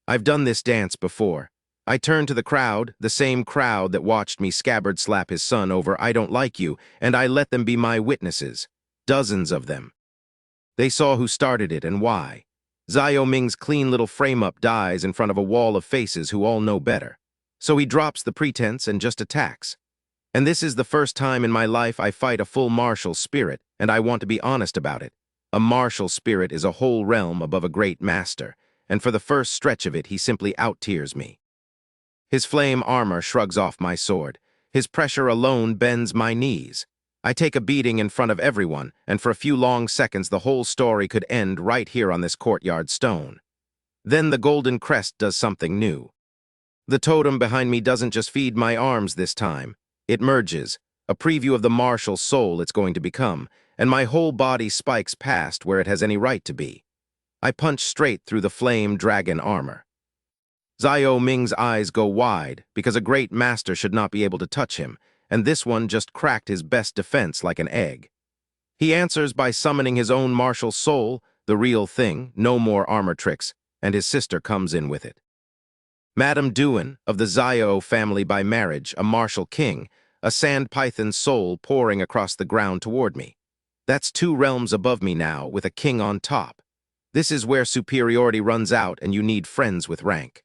I've done this dance before. I turn to the crowd, the same crowd that watched me scabbard slap his son over I don't like you, and I let them be my witnesses. Dozens of them. They saw who started it and why. Xiao Ming's clean little frame-up dies in front of a wall of faces who all know better. So he drops the pretense and just attacks. And this is the first time in my life I fight a full martial spirit, and I want to be honest about it. A martial spirit is a whole realm above a great master, and for the first stretch of it he simply out-tiers me. His flame armor shrugs off my sword. His pressure alone bends my knees. I take a beating in front of everyone, and for a few long seconds the whole story could end right here on this courtyard stone. Then the golden crest does something new. The totem behind me doesn't just feed my arms this time. It merges, a preview of the martial soul it's going to become, and my whole body spikes past where it has any right to be. I punch straight through the flame dragon armor. Xiao Ming's eyes go wide, because a great master should not be able to touch him, and this one just cracked his best defense like an egg. He answers by summoning his own martial soul, the real thing, no more armor tricks, and his sister comes in with it. Madame Duan, of the Xiao family by marriage, a martial king, a sand python soul pouring across the ground toward me. That's 2 realms above me now, with a king on top. This is where superiority runs out and you need friends with rank.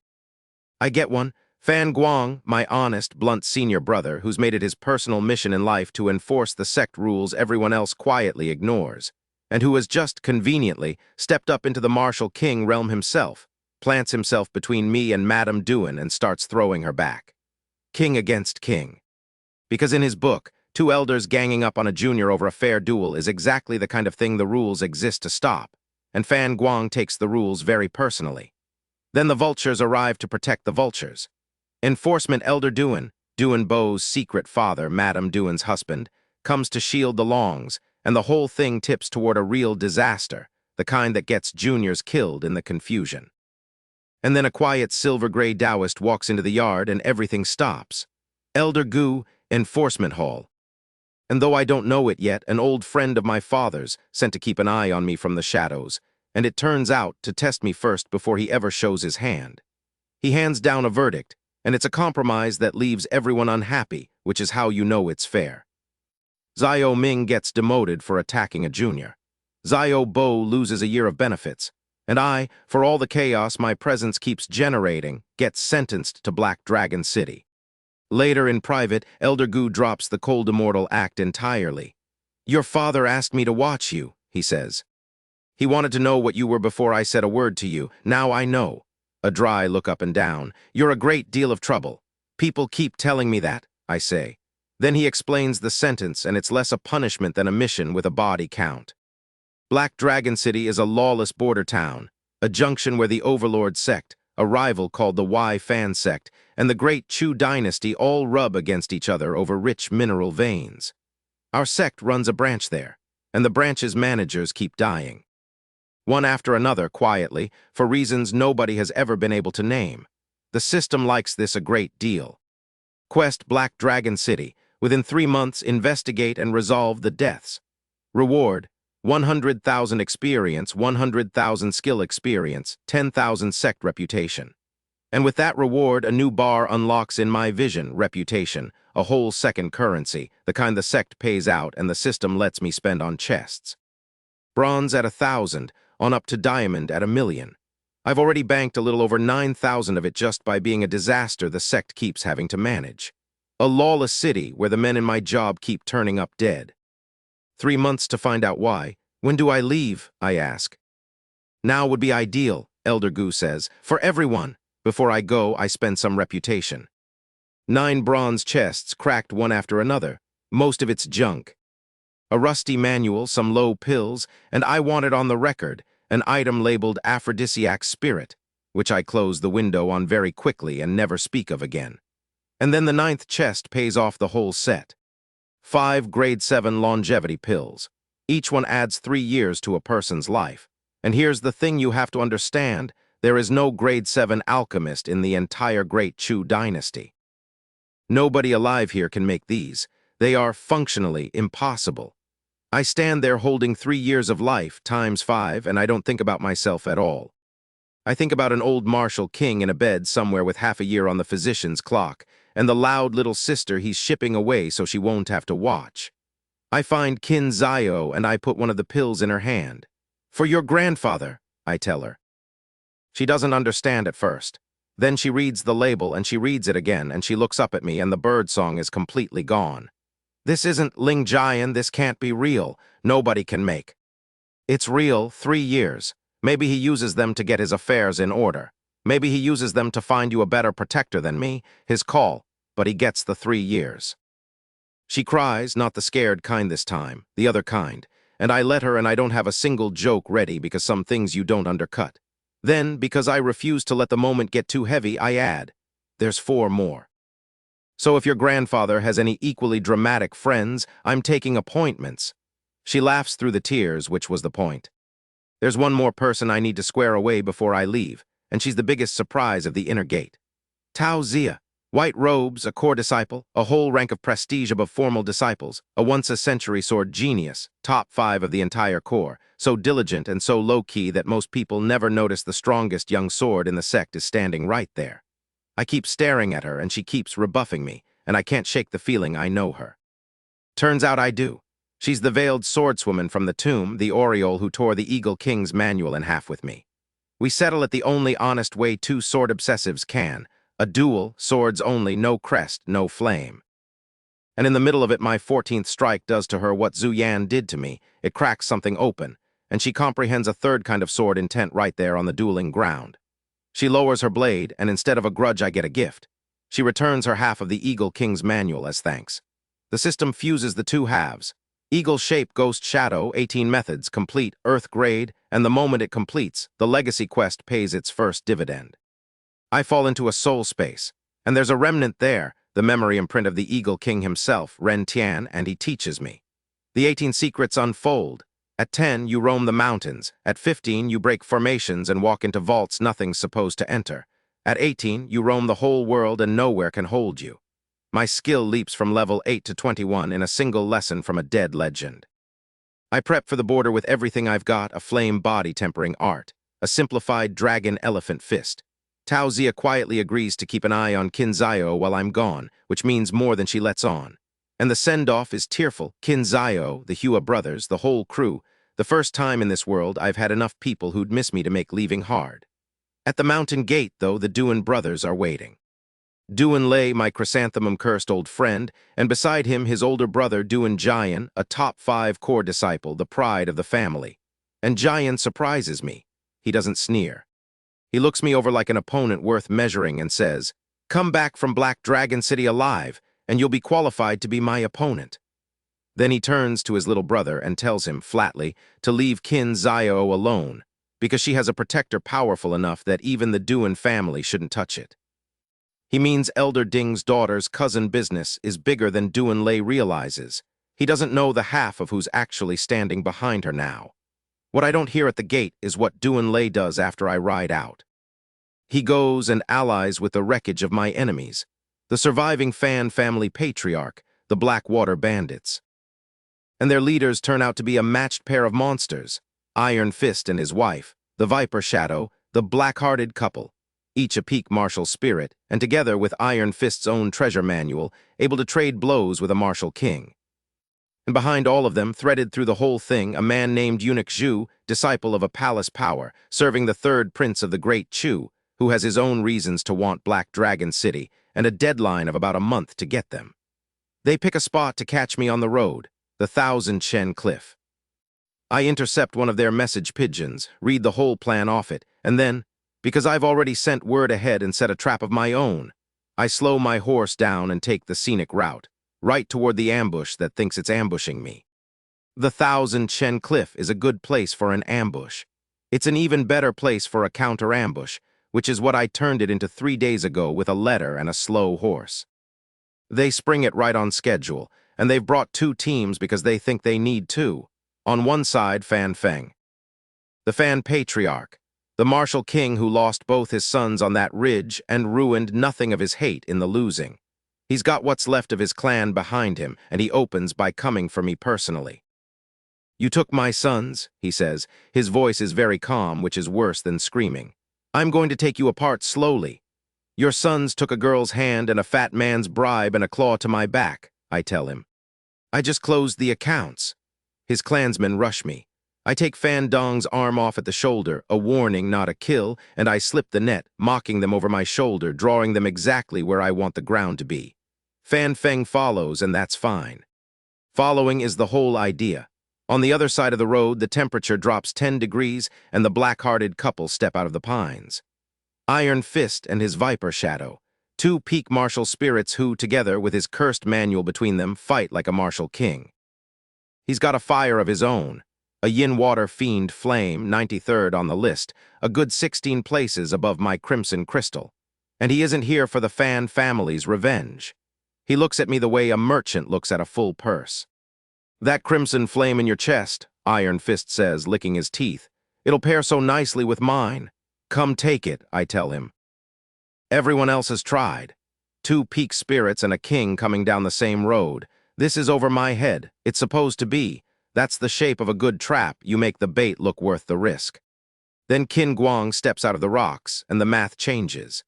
I get one, Fan Guang, my honest, blunt senior brother, who's made it his personal mission in life to enforce the sect rules everyone else quietly ignores, and who has just conveniently stepped up into the martial king realm himself, plants himself between me and Madame Duan and starts throwing her back. King against king. Because in his book, 2 elders ganging up on a junior over a fair duel is exactly the kind of thing the rules exist to stop, and Fan Guang takes the rules very personally. Then the vultures arrive to protect the vultures. Enforcement Elder Duan, Duan Bo's secret father, Madame Duan's husband, comes to shield the Longs, and the whole thing tips toward a real disaster, the kind that gets juniors killed in the confusion. And then a quiet silver-gray Taoist walks into the yard and everything stops. Elder Gu, Enforcement Hall. And though I don't know it yet, an old friend of my father's sent to keep an eye on me from the shadows, and it turns out to test me first before he ever shows his hand. He hands down a verdict, and it's a compromise that leaves everyone unhappy, which is how you know it's fair. Xiao Ming gets demoted for attacking a junior. Xiao Bo loses a year of benefits, and I, for all the chaos my presence keeps generating, get sentenced to Black Dragon City. Later in private, Elder Gu drops the Cold Immortal act entirely. Your father asked me to watch you, he says. He wanted to know what you were before I said a word to you. Now I know. A dry look up and down. You're a great deal of trouble. People keep telling me that, I say. Then he explains the sentence, and it's less a punishment than a mission with a body count. Black Dragon City is a lawless border town, a junction where the Overlord Sect, a rival called the Y Fan Sect, and the great Chu Dynasty all rub against each other over rich mineral veins. Our sect runs a branch there, and the branch's managers keep dying. One after another, quietly, for reasons nobody has ever been able to name. The system likes this a great deal. Quest Black Dragon City. Within 3 months, investigate and resolve the deaths. Reward: 100,000 experience, 100,000 skill experience, 10,000 sect reputation. And with that reward, a new bar unlocks in my vision, reputation, a whole second currency, the kind the sect pays out and the system lets me spend on chests. Bronze at 1,000, on up to diamond at 1,000,000. I've already banked a little over 9,000 of it just by being a disaster the sect keeps having to manage. A lawless city where the men in my job keep turning up dead. 3 months to find out why. When do I leave? I ask. Now would be ideal, Elder Gu says, for everyone. Before I go, I spend some reputation. 9 bronze chests cracked one after another, most of it's junk. A rusty manual, some low pills, and I want it on the record, an item labeled Aphrodisiac Spirit, which I close the window on very quickly and never speak of again. And then the 9th chest pays off the whole set. 5 grade 7 longevity pills. Each one adds 3 years to a person's life. And here's the thing you have to understand. There is no grade 7 alchemist in the entire Great Chu dynasty. Nobody alive here can make these. They are functionally impossible. I stand there holding 3 years of life times 5, and I don't think about myself at all. I think about an old martial king in a bed somewhere with half a year on the physician's clock, and the loud little sister he's shipping away so she won't have to watch. I find Qin Zio and I put one of the pills in her hand. For your grandfather, I tell her. She doesn't understand at first. Then she reads the label and she reads it again and she looks up at me and the bird song is completely gone. This isn't Ling Jian, this can't be real. Nobody can make. It's real, 3 years. Maybe he uses them to get his affairs in order. Maybe he uses them to find you a better protector than me, his call, but he gets the 3 years. She cries, not the scared kind this time, the other kind, and I let her and I don't have a single joke ready because some things you don't undercut. Then, because I refuse to let the moment get too heavy, I add, there's 4 more. So if your grandfather has any equally dramatic friends, I'm taking appointments. She laughs through the tears, which was the point. There's one more person I need to square away before I leave, and she's the biggest surprise of the inner gate. Tao Zia, white robes, a core disciple, a whole rank of prestige above formal disciples, a once-a-century sword genius, top 5 of the entire core, so diligent and so low-key that most people never notice the strongest young sword in the sect is standing right there. I keep staring at her and she keeps rebuffing me, and I can't shake the feeling I know her. Turns out I do. She's the veiled swordswoman from the tomb, the Oriole who tore the Eagle King's manual in half with me. We settle it the only honest way 2 sword obsessives can, a duel, swords only, no crest, no flame. And in the middle of it my 14th strike does to her what Zhu Yan did to me, it cracks something open, and she comprehends a 3rd kind of sword intent right there on the dueling ground. She lowers her blade, and instead of a grudge I get a gift. She returns her half of the Eagle King's manual as thanks. The system fuses the 2 halves. Eagle Shape Ghost Shadow, 18 methods, complete, Earth grade, and the moment it completes, the legacy quest pays its first dividend. I fall into a soul space, and there's a remnant there, the memory imprint of the Eagle King himself, Ren Tian, and he teaches me. The 18 secrets unfold. At 10, you roam the mountains. At 15, you break formations and walk into vaults nothing's supposed to enter. At 18, you roam the whole world and nowhere can hold you. My skill leaps from level 8 to 21 in a single lesson from a dead legend. I prep for the border with everything I've got, a flame body tempering art, a simplified dragon elephant fist. Tao Zia quietly agrees to keep an eye on Qin Zio while I'm gone, which means more than she lets on. And the send-off is tearful. Qin Zio, the Hua brothers, the whole crew. The first time in this world I've had enough people who'd miss me to make leaving hard. At the mountain gate, though, the Duan brothers are waiting. Duan Lei, my chrysanthemum-cursed old friend, and beside him his older brother Duan Jian, a top 5 core disciple, the pride of the family. And Jian surprises me. He doesn't sneer. He looks me over like an opponent worth measuring and says, "Come back from Black Dragon City alive, and you'll be qualified to be my opponent." Then he turns to his little brother and tells him, flatly, to leave Qin Zio alone, because she has a protector powerful enough that even the Duan family shouldn't touch it. He means Elder Ding's daughter's cousin business is bigger than Duan Lei realizes. He doesn't know the half of who's actually standing behind her now. What I don't hear at the gate is what Duan Lei does after I ride out. He goes and allies with the wreckage of my enemies, the surviving Fan family patriarch, the Blackwater Bandits. And their leaders turn out to be a matched pair of monsters, Iron Fist and his wife, the Viper Shadow, the black-hearted couple, each a peak martial spirit, and together with Iron Fist's own treasure manual, able to trade blows with a martial king. And behind all of them, threaded through the whole thing, a man named Eunuch Zhu, disciple of a palace power, serving the third prince of the Great Chu, who has his own reasons to want Black Dragon City, and a deadline of about a month to get them. They pick a spot to catch me on the road, the 1,000 Shen Cliff. I intercept one of their message pigeons, read the whole plan off it, and then, because I've already sent word ahead and set a trap of my own, I slow my horse down and take the scenic route, right toward the ambush that thinks it's ambushing me. The 1,000 Shen Cliff is a good place for an ambush. It's an even better place for a counter-ambush, which is what I turned it into 3 days ago with a letter and a slow horse. They spring it right on schedule, and they've brought 2 teams because they think they need 2. On one side, Fan Feng, the Fan Patriarch, the martial king who lost both his sons on that ridge and ruined nothing of his hate in the losing. He's got what's left of his clan behind him, and he opens by coming for me personally. "You took my sons," he says. His voice is very calm, which is worse than screaming. "I'm going to take you apart slowly. Your sons took a girl's hand and a fat man's bribe and a claw to my back," I tell him. "I just closed the accounts." His clansmen rush me. I take Fan Dong's arm off at the shoulder, a warning, not a kill, and I slip the net, mocking them over my shoulder, drawing them exactly where I want the ground to be. Fan Feng follows, and that's fine. Following is the whole idea. On the other side of the road, the temperature drops 10 degrees, and the black-hearted couple step out of the pines. Iron Fist and his Viper Shadow, 2 peak martial spirits who, together with his cursed manual between them, fight like a martial king. He's got a fire of his own, a Yin Water Fiend Flame, 93rd on the list, a good 16 places above my Crimson Crystal. And he isn't here for the Fan family's revenge. He looks at me the way a merchant looks at a full purse. "That crimson flame in your chest," Iron Fist says, licking his teeth. "It'll pair so nicely with mine. Come take it," I tell him. Everyone else has tried. 2 peak spirits and a king coming down the same road. This is over my head. It's supposed to be. That's the shape of a good trap. You make the bait look worth the risk. Then Qin Guang steps out of the rocks, and the math changes.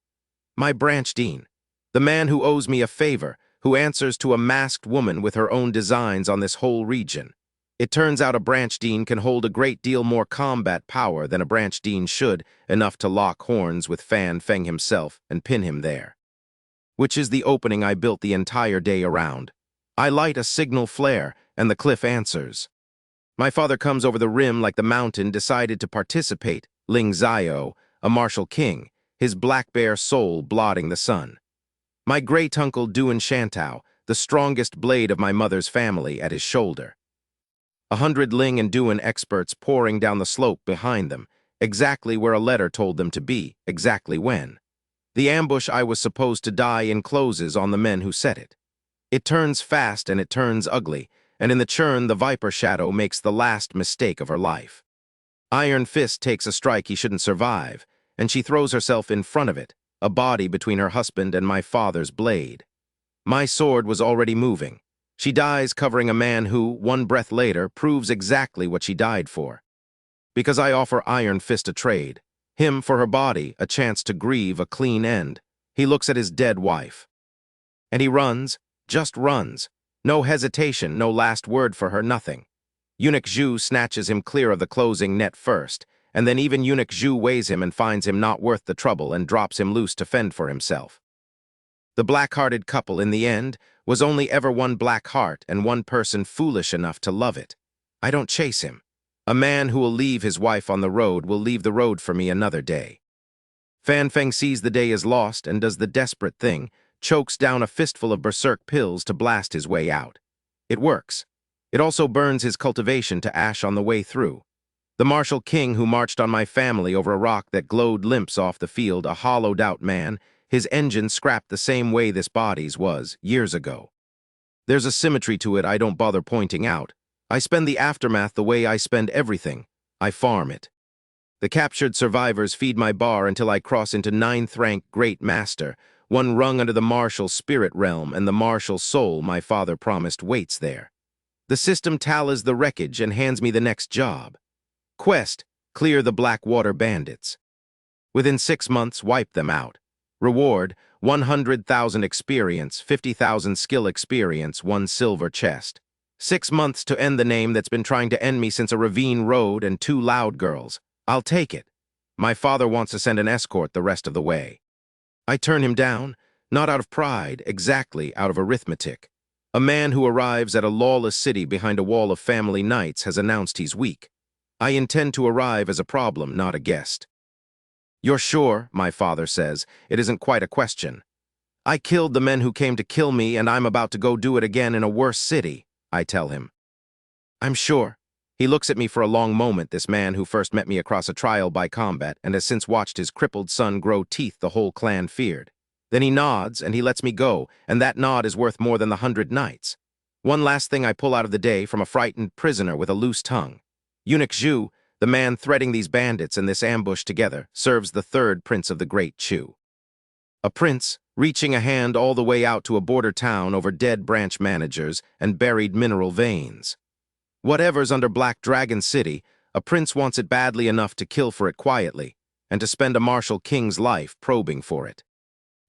My branch dean, the man who owes me a favor, who answers to a masked woman with her own designs on this whole region. It turns out a branch dean can hold a great deal more combat power than a branch dean should, enough to lock horns with Fan Feng himself and pin him there. Which is the opening I built the entire day around. I light a signal flare, and the cliff answers. My father comes over the rim like the mountain decided to participate, Ling Zio, a martial king, his black bear soul blotting the sun. My great uncle Duan Shantao, the strongest blade of my mother's family, at his shoulder. 100 Ling and Duan experts pouring down the slope behind them, exactly where a letter told them to be, exactly when. The ambush I was supposed to die in closes on the men who set it. It turns fast and it turns ugly, and in the churn the Viper Shadow makes the last mistake of her life. Iron Fist takes a strike he shouldn't survive, and she throws herself in front of it, a body between her husband and my father's blade. My sword was already moving. She dies covering a man who, 1 breath later, proves exactly what she died for. Because I offer Iron Fist a trade, him for her body, a chance to grieve a clean end. He looks at his dead wife. And he runs, just runs. No hesitation, no last word for her, nothing. Eunuch Zhu snatches him clear of the closing net first, and then even Eunuch Zhu weighs him and finds him not worth the trouble and drops him loose to fend for himself. The black-hearted couple, in the end, was only ever one black heart and one person foolish enough to love it. I don't chase him. A man who will leave his wife on the road will leave the road for me another day. Fan Feng sees the day is lost and does the desperate thing, chokes down a fistful of berserk pills to blast his way out. It works. It also burns his cultivation to ash on the way through. The martial king who marched on my family over a rock that glowed limps off the field, a hollowed-out man, his engine scrapped the same way this body's was, years ago. There's a symmetry to it I don't bother pointing out. I spend the aftermath the way I spend everything. I farm it. The captured survivors feed my bar until I cross into 9th rank Great Master, one rung under the martial spirit realm, and the martial soul my father promised waits there. The system tallies the wreckage and hands me the next job. Quest, clear the Blackwater bandits. Within 6 months, wipe them out. Reward, 100,000 experience, 50,000 skill experience, 1 silver chest. 6 months to end the name that's been trying to end me since a ravine road and 2 loud girls. I'll take it. My father wants to send an escort the rest of the way. I turn him down, not out of pride, exactly out of arithmetic. A man who arrives at a lawless city behind a wall of family knights has announced he's weak. I intend to arrive as a problem, not a guest. You're sure, my father says, it isn't quite a question. I killed the men who came to kill me, and I'm about to go do it again in a worse city, I tell him. I'm sure. He looks at me for a long moment, this man who first met me across a trial by combat and has since watched his crippled son grow teeth the whole clan feared. Then he nods and he lets me go, and that nod is worth more than the 100 knights. One last thing I pull out of the day from a frightened prisoner with a loose tongue. Eunuch Zhu, the man threading these bandits and this ambush together, serves the 3rd prince of the Great Chu. A prince, reaching a hand all the way out to a border town over dead branch managers and buried mineral veins. Whatever's under Black Dragon City, a prince wants it badly enough to kill for it quietly, and to spend a martial king's life probing for it.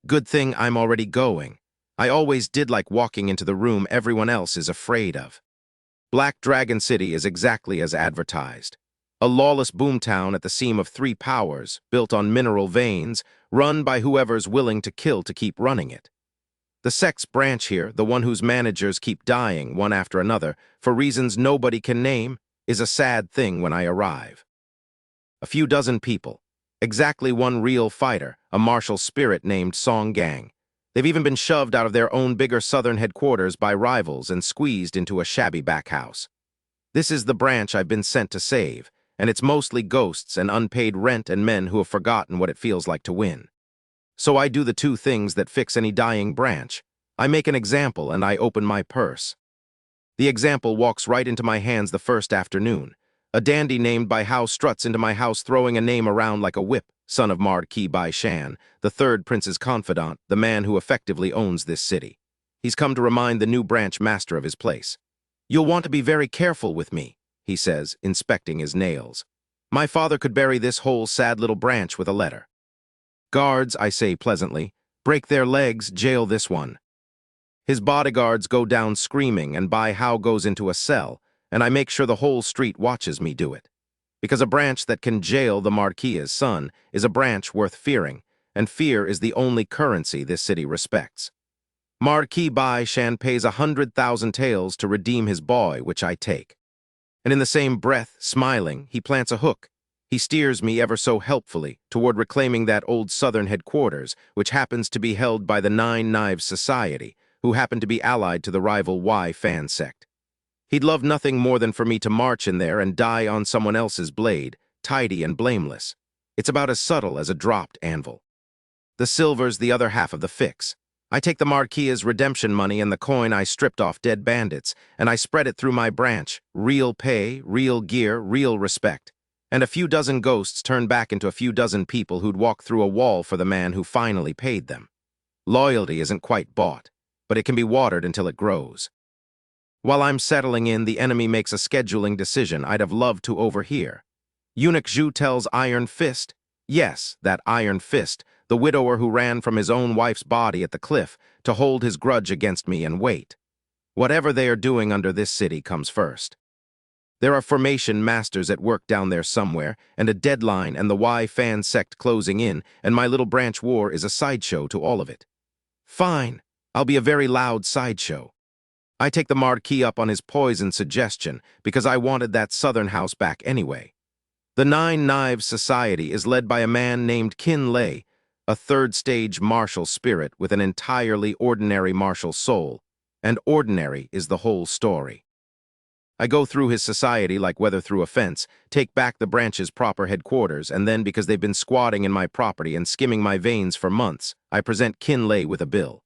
Good thing I'm already going. I always did like walking into the room everyone else is afraid of. Black Dragon City is exactly as advertised. A lawless boomtown at the seam of 3 powers, built on mineral veins, run by whoever's willing to kill to keep running it. The sect's branch here, the one whose managers keep dying one after another, for reasons nobody can name, is a sad thing when I arrive. A few dozen people. Exactly 1 real fighter, a martial spirit named Song Gang. They've even been shoved out of their own bigger southern headquarters by rivals and squeezed into a shabby back house. This is the branch I've been sent to save, and it's mostly ghosts and unpaid rent and men who have forgotten what it feels like to win. So I do the 2 things that fix any dying branch. I make an example and I open my purse. The example walks right into my hands the first afternoon. A dandy named Bai Hao struts into my house throwing a name around like a whip, son of Marquis Bai Shan, the 3rd prince's confidant, the man who effectively owns this city. He's come to remind the new branch master of his place. You'll want to be very careful with me, he says, inspecting his nails. My father could bury this whole sad little branch with a letter. Guards, I say pleasantly, break their legs, jail this one. His bodyguards go down screaming and Bai Hao goes into a cell, and I make sure the whole street watches me do it. Because a branch that can jail the Marquis's son is a branch worth fearing, and fear is the only currency this city respects. Marquis Bai Shan pays 100,000 taels to redeem his boy, which I take. And in the same breath, smiling, he plants a hook. He steers me ever so helpfully toward reclaiming that old southern headquarters, which happens to be held by the 9 Knives Society, who happen to be allied to the rival Y fan sect. He'd love nothing more than for me to march in there and die on someone else's blade, tidy and blameless. It's about as subtle as a dropped anvil. The silver's the other half of the fix. I take the Marquis's redemption money and the coin I stripped off dead bandits, and I spread it through my branch. Real pay, real gear, real respect. And a few dozen ghosts turn back into a few dozen people who'd walk through a wall for the man who finally paid them. Loyalty isn't quite bought, but it can be watered until it grows. While I'm settling in, the enemy makes a scheduling decision I'd have loved to overhear. Eunuch Zhu tells Iron Fist, yes, that Iron Fist, the widower who ran from his own wife's body at the cliff, to hold his grudge against me and wait. Whatever they are doing under this city comes first. There are formation masters at work down there somewhere, and a deadline and the Y fan sect closing in, and my little branch war is a sideshow to all of it. Fine, I'll be a very loud sideshow. I take the Marquis up on his poison suggestion because I wanted that southern house back anyway. The 9 Knives Society is led by a man named Qin Lei, a 3rd-stage martial spirit with an entirely ordinary martial soul, and ordinary is the whole story. I go through his society like weather through a fence, take back the branch's proper headquarters, and then, because they've been squatting in my property and skimming my veins for months, I present Qin Lei with a bill.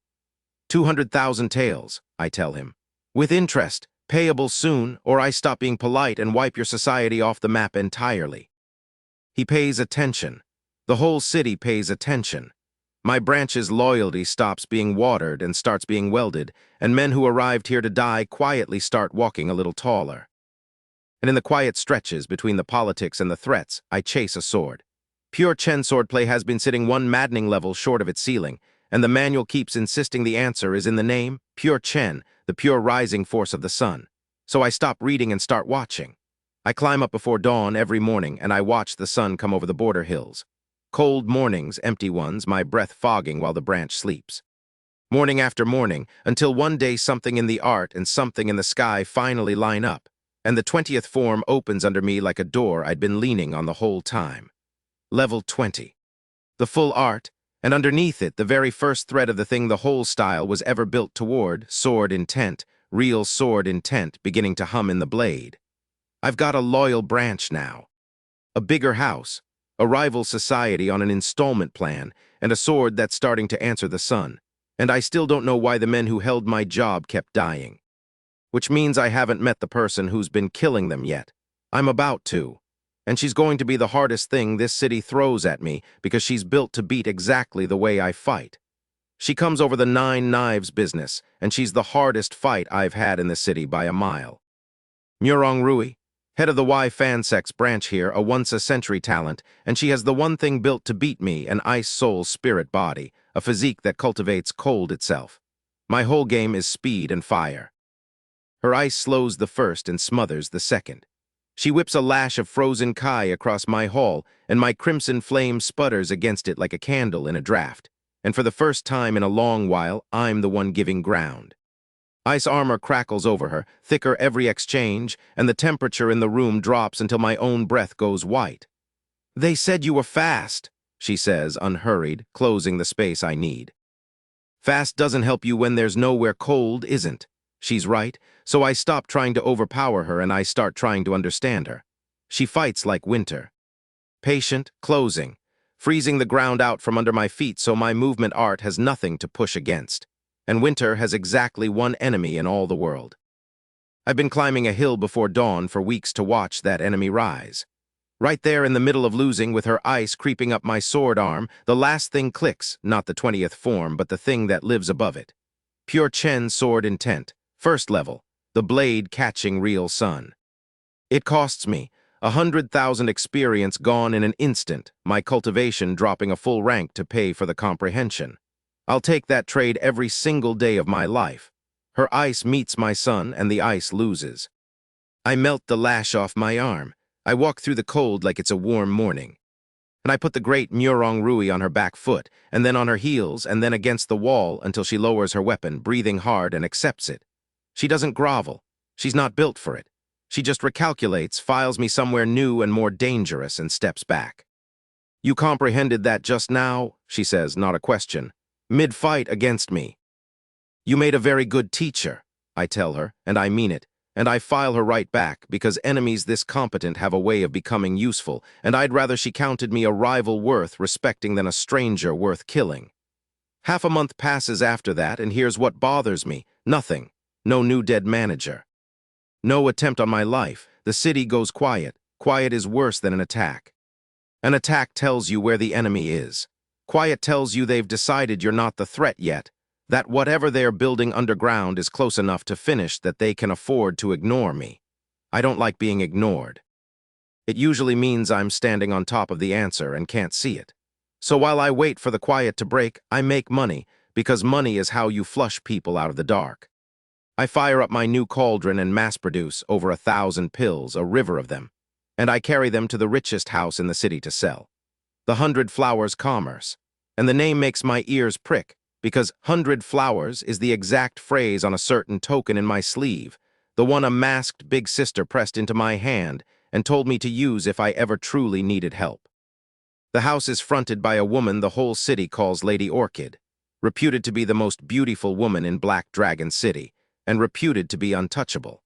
200,000 taels, I tell him. With interest, payable soon, or I stop being polite and wipe your society off the map entirely. He pays attention. The whole city pays attention. My branch's loyalty stops being watered and starts being welded, and men who arrived here to die quietly start walking a little taller. And in the quiet stretches between the politics and the threats, I chase a sword. Pure Chen swordplay has been sitting one maddening level short of its ceiling, and the manual keeps insisting the answer is in the name, Pure Chen, the pure rising force of the sun. So I stop reading and start watching. I climb up before dawn every morning, and I watch the sun come over the border hills. Cold mornings, empty ones, my breath fogging while the branch sleeps. Morning after morning, until one day something in the art and something in the sky finally line up, and the 20th form opens under me like a door I'd been leaning on the whole time. Level 20. The full art, and underneath it the very first thread of the thing the whole style was ever built toward, sword intent, real sword intent beginning to hum in the blade. I've got a loyal branch now. A bigger house, a rival society on an installment plan, and a sword that's starting to answer the sun. And I still don't know why the men who held my job kept dying. Which means I haven't met the person who's been killing them yet. I'm about to. And she's going to be the hardest thing this city throws at me because she's built to beat exactly the way I fight. She comes over the 9 knives business, and she's the hardest fight I've had in the city by a mile. Murong Rui, head of the Y Fansec's branch here, a once-a-century talent, and she has the one thing built to beat me, an ice soul spirit body, a physique that cultivates cold itself. My whole game is speed and fire. Her ice slows the first and smothers the second. She whips a lash of frozen kai across my hall, and my crimson flame sputters against it like a candle in a draft. And for the first time in a long while, I'm the one giving ground. Ice armor crackles over her, thicker every exchange, and the temperature in the room drops until my own breath goes white. "They said you were fast," she says, unhurried, closing the space I need. Fast doesn't help you when there's nowhere cold isn't. She's right, so I stop trying to overpower her and I start trying to understand her. She fights like winter. Patient, closing, freezing the ground out from under my feet so my movement art has nothing to push against. And winter has exactly one enemy in all the world. I've been climbing a hill before dawn for weeks to watch that enemy rise. Right there in the middle of losing, with her ice creeping up my sword arm, the last thing clicks, not the 20th form, but the thing that lives above it. Pure Chen sword intent, first level, the blade catching real sun. It costs me 100,000 experience gone in an instant, my cultivation dropping a full rank to pay for the comprehension. I'll take that trade every single day of my life. Her ice meets my sun, and the ice loses. I melt the lash off my arm. I walk through the cold like it's a warm morning. And I put the great Murong Rui on her back foot, and then on her heels, and then against the wall until she lowers her weapon, breathing hard, and accepts it. She doesn't grovel. She's not built for it. She just recalculates, files me somewhere new and more dangerous, and steps back. "You comprehended that just now," she says, not a question. "Mid-fight against me." "You made a very good teacher," I tell her, and I mean it, and I file her right back because enemies this competent have a way of becoming useful, and I'd rather she counted me a rival worth respecting than a stranger worth killing. Half a month passes after that, and here's what bothers me. Nothing. No new dead manager. No attempt on my life. The city goes quiet. Quiet is worse than an attack. An attack tells you where the enemy is. Quiet tells you they've decided you're not the threat yet, that whatever they're building underground is close enough to finish that they can afford to ignore me. I don't like being ignored. It usually means I'm standing on top of the answer and can't see it. So while I wait for the quiet to break, I make money, because money is how you flush people out of the dark. I fire up my new cauldron and mass-produce over 1,000 pills, a river of them, and I carry them to the richest house in the city to sell. The 100 Flowers Commerce, and the name makes my ears prick, because 100 flowers is the exact phrase on a certain token in my sleeve, the one a masked big sister pressed into my hand and told me to use if I ever truly needed help. The house is fronted by a woman the whole city calls Lady Orchid, reputed to be the most beautiful woman in Black Dragon City, and reputed to be untouchable.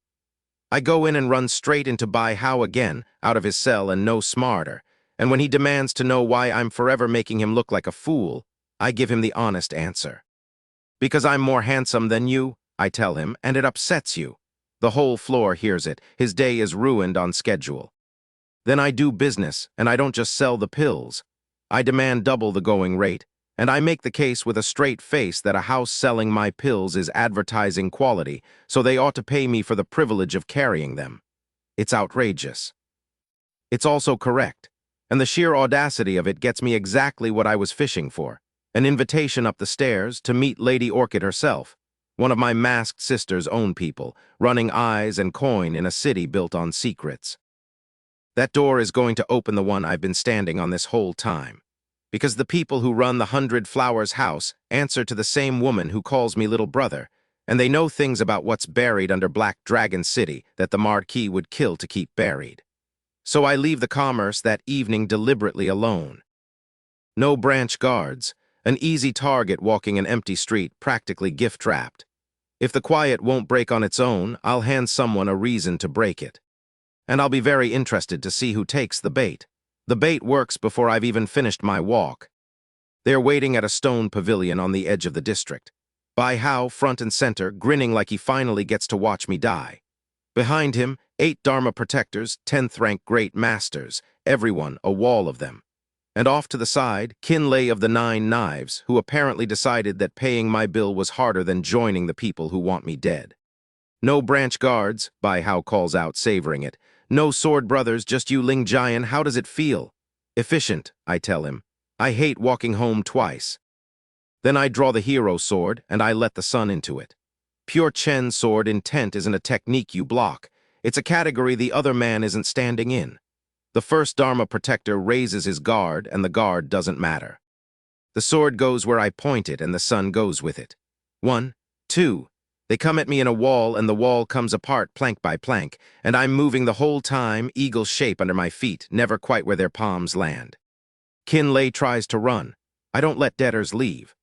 I go in and run straight into Bai Hao again, out of his cell and no smarter, and when he demands to know why I'm forever making him look like a fool, I give him the honest answer. "Because I'm more handsome than you," I tell him, "and it upsets you." The whole floor hears it. His day is ruined on schedule. Then I do business, and I don't just sell the pills. I demand double the going rate, and I make the case with a straight face that a house selling my pills is advertising quality, so they ought to pay me for the privilege of carrying them. It's outrageous. It's also correct, and the sheer audacity of it gets me exactly what I was fishing for, an invitation up the stairs to meet Lady Orchid herself, one of my masked sister's own people, running eyes and coin in a city built on secrets. That door is going to open the one I've been standing on this whole time, because the people who run the 100 Flowers house answer to the same woman who calls me little brother, and they know things about what's buried under Black Dragon City that the Marquis would kill to keep buried. So I leave the commerce that evening deliberately alone. No branch guards, an easy target walking an empty street, practically gift-wrapped. If the quiet won't break on its own, I'll hand someone a reason to break it. And I'll be very interested to see who takes the bait. The bait works before I've even finished my walk. They're waiting at a stone pavilion on the edge of the district. Bai Hao, front and center, grinning like he finally gets to watch me die. Behind him, 8 Dharma protectors, 10th rank great masters, everyone, a wall of them. And off to the side, Kinlay of the 9 Knives, who apparently decided that paying my bill was harder than joining the people who want me dead. No branch guards, Bai Hao calls out, savoring it. No sword brothers, just you Ling Jian, how does it feel? Efficient, I tell him. I hate walking home twice. Then I draw the hero sword, and I let the sun into it. Pure Chen sword intent isn't a technique you block. It's a category the other man isn't standing in. The first Dharma protector raises his guard, and the guard doesn't matter. The sword goes where I point it, and the sun goes with it. 1, 2. They come at me in a wall, and the wall comes apart plank by plank, and I'm moving the whole time, eagle shape under my feet, never quite where their palms land. Kinlay tries to run. I don't let debtors leave.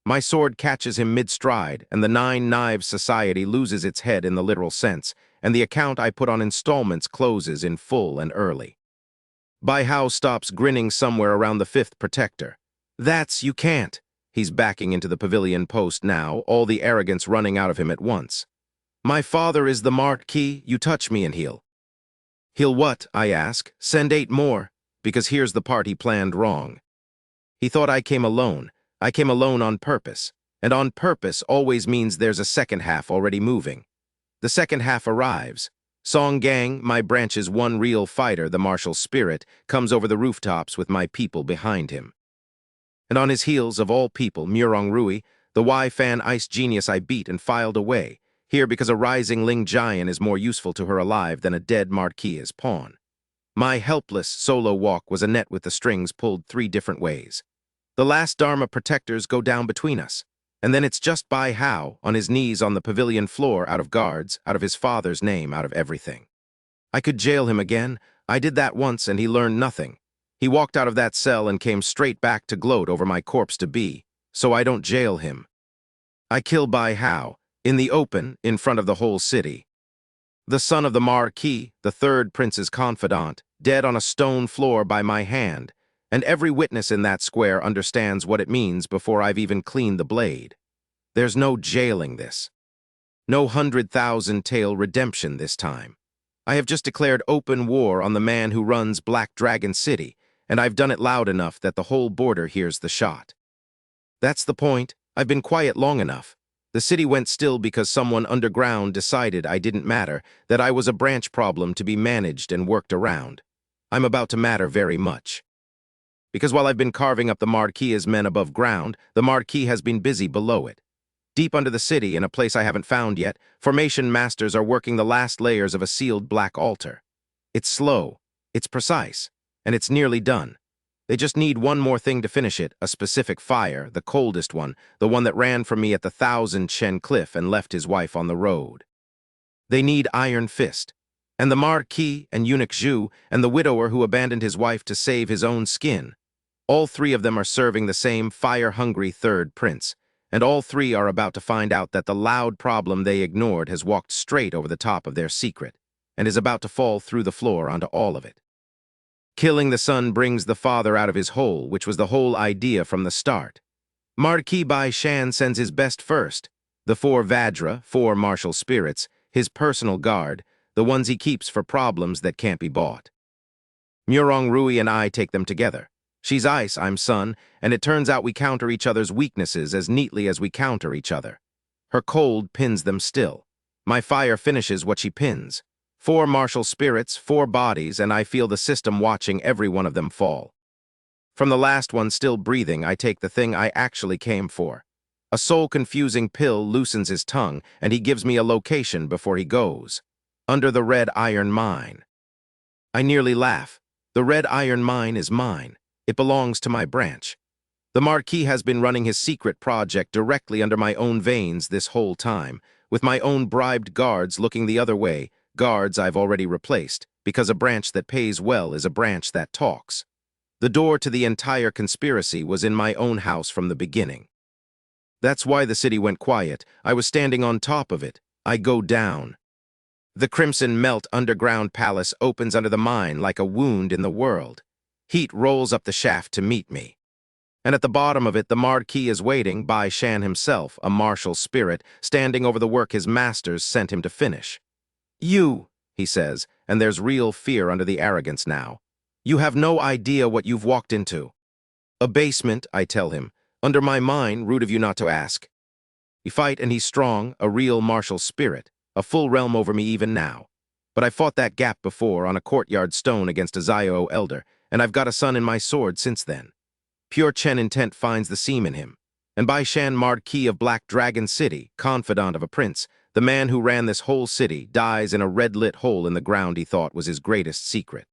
My sword catches him mid-stride, and the 9 Knives Society loses its head in the literal sense, and the account I put on installments closes in full and early. Bai Hao stops grinning somewhere around the 5th protector. You can't. He's backing into the pavilion post now, all the arrogance running out of him at once. My father is the Marquis, you touch me and he'll. He'll what, I ask, send 8 more, because here's the part he planned wrong. He thought I came alone. I came alone on purpose, and on purpose always means there's a second half already moving. The second half arrives. Song Gang, my branch's one real fighter, the martial spirit, comes over the rooftops with my people behind him. And on his heels, of all people, Murong Rui, the Y-Fan ice genius I beat and filed away, here because a rising Ling Jian is more useful to her alive than a dead Marquis as pawn. My helpless solo walk was a net with the strings pulled 3 different ways. The last Dharma protectors go down between us, and then it's just Bai Hao, on his knees on the pavilion floor, out of guards, out of his father's name, out of everything. I could jail him again. I did that once, and he learned nothing. He walked out of that cell and came straight back to gloat over my corpse-to-be, so I don't jail him. I kill Bai Hao, in the open, in front of the whole city. The son of the Marquis, the 3rd prince's confidant, dead on a stone floor by my hand, and every witness in that square understands what it means before I've even cleaned the blade. There's no jailing this. No 100,000-tale redemption this time. I have just declared open war on the man who runs Black Dragon City, and I've done it loud enough that the whole border hears the shot. That's the point. I've been quiet long enough. The city went still because someone underground decided I didn't matter, that I was a branch problem to be managed and worked around. I'm about to matter very much. Because while I've been carving up the Marquis' men above ground, the Marquis has been busy below it. Deep under the city, in a place I haven't found yet, formation masters are working the last layers of a sealed black altar. It's slow, it's precise, and it's nearly done. They just need one more thing to finish it, a specific fire, the coldest one, the one that ran from me at the 1,000 Chen cliff and left his wife on the road. They need Iron Fist. And the Marquis and Eunuch Zhu and the widower who abandoned his wife to save his own skin. All 3 of them are serving the same fire-hungry 3rd prince, and all 3 are about to find out that the loud problem they ignored has walked straight over the top of their secret, and is about to fall through the floor onto all of it. Killing the son brings the father out of his hole, which was the whole idea from the start. Marquis Bai Shan sends his best first, the 4 Vajra, 4 martial spirits, his personal guard, the ones he keeps for problems that can't be bought. Murong Rui and I take them together. She's ice, I'm sun, and it turns out we counter each other's weaknesses as neatly as we counter each other. Her cold pins them still. My fire finishes what she pins. 4 martial spirits, 4 bodies, and I feel the system watching every one of them fall. From the last one still breathing, I take the thing I actually came for. A soul-confusing pill loosens his tongue, and he gives me a location before he goes. Under the red iron mine. I nearly laugh. The red iron mine is mine. It belongs to my branch. The Marquis has been running his secret project directly under my own veins this whole time, with my own bribed guards looking the other way, guards I've already replaced, because a branch that pays well is a branch that talks. The door to the entire conspiracy was in my own house from the beginning. That's why the city went quiet. I was standing on top of it. I go down. The crimson melt underground palace opens under the mine like a wound in the world. Heat rolls up the shaft to meet me. And at the bottom of it, the Marquis is waiting, Bai Shan himself, a martial spirit, standing over the work his masters sent him to finish. You, he says, and there's real fear under the arrogance now. You have no idea what you've walked into. A basement, I tell him. Under my mine, rude of you not to ask. We fight and he's strong, a real martial spirit, a full realm over me even now. But I fought that gap before on a courtyard stone against a Zio elder, and I've got a son in my sword since then. Pure Chen intent finds the seam in him. And Bai Shan Marquis of Black Dragon City, confidant of a prince, the man who ran this whole city, dies in a red-lit hole in the ground he thought was his greatest secret.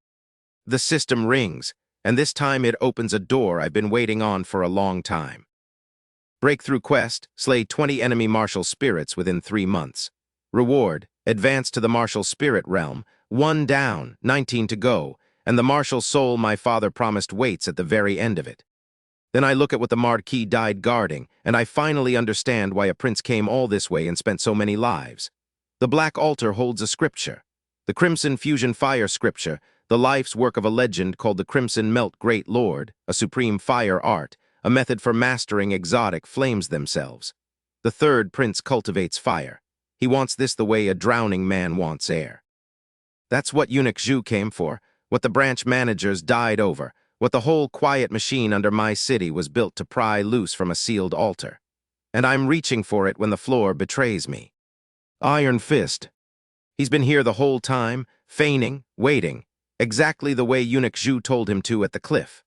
The system rings, and this time it opens a door I've been waiting on for a long time. Breakthrough quest, slay 20 enemy martial spirits within 3 months. Reward, advance to the martial spirit realm, 1 down, 19 to go, and the martial soul my father promised waits at the very end of it. Then I look at what the Marquis died guarding, and I finally understand why a prince came all this way and spent so many lives. The Black Altar holds a scripture. The Crimson Fusion Fire scripture, the life's work of a legend called the Crimson Melt Great Lord, a supreme fire art, a method for mastering exotic flames themselves. The third prince cultivates fire. He wants this the way a drowning man wants air. That's what Eunuch Zhu came for, what the branch managers died over, what the whole quiet machine under my city was built to pry loose from a sealed altar. And I'm reaching for it when the floor betrays me. Iron Fist. He's been here the whole time, feigning, waiting, exactly the way Eunuch Zhu told him to at the cliff.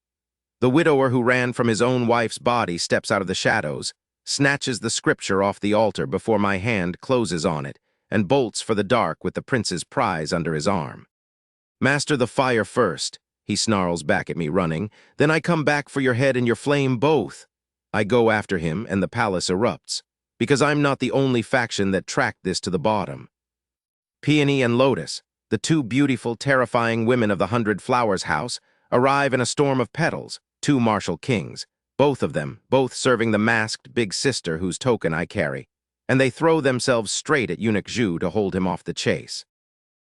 The widower who ran from his own wife's body steps out of the shadows, snatches the scripture off the altar before my hand closes on it, and bolts for the dark with the prince's prize under his arm. Master the fire first, he snarls back at me running, then I come back for your head and your flame both. I go after him and the palace erupts, because I'm not the only faction that tracked this to the bottom. Peony and Lotus, the 2 beautiful, terrifying women of the 100 Flowers house, arrive in a storm of petals, 2 martial kings, both of them, both serving the masked big sister whose token I carry, and they throw themselves straight at Eunuch Zhu to hold him off the chase.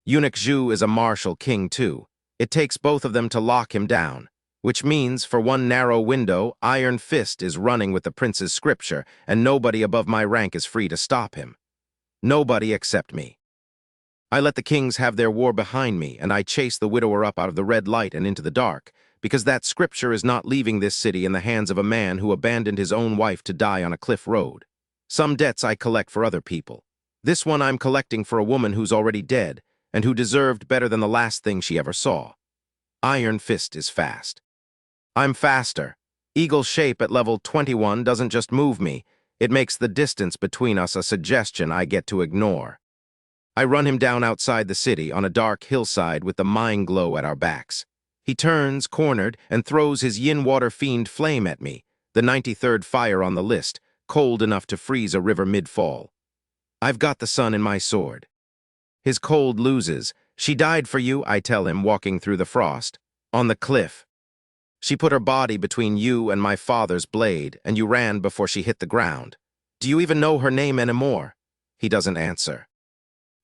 Eunuch Zhu is a martial king too. It takes both of them to lock him down, which means, for one narrow window, Iron Fist is running with the prince's scripture, and nobody above my rank is free to stop him. Nobody except me. I let the kings have their war behind me, and I chase the widower up out of the red light and into the dark, because that scripture is not leaving this city in the hands of a man who abandoned his own wife to die on a cliff road. Some debts I collect for other people. This one I'm collecting for a woman who's already dead, and who deserved better than the last thing she ever saw. Iron Fist is fast. I'm faster. Eagle shape at level 21 doesn't just move me, it makes the distance between us a suggestion I get to ignore. I run him down outside the city on a dark hillside with the mine glow at our backs. He turns, cornered, and throws his yin water fiend flame at me, the 93rd fire on the list, cold enough to freeze a river mid-fall. I've got the sun in my sword. His cold loses. She died for you, I tell him, walking through the frost. On the cliff. She put her body between you and my father's blade, and you ran before she hit the ground. Do you even know her name anymore? He doesn't answer.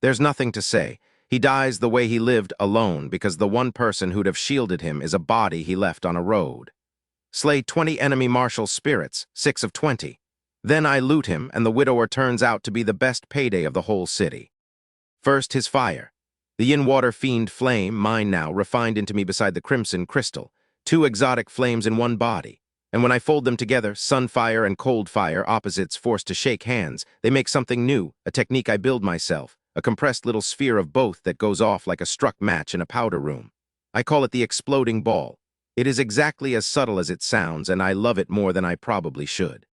There's nothing to say. He dies the way he lived, alone, because the one person who'd have shielded him is a body he left on a road. Slay 20 enemy martial spirits, 6 of 20. Then I loot him, and the widower turns out to be the best payday of the whole city. First, his fire. The yin-water fiend flame, mine now, refined into me beside the crimson crystal. Two exotic flames in one body. And when I fold them together, sunfire and cold fire, opposites forced to shake hands, they make something new, a technique I build myself, a compressed little sphere of both that goes off like a struck match in a powder room. I call it the exploding ball. It is exactly as subtle as it sounds, and I love it more than I probably should.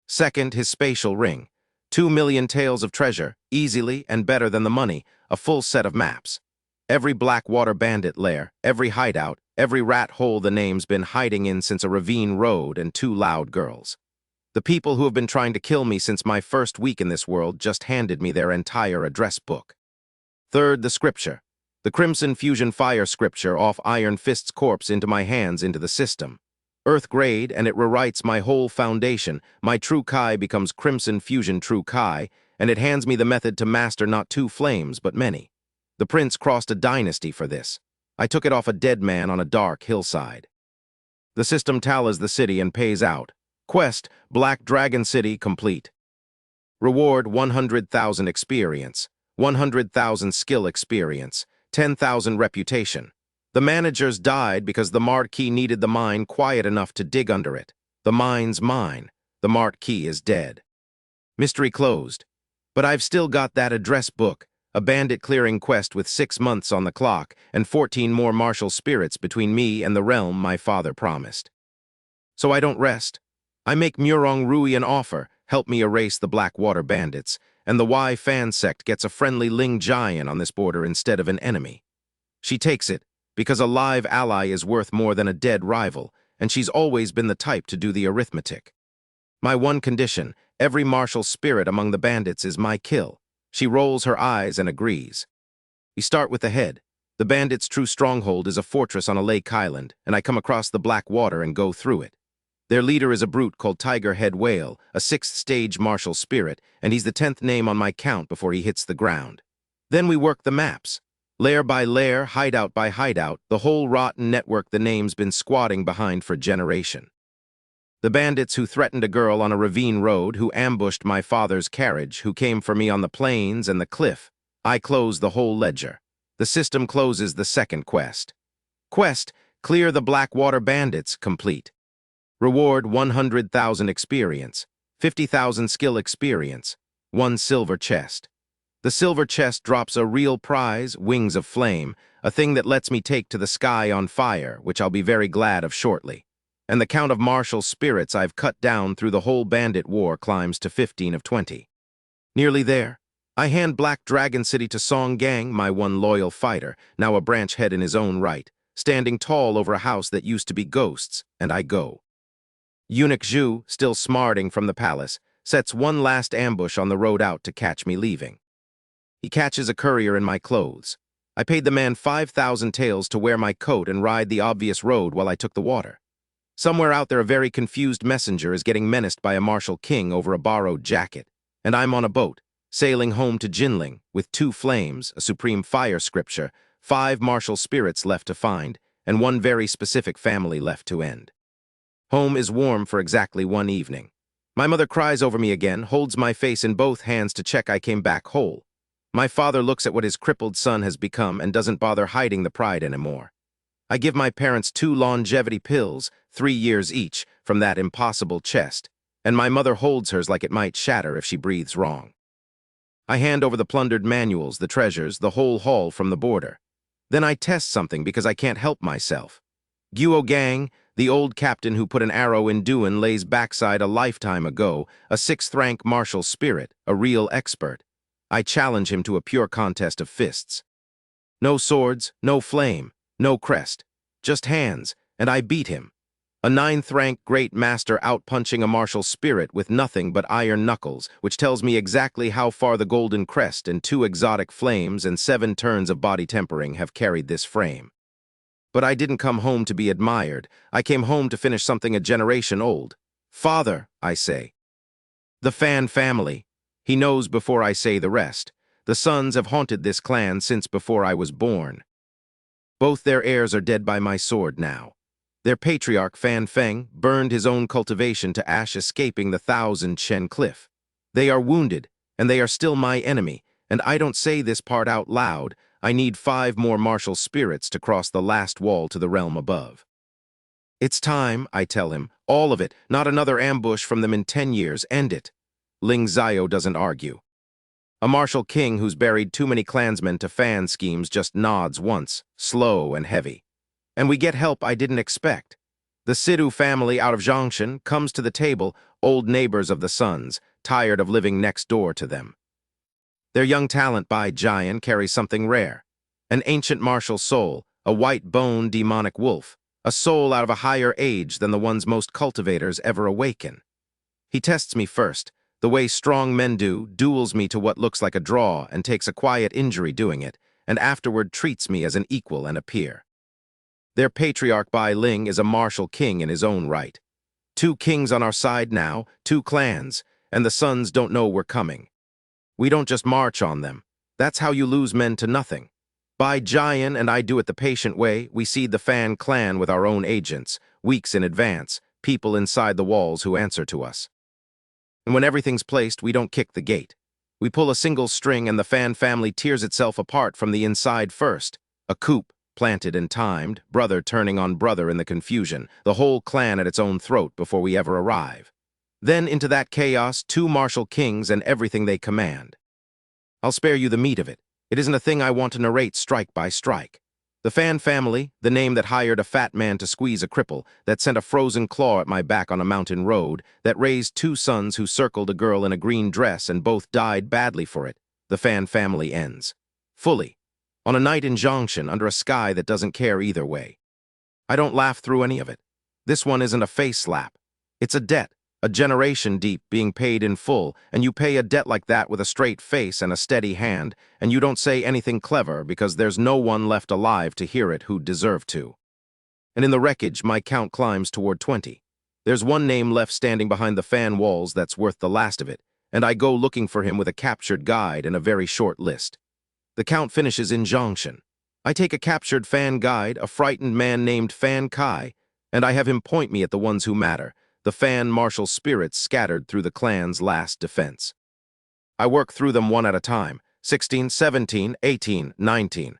Second, his spatial ring. 2,000,000 tales of treasure, easily and better than the money, a full set of maps. Every Blackwater bandit lair, every hideout, every rat hole the name's been hiding in since a ravine road and two loud girls. The people who have been trying to kill me since my first week in this world just handed me their entire address book. Third, the scripture. The Crimson Fusion Fire scripture off Iron Fist's corpse into my hands into the system. Earth grade, and it rewrites my whole foundation. My True Kai becomes Crimson Fusion True Kai, and it hands me the method to master not 2 flames, but many. The prince crossed a dynasty for this. I took it off a dead man on a dark hillside. The system tallies the city and pays out. Quest, Black Dragon City complete. Reward 100,000 experience, 100,000 skill experience, 10,000 reputation. The managers died because the Marquis needed the mine quiet enough to dig under it. The mine's mine. The Marquis is dead. Mystery closed. But I've still got that address book, a bandit clearing quest with 6 months on the clock and 14 more martial spirits between me and the realm my father promised. So I don't rest. I make Murong Rui an offer, help me erase the Blackwater bandits, and the Y fan sect gets a friendly Ling Giant on this border instead of an enemy. She takes it, because a live ally is worth more than a dead rival, and she's always been the type to do the arithmetic. My one condition, every martial spirit among the bandits is my kill. She rolls her eyes and agrees. We start with the head. The bandits' true stronghold is a fortress on a lake island, and I come across the black water and go through it. Their leader is a brute called Tiger Head Whale, a 6th-stage martial spirit, and he's the 10th name on my count before he hits the ground. Then we work the maps. Lair by lair, hideout by hideout, the whole rotten network the name's been squatting behind for generation. The bandits who threatened a girl on a ravine road, who ambushed my father's carriage, who came for me on the plains and the cliff. I close the whole ledger. The system closes the second quest. Quest, clear the Blackwater bandits, complete. Reward 100,000 experience, 50,000 skill experience, 1 silver chest. The silver chest drops a real prize, Wings of Flame, a thing that lets me take to the sky on fire, which I'll be very glad of shortly. And the count of martial spirits I've cut down through the whole bandit war climbs to 15 of 20. Nearly there. I hand Black Dragon City to Song Gang, my one loyal fighter, now a branch head in his own right, standing tall over a house that used to be ghosts, and I go. Eunuch Zhu, still smarting from the palace, sets one last ambush on the road out to catch me leaving. He catches a courier in my clothes. I paid the man 5,000 taels to wear my coat and ride the obvious road while I took the water. Somewhere out there a very confused messenger is getting menaced by a martial king over a borrowed jacket, and I'm on a boat, sailing home to Jinling, with 2 flames, a supreme fire scripture, 5 martial spirits left to find, and 1 very specific family left to end. Home is warm for exactly 1 evening. My mother cries over me again, holds my face in both hands to check I came back whole. My father looks at what his crippled son has become and doesn't bother hiding the pride anymore. I give my parents 2 longevity pills, 3 years each, from that impossible chest, and my mother holds hers like it might shatter if she breathes wrong. I hand over the plundered manuals, the treasures, the whole haul from the border. Then I test something because I can't help myself. Guo Gang, the old captain who put an arrow in Duan Lei's backside a lifetime ago, a 6th-rank martial spirit, a real expert. I challenge him to a pure contest of fists. No swords, no flame, no crest, just hands, and I beat him. A 9th-rank great master outpunching a martial spirit with nothing but iron knuckles, which tells me exactly how far the golden crest and 2 exotic flames and 7 turns of body tempering have carried this frame. But I didn't come home to be admired. I came home to finish something a generation old. Father, I say. The Fan family. He knows before I say the rest. The sons have haunted this clan since before I was born. Both their heirs are dead by my sword now. Their patriarch, Fan Feng, burned his own cultivation to ash escaping the 1,000 Chen cliff. They are wounded, and they are still my enemy, and I don't say this part out loud. I need 5 more martial spirits to cross the last wall to the realm above. It's time, I tell him. All of it, not another ambush from them in 10 years. End it. Ling Xiao doesn't argue. A martial king who's buried too many clansmen to fan schemes just nods once, slow and heavy. And we get help I didn't expect. The Sidhu family out of Zhongshan comes to the table, old neighbors of the Suns, tired of living next door to them. Their young talent Bai Jian carries something rare. An ancient martial soul, a white-boned demonic wolf, a soul out of a higher age than the ones most cultivators ever awaken. He tests me first, the way strong men do, duels me to what looks like a draw and takes a quiet injury doing it, and afterward treats me as an equal and a peer. Their patriarch Bai Ling is a martial king in his own right. 2 kings on our side now, 2 clans, and the Suns don't know we're coming. We don't just march on them. That's how you lose men to nothing. Bai Jian and I do it the patient way. We seed the Fan clan with our own agents, weeks in advance, people inside the walls who answer to us. And when everything's placed, we don't kick the gate. We pull a single string and the Fan family tears itself apart from the inside first. A coup, planted and timed, brother turning on brother in the confusion, the whole clan at its own throat before we ever arrive. Then into that chaos, 2 martial kings and everything they command. I'll spare you the meat of it. It isn't a thing I want to narrate strike by strike. The Fan family, the name that hired a fat man to squeeze a cripple, that sent a frozen claw at my back on a mountain road, that raised 2 sons who circled a girl in a green dress and both died badly for it, the Fan family ends. Fully. On a night in Zhongshan under a sky that doesn't care either way. I don't laugh through any of it. This one isn't a face slap. It's a debt. A generation deep being paid in full, and you pay a debt like that with a straight face and a steady hand, and you don't say anything clever because there's no one left alive to hear it who'd deserve to. And in the wreckage, my count climbs toward 20. There's one name left standing behind the Fan walls that's worth the last of it, and I go looking for him with a captured guide and a very short list. The count finishes in Zhongshan. I take a captured Fan guide, a frightened man named Fan Kai, and I have him point me at the ones who matter, the Fan martial spirits scattered through the clan's last defense. I work through them one at a time, 16, 17, 18, 19.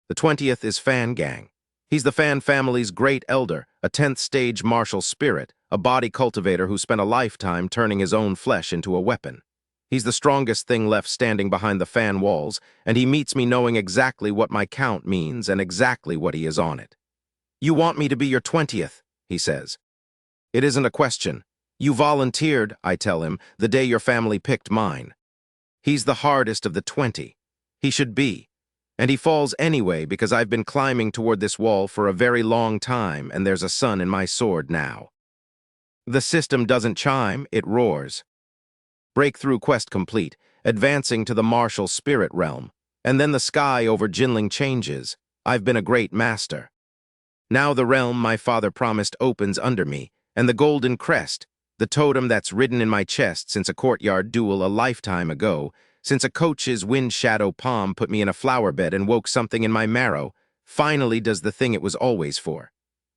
The 20th is Fan Gang. He's the Fan family's great elder, a 10th stage martial spirit, a body cultivator who spent a lifetime turning his own flesh into a weapon. He's the strongest thing left standing behind the Fan walls, and he meets me knowing exactly what my count means and exactly what he is on it. You want me to be your 20th, he says. It isn't a question. You volunteered, I tell him, the day your family picked mine. He's the hardest of the 20. He should be. And he falls anyway because I've been climbing toward this wall for a very long time and there's a sun in my sword now. The system doesn't chime, it roars. Breakthrough quest complete, advancing to the martial spirit realm, and then the sky over Jinling changes. I've been a great master. Now the realm my father promised opens under me, and the golden crest, the totem that's ridden in my chest since a courtyard duel a lifetime ago, since a coach's wind shadow palm put me in a flower bed and woke something in my marrow, finally does the thing it was always for.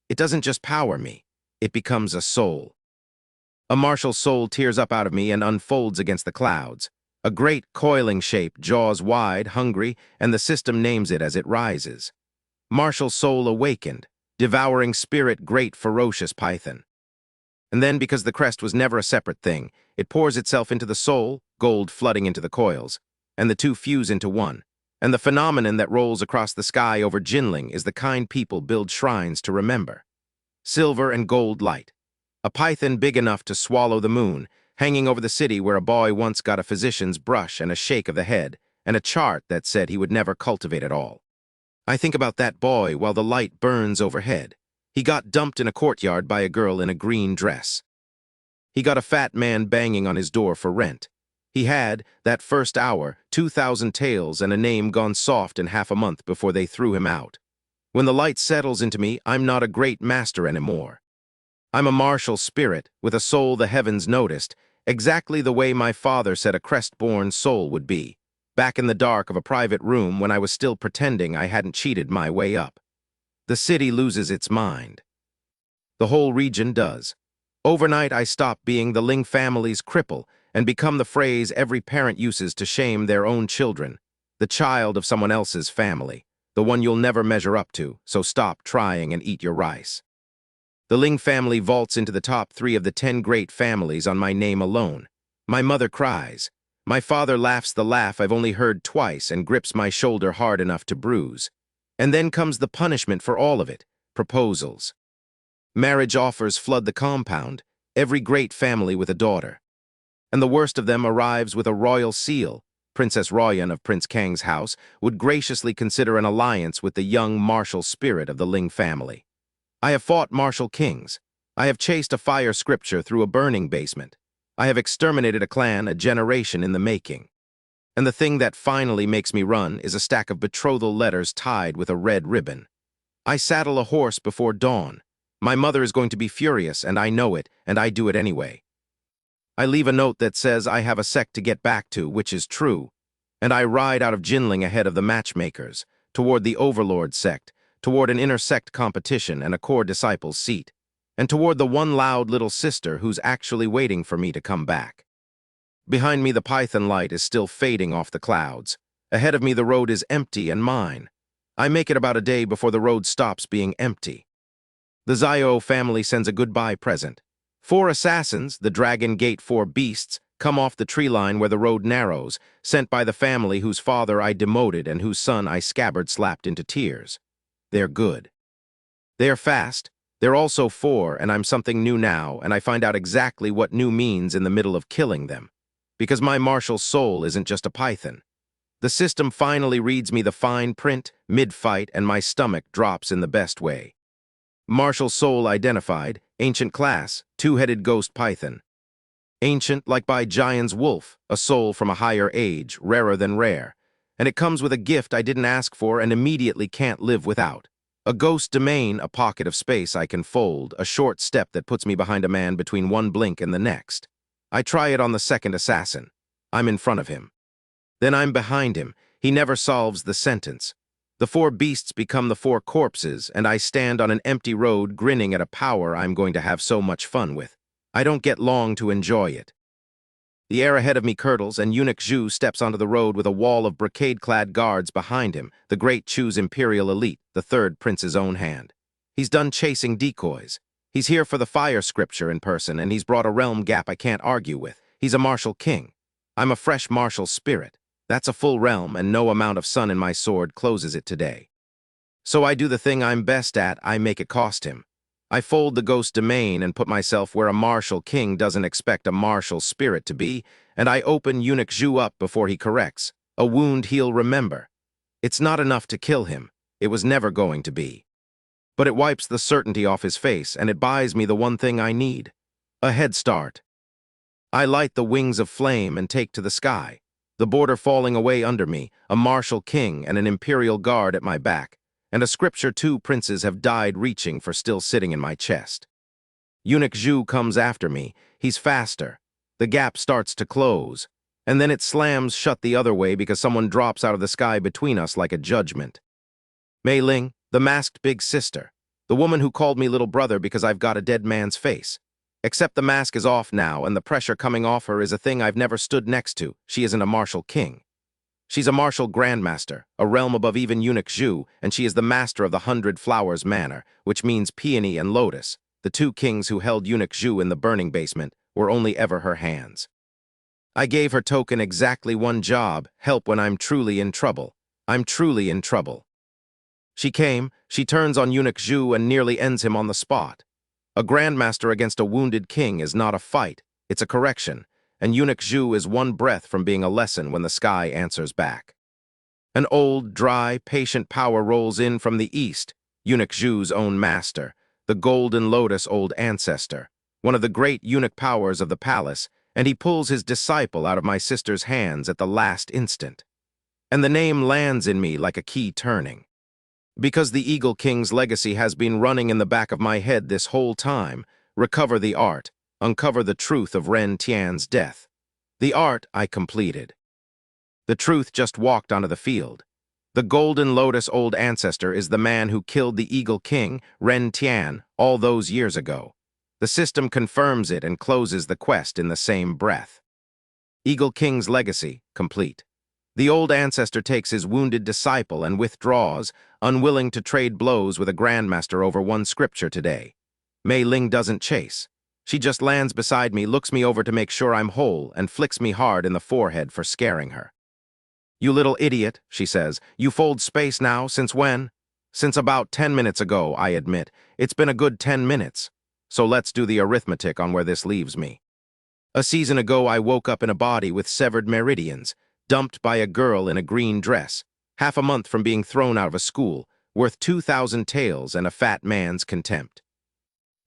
It doesn't just power me, it becomes a soul. A martial soul tears up out of me and unfolds against the clouds. A great coiling shape, jaws wide, hungry, and the system names it as it rises. Martial soul awakened, devouring spirit great ferocious python. And then, because the crest was never a separate thing, it pours itself into the soul, gold flooding into the coils, and the two fuse into one. And the phenomenon that rolls across the sky over Jinling is the kind people build shrines to remember. Silver and gold light. A python big enough to swallow the moon, hanging over the city where a boy once got a physician's brush and a shake of the head, and a chart that said he would never cultivate at all. I think about that boy while the light burns overhead. He got dumped in a courtyard by a girl in a green dress. He got a fat man banging on his door for rent. He had, that first hour, 2,000 taels and a name gone soft in half a month before they threw him out. When the light settles into me, I'm not a great master anymore. I'm a martial spirit with a soul the heavens noticed, exactly the way my father said a crest-born soul would be, back in the dark of a private room when I was still pretending I hadn't cheated my way up. The city loses its mind. The whole region does. Overnight, I stop being the Ling family's cripple and become the phrase every parent uses to shame their own children. the child of someone else's family, the one you'll never measure up to, so stop trying and eat your rice. The Ling family vaults into the top 3 of the 10 great families on my name alone. My mother cries. My father laughs the laugh I've only heard twice and grips my shoulder hard enough to bruise. And then comes the punishment for all of it, proposals. Marriage offers flood the compound, every great family with a daughter. And the worst of them arrives with a royal seal. Princess Royan of Prince Kang's house would graciously consider an alliance with the young martial spirit of the Ling family. I have fought martial kings. I have chased a fire scripture through a burning basement. I have exterminated a clan a generation in the making. And the thing that finally makes me run is a stack of betrothal letters tied with a red ribbon. I saddle a horse before dawn. My mother is going to be furious, and I know it, and I do it anyway. I leave a note that says I have a sect to get back to, which is true, and I ride out of Jinling ahead of the matchmakers, toward the Overlord Sect, toward an inter-sect competition and a core disciple's seat, and toward the one loud little sister who's actually waiting for me to come back. Behind me the Python light is still fading off the clouds. Ahead of me the road is empty and mine. I make it about a day before the road stops being empty. The Zio family sends a goodbye present. 4 assassins, the Dragon Gate 4 beasts, come off the tree line where the road narrows, sent by the family whose father I demoted and whose son I scabbard-slapped into tears. They're good. They're fast. They're also 4, and I'm something new now, and I find out exactly what new means in the middle of killing them. Because my martial soul isn't just a python. The system finally reads me the fine print, mid-fight, and my stomach drops in the best way. Martial soul identified, ancient class, 2-headed ghost python. Ancient like by Giant's wolf, a soul from a higher age, rarer than rare. And it comes with a gift I didn't ask for and immediately can't live without. A ghost domain, a pocket of space I can fold, a short step that puts me behind a man between one blink and the next. I try it on the second assassin. I'm in front of him. Then I'm behind him. He never solves the sentence. The 4 beasts become the 4 corpses, and I stand on an empty road grinning at a power I'm going to have so much fun with. I don't get long to enjoy it. The air ahead of me curdles, and Eunuch Zhu steps onto the road with a wall of brocade-clad guards behind him, the great Chu's imperial elite, the 3rd prince's own hand. He's done chasing decoys. He's here for the fire scripture in person, and he's brought a realm gap I can't argue with. He's a martial king. I'm a fresh martial spirit. That's a full realm, and no amount of sun in my sword closes it today. So I do the thing I'm best at, I make it cost him. I fold the ghost domain and put myself where a martial king doesn't expect a martial spirit to be, and I open Eunuch Zhu up before he corrects. A wound he'll remember. It's not enough to kill him. It was never going to be. But it wipes the certainty off his face, and it buys me the one thing I need. A head start. I light the wings of flame and take to the sky. The border falling away under me, a martial king and an imperial guard at my back, and a scripture 2 princes have died reaching for still sitting in my chest. Eunuch Zhu comes after me. He's faster. The gap starts to close, and then it slams shut the other way because someone drops out of the sky between us like a judgment. Mei Ling, the masked big sister, the woman who called me little brother because I've got a dead man's face. Except the mask is off now, and the pressure coming off her is a thing I've never stood next to. She isn't a martial king. She's a martial grandmaster, a realm above even Eunuch Zhu, and she is the master of the 100 Flowers Manor, which means Peony and Lotus. The 2 kings who held Eunuch Zhu in the burning basement were only ever her hands. I gave her token exactly one job, help when I'm truly in trouble. I'm truly in trouble. She came, she turns on Eunuch Zhu and nearly ends him on the spot. A grandmaster against a wounded king is not a fight, it's a correction, and Eunuch Zhu is one breath from being a lesson when the sky answers back. An old, dry, patient power rolls in from the east, Eunuch Zhu's own master, the Golden Lotus Old Ancestor, one of the great eunuch powers of the palace, and he pulls his disciple out of my sister's hands at the last instant. And the name lands in me like a key turning. Because the Eagle King's legacy has been running in the back of my head this whole time, recover the art, uncover the truth of Ren Tian's death. The art I completed. The truth just walked onto the field. The Golden Lotus Old Ancestor is the man who killed the Eagle King, Ren Tian, all those years ago. The system confirms it and closes the quest in the same breath. Eagle King's legacy, complete. The Old Ancestor takes his wounded disciple and withdraws, unwilling to trade blows with a grandmaster over one scripture today. Mei Ling doesn't chase. She just lands beside me, looks me over to make sure I'm whole, and flicks me hard in the forehead for scaring her. "You little idiot," she says. "You fold space now, since when?" "Since about 10 minutes ago," I admit. "It's been a good 10 minutes. So let's do the arithmetic on where this leaves me. A season ago, I woke up in a body with severed meridians, dumped by a girl in a green dress, half a month from being thrown out of a school, worth 2,000 taels and a fat man's contempt.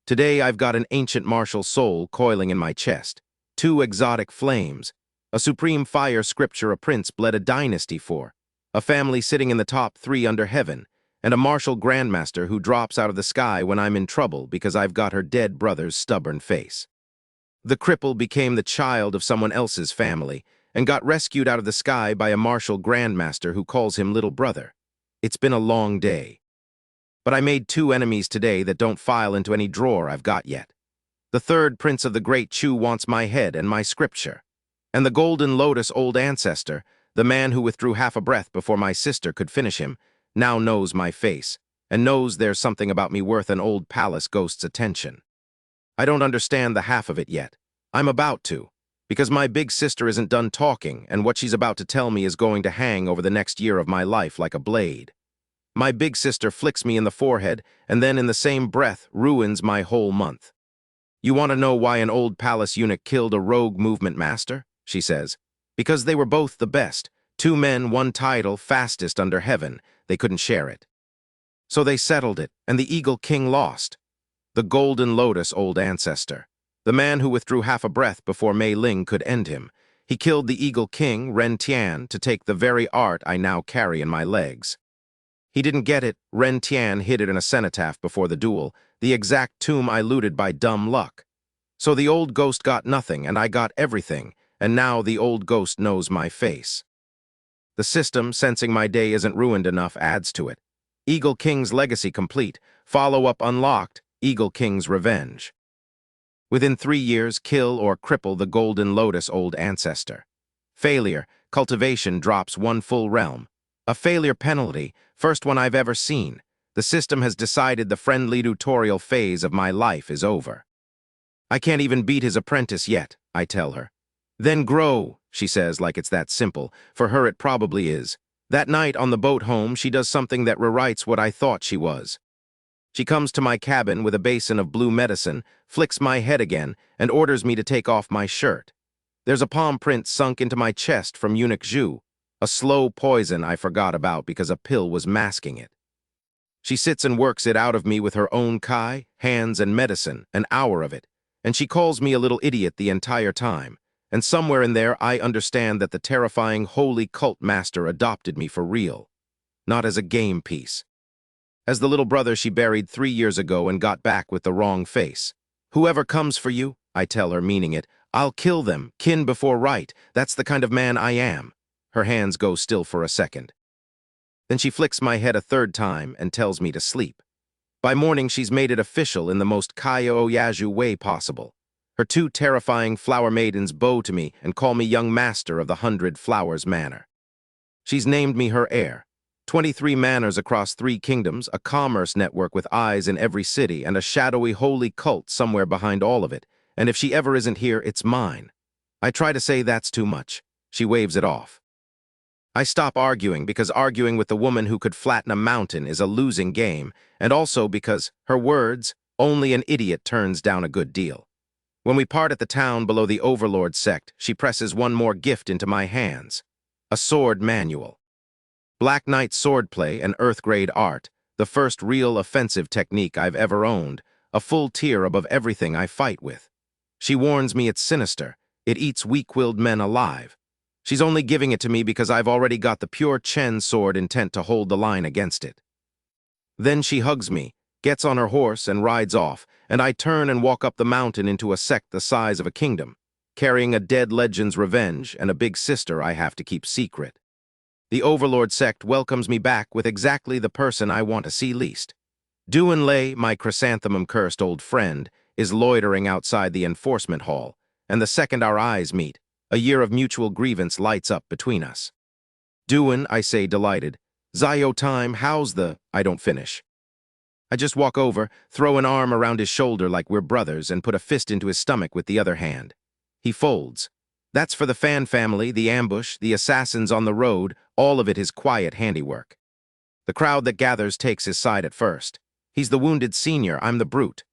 Today, I've got an ancient martial soul coiling in my chest, 2 exotic flames, a supreme fire scripture a prince bled a dynasty for, a family sitting in the top 3 under heaven, and a martial grandmaster who drops out of the sky when I'm in trouble because I've got her dead brother's stubborn face. The cripple became the child of someone else's family and got rescued out of the sky by a martial grandmaster who calls him little brother. It's been a long day. But I made 2 enemies today that don't file into any drawer I've got yet. The 3rd prince of the Great Chu wants my head and my scripture. And the Golden Lotus Old Ancestor, the man who withdrew half a breath before my sister could finish him, now knows my face, and knows there's something about me worth an old palace ghost's attention. I don't understand the half of it yet. I'm about to, because my big sister isn't done talking, and what she's about to tell me is going to hang over the next year of my life like a blade. My big sister flicks me in the forehead, and then in the same breath ruins my whole month. "You want to know why an old palace eunuch killed a rogue movement master?" she says. "Because they were both the best. 2 men, 1 title, fastest under heaven. They couldn't share it. So they settled it, and the Eagle King lost. The Golden Lotus Old Ancestor, the man who withdrew half a breath before Mei Ling could end him. He killed the Eagle King, Ren Tian, to take the very art I now carry in my legs. He didn't get it. Ren Tian hid it in a cenotaph before the duel, the exact tomb I looted by dumb luck. So the old ghost got nothing, and I got everything, and now the old ghost knows my face. The system, sensing my day isn't ruined enough, adds to it. Eagle King's legacy complete. Follow-up unlocked. Eagle King's revenge. Within 3 years, kill or cripple the Golden Lotus Old Ancestor. Failure. Cultivation drops 1 full realm. A failure penalty, first one I've ever seen. The system has decided the friendly tutorial phase of my life is over. I can't even beat his apprentice yet, I tell her. "Then grow," she says like it's that simple. For her it probably is. That night on the boat home, she does something that rewrites what I thought she was. She comes to my cabin with a basin of blue medicine, flicks my head again, and orders me to take off my shirt. There's a palm print sunk into my chest from Eunuch Zhu, a slow poison I forgot about because a pill was masking it. She sits and works it out of me with her own kai, hands, and medicine, an hour of it, and she calls me a little idiot the entire time. And somewhere in there, I understand that the terrifying holy cult master adopted me for real, not as a game piece. As the little brother she buried 3 years ago and got back with the wrong face. "Whoever comes for you," I tell her, meaning it, "I'll kill them, kin before right. That's the kind of man I am." Her hands go still for a second. Then she flicks my head a 3rd time and tells me to sleep. By morning, she's made it official in the most Kaya Oyaju way possible. Her 2 terrifying flower maidens bow to me and call me young master of the 100 Flowers Manor. She's named me her heir. 23 manors across 3 kingdoms, a commerce network with eyes in every city, and a shadowy holy cult somewhere behind all of it. And if she ever isn't here, it's mine. I try to say that's too much. She waves it off. I stop arguing because arguing with the woman who could flatten a mountain is a losing game, and also because, her words, only an idiot turns down a good deal. When we part at the town below the Overlord Sect, she presses one more gift into my hands. A sword manual. Black Knight swordplay and Earth-grade art, the first real offensive technique I've ever owned, a full tier above everything I fight with. She warns me it's sinister. It eats weak-willed men alive. She's only giving it to me because I've already got the pure Chen sword intent to hold the line against it. Then she hugs me, gets on her horse, and rides off, and I turn and walk up the mountain into a sect the size of a kingdom, carrying a dead legend's revenge and a big sister I have to keep secret. The Overlord Sect welcomes me back with exactly the person I want to see least. Duan Lei, my chrysanthemum-cursed old friend, is loitering outside the enforcement hall, and the second our eyes meet, a year of mutual grievance lights up between us. Doin', I say, delighted. Zio time, how's the... I don't finish. I just walk over, throw an arm around his shoulder like we're brothers, and put a fist into his stomach with the other hand. He folds. That's for the fan family, the ambush, the assassins on the road, all of it his quiet handiwork. The crowd that gathers takes his side at first. He's the wounded senior, I'm the brute.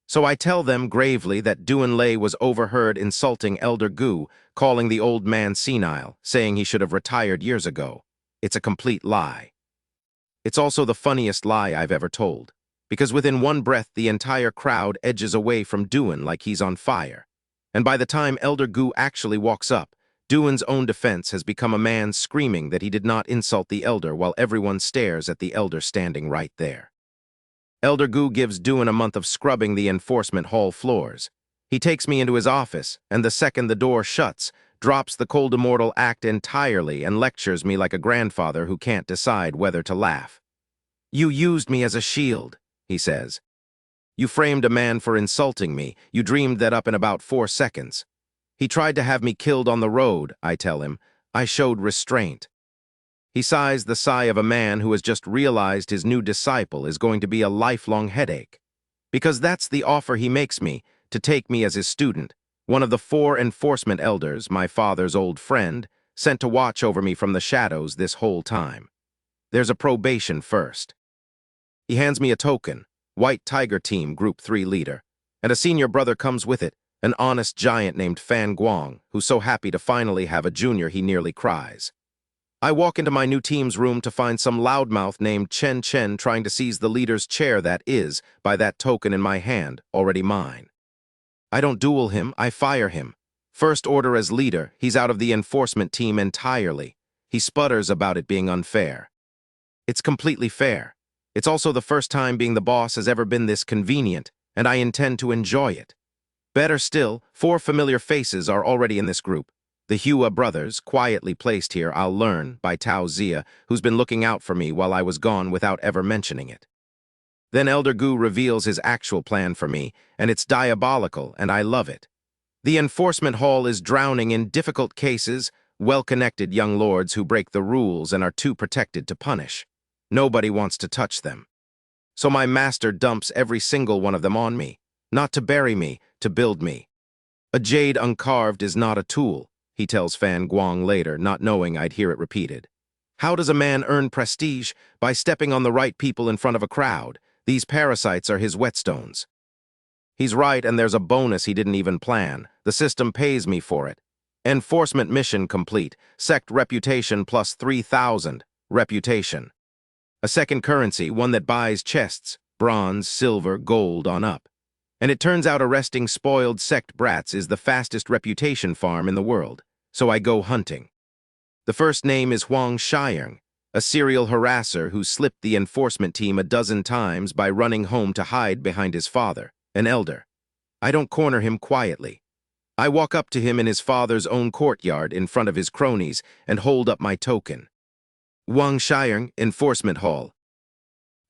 So I tell them gravely that Duan Lei was overheard insulting Elder Gu, calling the old man senile, saying he should have retired years ago. It's a complete lie. It's also the funniest lie I've ever told, because within one breath the entire crowd edges away from Duan like he's on fire. And by the time Elder Gu actually walks up, Duan's own defense has become a man screaming that he did not insult the elder while everyone stares at the elder standing right there. Elder Gu gives Duan a month of scrubbing the enforcement hall floors. He takes me into his office, and the second the door shuts, drops the cold immortal act entirely and lectures me like a grandfather who can't decide whether to laugh. You used me as a shield, he says. You framed a man for insulting me. You dreamed that up in about 4 seconds. He tried to have me killed on the road, I tell him. I showed restraint. He sighs the sigh of a man who has just realized his new disciple is going to be a lifelong headache. Because that's the offer he makes me, to take me as his student, one of the 4 enforcement elders, my father's old friend, sent to watch over me from the shadows this whole time. There's a probation first. He hands me a token, White Tiger Team Group 3 leader, and a senior brother comes with it, an honest giant named Fan Guang, who's so happy to finally have a junior he nearly cries. I walk into my new team's room to find some loudmouth named Chen Chen trying to seize the leader's chair that is, by that token in my hand, already mine. I don't duel him, I fire him. First order as leader, he's out of the enforcement team entirely. He sputters about it being unfair. It's completely fair. It's also the first time being the boss has ever been this convenient, and I intend to enjoy it. Better still, 4 familiar faces are already in this group. The Hua brothers, quietly placed here, I'll learn, by Tao Zia, who's been looking out for me while I was gone without ever mentioning it. Then Elder Gu reveals his actual plan for me, and it's diabolical, and I love it. The enforcement hall is drowning in difficult cases, well-connected young lords who break the rules and are too protected to punish. Nobody wants to touch them. So my master dumps every single one of them on me, not to bury me, to build me. A jade uncarved is not a tool, he tells Fan Guang later, not knowing I'd hear it repeated. How does a man earn prestige? By stepping on the right people in front of a crowd. These parasites are his whetstones. He's right, and there's a bonus he didn't even plan. The system pays me for it. Enforcement mission complete. Sect reputation plus 3,000. Reputation. A second currency, one that buys chests, bronze, silver, gold on up. And it turns out arresting spoiled sect brats is the fastest reputation farm in the world, so I go hunting. The first name is Huang Shiang, a serial harasser who slipped the enforcement team a dozen times by running home to hide behind his father, an elder. I don't corner him quietly. I walk up to him in his father's own courtyard in front of his cronies and hold up my token. Huang Shiang, Enforcement Hall.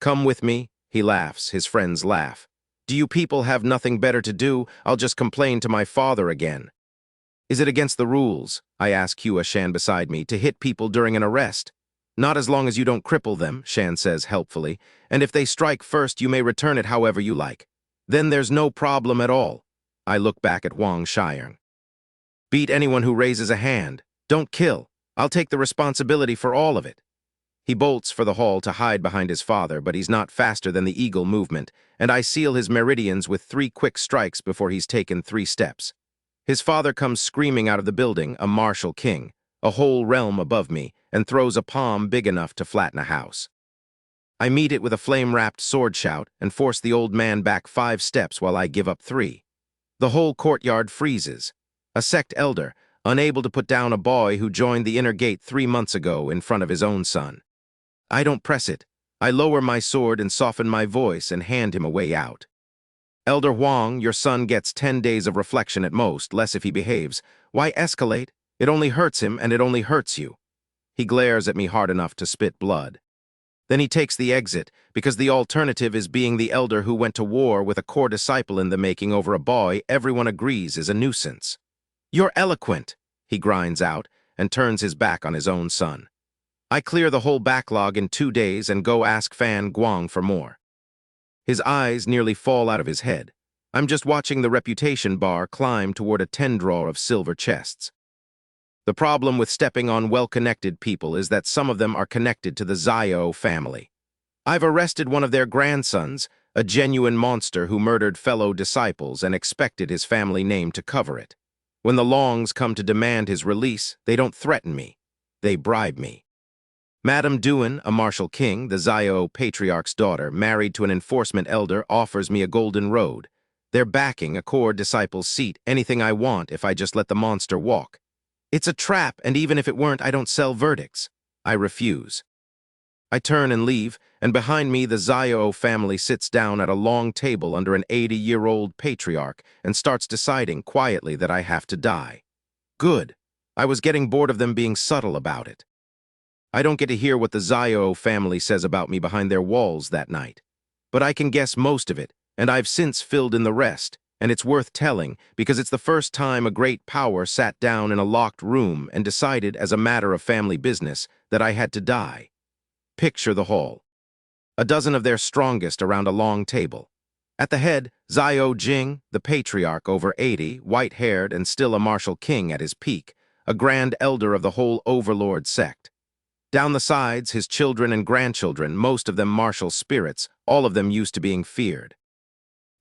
Come with me, he laughs, his friends laugh. Do you people have nothing better to do? I'll just complain to my father again. Is it against the rules, I ask Hua Shan beside me, to hit people during an arrest? Not as long as you don't cripple them, Shan says helpfully, and if they strike first you may return it however you like. Then there's no problem at all. I look back at Huang Shiang. Beat anyone who raises a hand. Don't kill. I'll take the responsibility for all of it. He bolts for the hall to hide behind his father, but he's not faster than the eagle movement, and I seal his meridians with 3 quick strikes before he's taken 3 steps. His father comes screaming out of the building, a martial king, a whole realm above me, and throws a palm big enough to flatten a house. I meet it with a flame-wrapped sword shout and force the old man back 5 steps while I give up 3. The whole courtyard freezes. A sect elder, unable to put down a boy who joined the inner gate 3 months ago in front of his own son. I don't press it. I lower my sword and soften my voice and hand him a way out. Elder Huang, your son gets 10 days of reflection at most, less if he behaves. Why escalate? It only hurts him, and it only hurts you. He glares at me hard enough to spit blood. Then he takes the exit, because the alternative is being the elder who went to war with a core disciple in the making over a boy everyone agrees is a nuisance. You're eloquent, he grinds out, and turns his back on his own son. I clear the whole backlog in 2 days and go ask Fan Guang for more. His eyes nearly fall out of his head. I'm just watching the reputation bar climb toward a 10-drawer of silver chests. The problem with stepping on well-connected people is that some of them are connected to the Zio family. I've arrested one of their grandsons, a genuine monster who murdered fellow disciples and expected his family name to cover it. When the Longs come to demand his release, they don't threaten me. They bribe me. Madame Duan, a martial king, the Zio patriarch's daughter, married to an enforcement elder, offers me a golden road. They're backing a core disciple's seat, anything I want if I just let the monster walk. It's a trap, and even if it weren't, I don't sell verdicts. I refuse. I turn and leave, and behind me the Zio family sits down at a long table under an 80-year-old patriarch and starts deciding quietly that I have to die. Good. I was getting bored of them being subtle about it. I don't get to hear what the Zio family says about me behind their walls that night. But I can guess most of it, and I've since filled in the rest, and it's worth telling because it's the first time a great power sat down in a locked room and decided as a matter of family business that I had to die. Picture the hall. A dozen of their strongest around a long table. At the head, Zio Jing, the patriarch over 80, white-haired and still a martial king at his peak, a grand elder of the whole Overlord Sect. Down the sides, his children and grandchildren, most of them martial spirits, all of them used to being feared.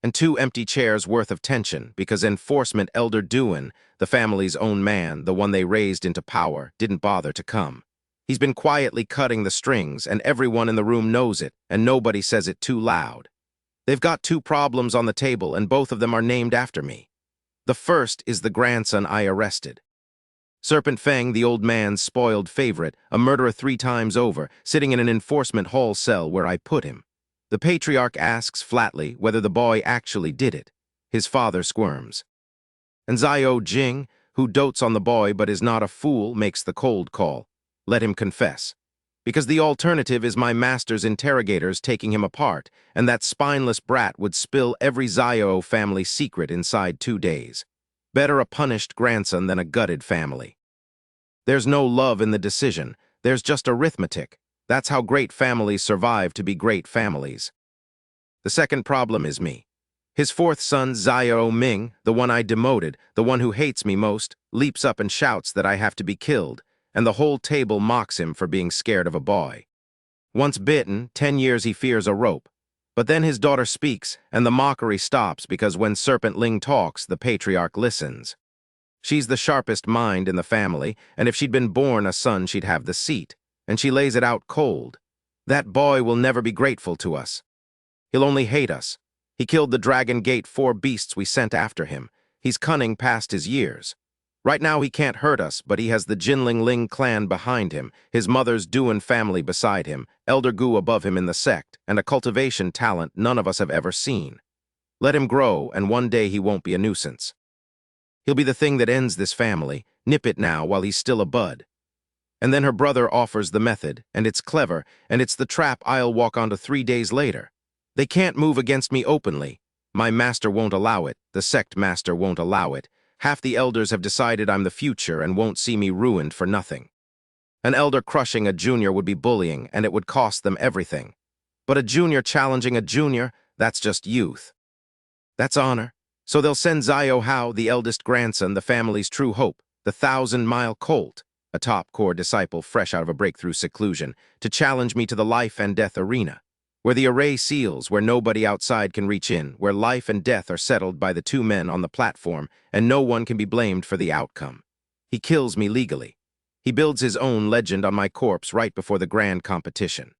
And 2 empty chairs worth of tension because enforcement elder Duan, the family's own man, the one they raised into power, didn't bother to come. He's been quietly cutting the strings, and everyone in the room knows it, and nobody says it too loud. They've got 2 problems on the table, and both of them are named after me. The first is the grandson I arrested. Serpent Feng, the old man's spoiled favorite, a murderer 3 times over, sitting in an enforcement hall cell where I put him. The patriarch asks flatly whether the boy actually did it. His father squirms. And Zio Jing, who dotes on the boy but is not a fool, makes the cold call. Let him confess. Because the alternative is my master's interrogators taking him apart, and that spineless brat would spill every Zio family secret inside 2 days. Better a punished grandson than a gutted family. There's no love in the decision. There's just arithmetic. That's how great families survive to be great families. The second problem is me. His 4th son, Zio Ming, the one I demoted, the one who hates me most, leaps up and shouts that I have to be killed, and the whole table mocks him for being scared of a boy. Once bitten, 10 years he fears a rope. But then his daughter speaks, and the mockery stops because when Serpent Ling talks, the patriarch listens. She's the sharpest mind in the family, and if she'd been born a son, she'd have the seat. And she lays it out cold. That boy will never be grateful to us. He'll only hate us. He killed the Dragon Gate 4 beasts we sent after him. He's cunning past his years. Right now he can't hurt us, but he has the Jinling Ling clan behind him, his mother's Duan family beside him, Elder Gu above him in the sect, and a cultivation talent none of us have ever seen. Let him grow, and one day he won't be a nuisance. He'll be the thing that ends this family. Nip it now while he's still a bud. And then her brother offers the method, and it's clever, and it's the trap I'll walk onto 3 days later. They can't move against me openly. My master won't allow it. The sect master won't allow it. Half the elders have decided I'm the future and won't see me ruined for nothing. An elder crushing a junior would be bullying, and it would cost them everything. But a junior challenging a junior, that's just youth. That's honor. So they'll send Zio Hao, the eldest grandson, the family's true hope, the 1,000-mile colt, a top core disciple fresh out of a breakthrough seclusion, to challenge me to the life and death arena, where the array seals, where nobody outside can reach in, where life and death are settled by the 2 men on the platform, and no one can be blamed for the outcome. He kills me legally. He builds his own legend on my corpse right before the grand competition.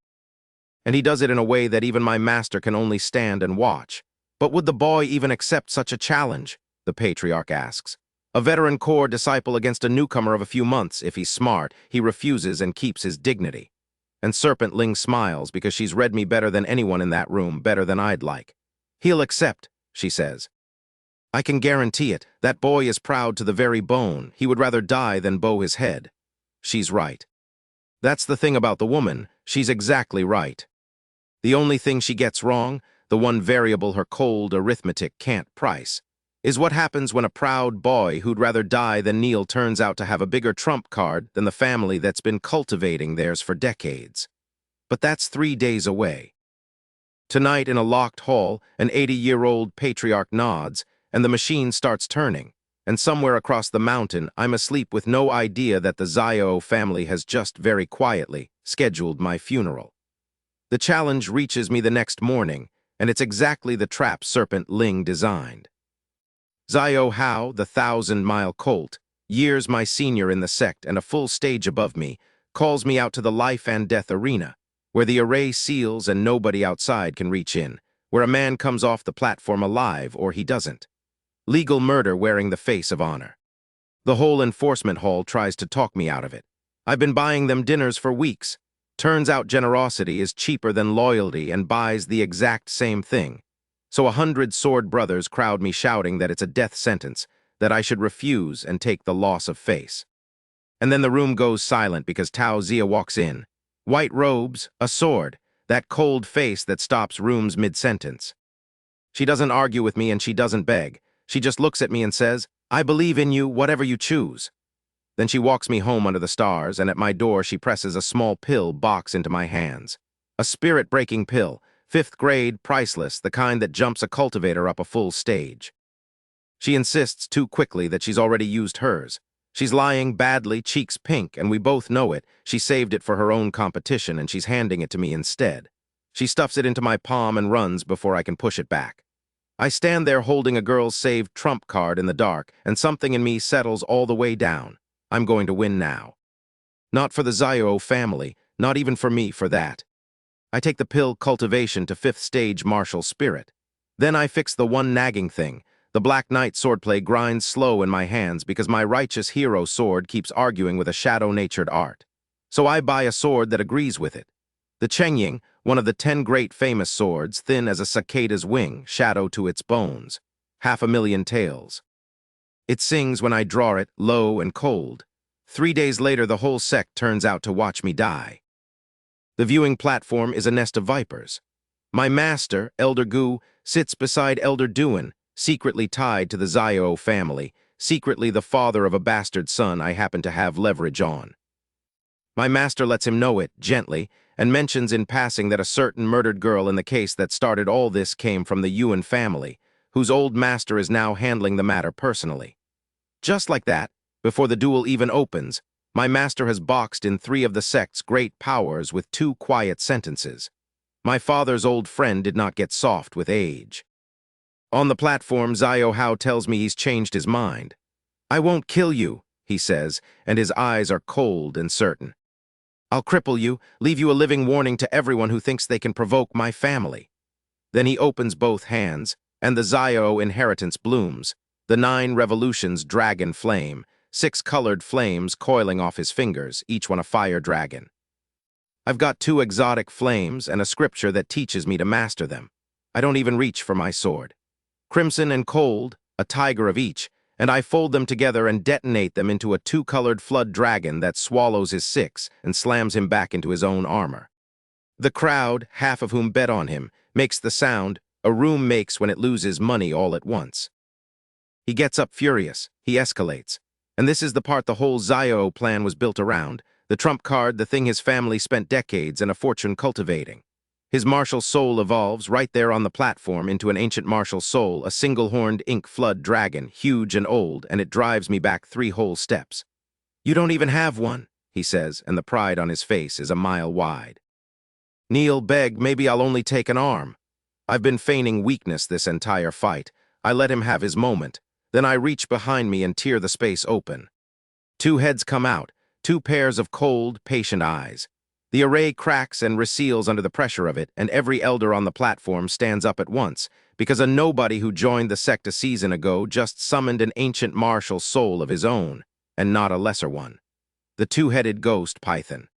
And he does it in a way that even my master can only stand and watch. But would the boy even accept such a challenge? The patriarch asks. A veteran core disciple against a newcomer of a few months. If he's smart, he refuses and keeps his dignity. And Serpent Ling smiles because she's read me better than anyone in that room, better than I'd like. He'll accept, she says. I can guarantee it. That boy is proud to the very bone. He would rather die than bow his head. She's right. That's the thing about the woman. She's exactly right. The only thing she gets wrong, the one variable her cold arithmetic can't price. is what happens when a proud boy who'd rather die than kneel turns out to have a bigger trump card than the family that's been cultivating theirs for decades. But that's 3 days away. Tonight in a locked hall, an 80-year-old patriarch nods, and the machine starts turning. And somewhere across the mountain, I'm asleep with no idea that the Zio family has just very quietly scheduled my funeral. The challenge reaches me the next morning, and it's exactly the trap Serpent Ling designed. Zio Hao, the 1,000-mile colt, years my senior in the sect and a full stage above me, calls me out to the life and death arena, where the array seals and nobody outside can reach in, where a man comes off the platform alive or he doesn't. Legal murder wearing the face of honor. The whole enforcement hall tries to talk me out of it. I've been buying them dinners for weeks. Turns out generosity is cheaper than loyalty and buys the exact same thing. So 100 sword brothers crowd me shouting that it's a death sentence, that I should refuse and take the loss of face. And then the room goes silent because Tao Zia walks in. White robes, a sword, that cold face that stops rooms mid-sentence. She doesn't argue with me and she doesn't beg. She just looks at me and says, "I believe in you, whatever you choose." Then she walks me home under the stars, and at my door she presses a small pill box into my hands. A spirit-breaking pill, 5th grade, priceless, the kind that jumps a cultivator up a full stage. She insists too quickly that she's already used hers. She's lying badly, cheeks pink, and we both know it. She saved it for her own competition, and she's handing it to me instead. She stuffs it into my palm and runs before I can push it back. I stand there holding a girl's saved trump card in the dark, and something in me settles all the way down. I'm going to win now. Not for the Zio family, not even for me for that. I take the pill cultivation to 5th stage martial spirit. Then I fix the one nagging thing. The Black Knight swordplay grinds slow in my hands because my righteous hero sword keeps arguing with a shadow-natured art. So I buy a sword that agrees with it. The Chengying, one of the 10 great famous swords, thin as a cicada's wing, shadow to its bones, 500,000 tails. It sings when I draw it, low and cold. 3 days later, the whole sect turns out to watch me die. The viewing platform is a nest of vipers. My master, Elder Gu, sits beside Elder Duan, secretly tied to the Zio family, secretly the father of a bastard son I happen to have leverage on. My master lets him know it, gently, and mentions in passing that a certain murdered girl in the case that started all this came from the Yuan family, whose old master is now handling the matter personally. Just like that, before the duel even opens, my master has boxed in 3 of the sect's great powers with 2 quiet sentences. My father's old friend did not get soft with age. On the platform, Zio Hao tells me he's changed his mind. "I won't kill you," he says, and his eyes are cold and certain. "I'll cripple you, leave you a living warning to everyone who thinks they can provoke my family." Then he opens both hands, and the Zio inheritance blooms, the 9 revolutions dragon flame, 6 colored flames coiling off his fingers, each one a fire dragon. I've got 2 exotic flames and a scripture that teaches me to master them. I don't even reach for my sword. Crimson and cold, a tiger of each, and I fold them together and detonate them into a 2-colored flood dragon that swallows his 6 and slams him back into his own armor. The crowd, half of whom bet on him, makes the sound a room makes when it loses money all at once. He gets up furious, he escalates, and this is the part the whole Zio plan was built around, the trump card, the thing his family spent decades and a fortune cultivating. His martial soul evolves right there on the platform into an ancient martial soul, a single-horned ink flood dragon, huge and old, and it drives me back 3 whole steps. "You don't even have one," he says, and the pride on his face is a mile wide. "Kneel, beg, maybe I'll only take an arm." I've been feigning weakness this entire fight. I let him have his moment. Then I reach behind me and tear the space open. 2 heads come out, 2 pairs of cold, patient eyes. The array cracks and reseals under the pressure of it, and every elder on the platform stands up at once, because a nobody who joined the sect a season ago just summoned an ancient martial soul of his own, and not a lesser one. The 2-headed ghost python.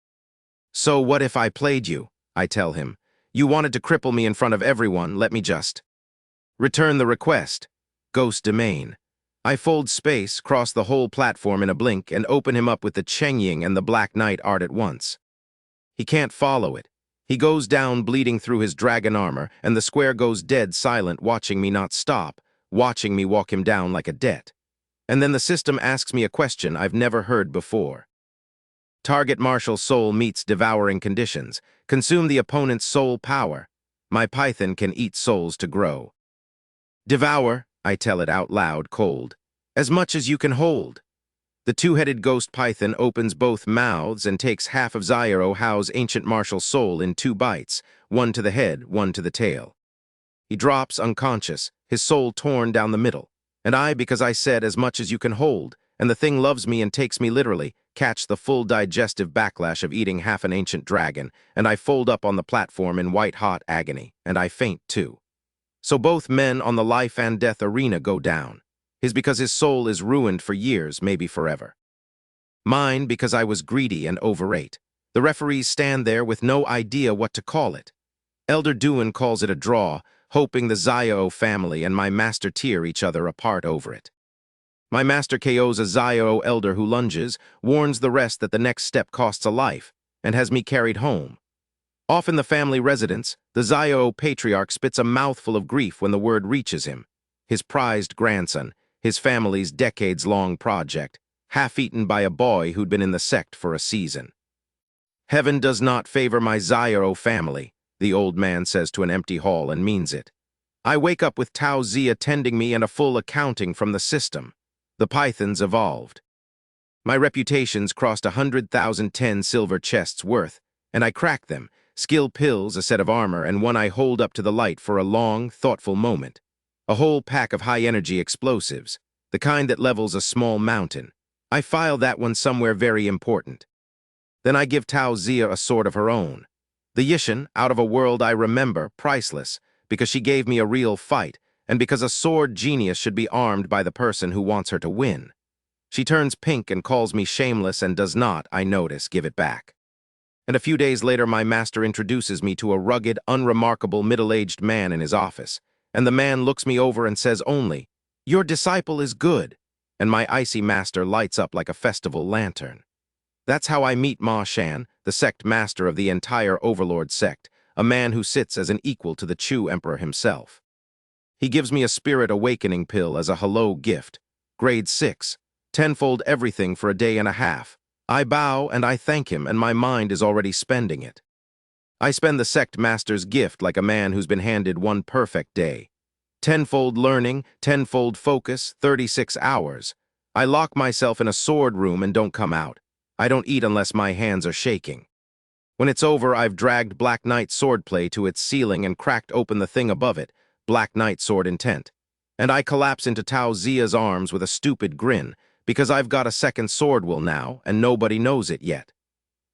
"So what if I played you?" I tell him. "You wanted to cripple me in front of everyone, let me just return the request." Ghost domain. I fold space, cross the whole platform in a blink, and open him up with the Chengying and the Black Knight art at once. He can't follow it. He goes down bleeding through his dragon armor, and the square goes dead silent, watching me not stop, watching me walk him down like a debt. And then the system asks me a question I've never heard before. Target martial soul meets devouring conditions. Consume the opponent's soul power. My python can eat souls to grow. Devour, I tell it out loud, cold. As much as you can hold. The two-headed ghost python opens both mouths and takes half of Zyro Hao's ancient martial soul in 2 bites, one to the head, one to the tail. He drops unconscious, his soul torn down the middle. And I, because I said as much as you can hold, and the thing loves me and takes me literally, catch the full digestive backlash of eating half an ancient dragon, and I fold up on the platform in white-hot agony, and I faint too. So both men on the life and death arena go down. His because his soul is ruined for years, maybe forever. Mine because I was greedy and overate. The referees stand there with no idea what to call it. Elder Duin calls it a draw, hoping the Zio family and my master tear each other apart over it. My master KOs a Zio elder who lunges, warns the rest that the next step costs a life, and has me carried home. Off in the family residence, the Zio patriarch spits a mouthful of grief when the word reaches him. His prized grandson, his family's decades-long project, half-eaten by a boy who'd been in the sect for a season. Heaven does not favor my Zyro family, the old man says to an empty hall and means it. I wake up with Tao Zi attending me and a full accounting from the system. The pythons evolved. My reputations crossed 100,010 silver chests worth, and I crack them, skill pills, a set of armor, and one I hold up to the light for a long, thoughtful moment. A whole pack of high-energy explosives, the kind that levels a small mountain. I file that one somewhere very important. Then I give Tao Zia a sword of her own. The Yishin, out of a world I remember, priceless, because she gave me a real fight, and because a sword genius should be armed by the person who wants her to win. She turns pink and calls me shameless and does not, I notice, give it back. And a few days later my master introduces me to a rugged, unremarkable middle-aged man in his office, and the man looks me over and says only, "Your disciple is good," and my icy master lights up like a festival lantern. That's how I meet Ma Shan, the sect master of the entire Overlord Sect, a man who sits as an equal to the Chu Emperor himself. He gives me a spirit awakening pill as a hello gift, grade 6, tenfold everything for a day and a half. I bow and I thank him, and my mind is already spending it. I spend the sect master's gift like a man who's been handed one perfect day. Tenfold learning, tenfold focus, 36 hours. I lock myself in a sword room and don't come out. I don't eat unless my hands are shaking. When it's over, I've dragged Black Knight swordplay to its ceiling and cracked open the thing above it, Black Knight sword intent. And I collapse into Tao Zia's arms with a stupid grin, because I've got a second sword will now, and nobody knows it yet.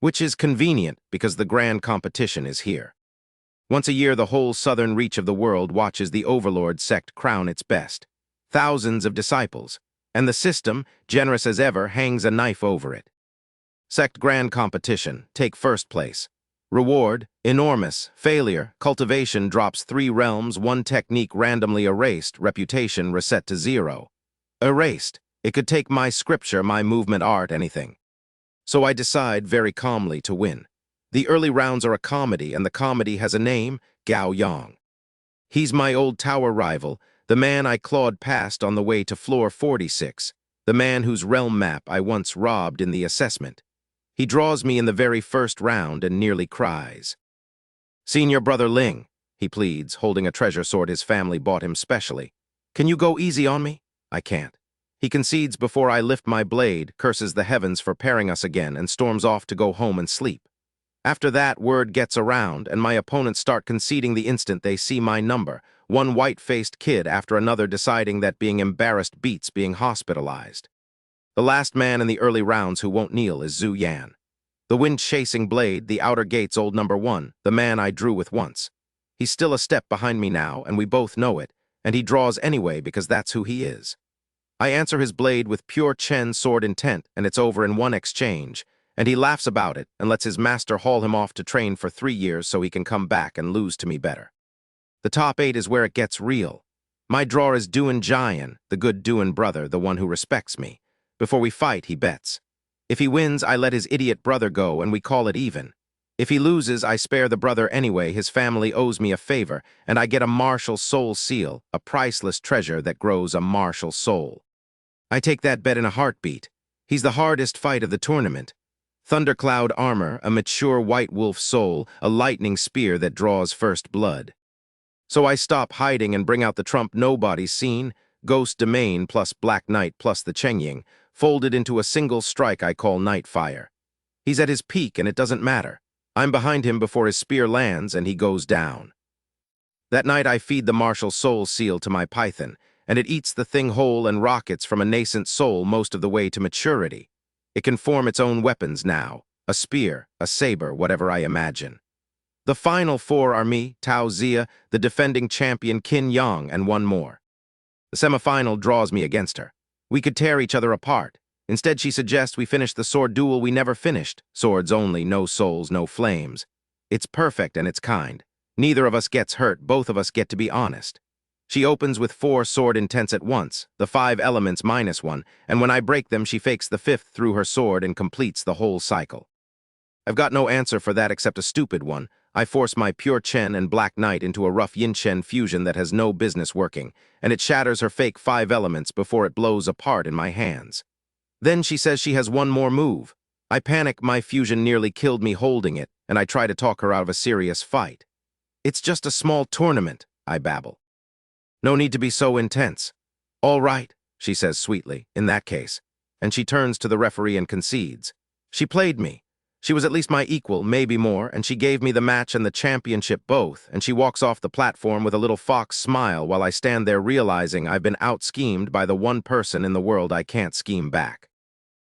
Which is convenient, because the grand competition is here. Once a year, the whole southern reach of the world watches the Overlord Sect crown its best. Thousands of disciples, and the system, generous as ever, hangs a knife over it. Sect Grand Competition, take first place. Reward, enormous. Failure, cultivation drops 3 realms, 1 technique randomly erased, reputation reset to 0. Erased. It could take my scripture, my movement art, anything. So I decide very calmly to win. The early rounds are a comedy, and the comedy has a name, Gao Yang. He's my old tower rival, the man I clawed past on the way to floor 46, the man whose realm map I once robbed in the assessment. He draws me in the very first round and nearly cries. "Senior Brother Ling," he pleads, holding a treasure sword his family bought him specially. "Can you go easy on me?" I can't. He concedes before I lift my blade, curses the heavens for pairing us again, and storms off to go home and sleep. After that, word gets around, and my opponents start conceding the instant they see my number, one white-faced kid after another deciding that being embarrassed beats being hospitalized. The last man in the early rounds who won't kneel is Zhu Yan. The wind-chasing blade, the outer gates old number 1, the man I drew with once. He's still a step behind me now, and we both know it, and he draws anyway because that's who he is. I answer his blade with pure Chen sword intent, and it's over in 1 exchange, and he laughs about it and lets his master haul him off to train for 3 years so he can come back and lose to me better. The top 8 is where it gets real. My draw is Duin Jian, the good Duin brother, the one who respects me. Before we fight, he bets. If he wins, I let his idiot brother go and we call it even. If he loses, I spare the brother anyway. His family owes me a favor, and I get a martial soul seal, a priceless treasure that grows a martial soul. I take that bet in a heartbeat. He's the hardest fight of the tournament. Thundercloud armor, a mature white wolf soul, a lightning spear that draws first blood. So I stop hiding and bring out the trump nobody's seen, Ghost Domain plus Black Knight plus the Chengying, folded into a single strike I call Nightfire. He's at his peak and it doesn't matter. I'm behind him before his spear lands and he goes down. That night I feed the martial soul seal to my python, and it eats the thing whole and rockets from a nascent soul most of the way to maturity. It can form its own weapons now, a spear, a saber, whatever I imagine. The final four are me, Tao Zia, the defending champion Qin Yang, and one more. The semifinal draws me against her. We could tear each other apart. Instead, she suggests we finish the sword duel we never finished. Swords only, no souls, no flames. It's perfect and it's kind. Neither of us gets hurt, both of us get to be honest. She opens with 4 sword intents at once, the 5 elements -1, and when I break them, she fakes the 5th through her sword and completes the whole cycle. I've got no answer for that except a stupid one. I force my pure Chen and Black Knight into a rough Yin-Chen fusion that has no business working, and it shatters her fake 5 elements before it blows apart in my hands. Then she says she has one more move. I panic, my fusion nearly killed me holding it, and I try to talk her out of a serious fight. It's just a small tournament, I babble. No need to be so intense. All right, she says sweetly, in that case, and she turns to the referee and concedes. She played me. She was at least my equal, maybe more, and she gave me the match and the championship both, and she walks off the platform with a little fox smile while I stand there realizing I've been out-schemed by the one person in the world I can't scheme back.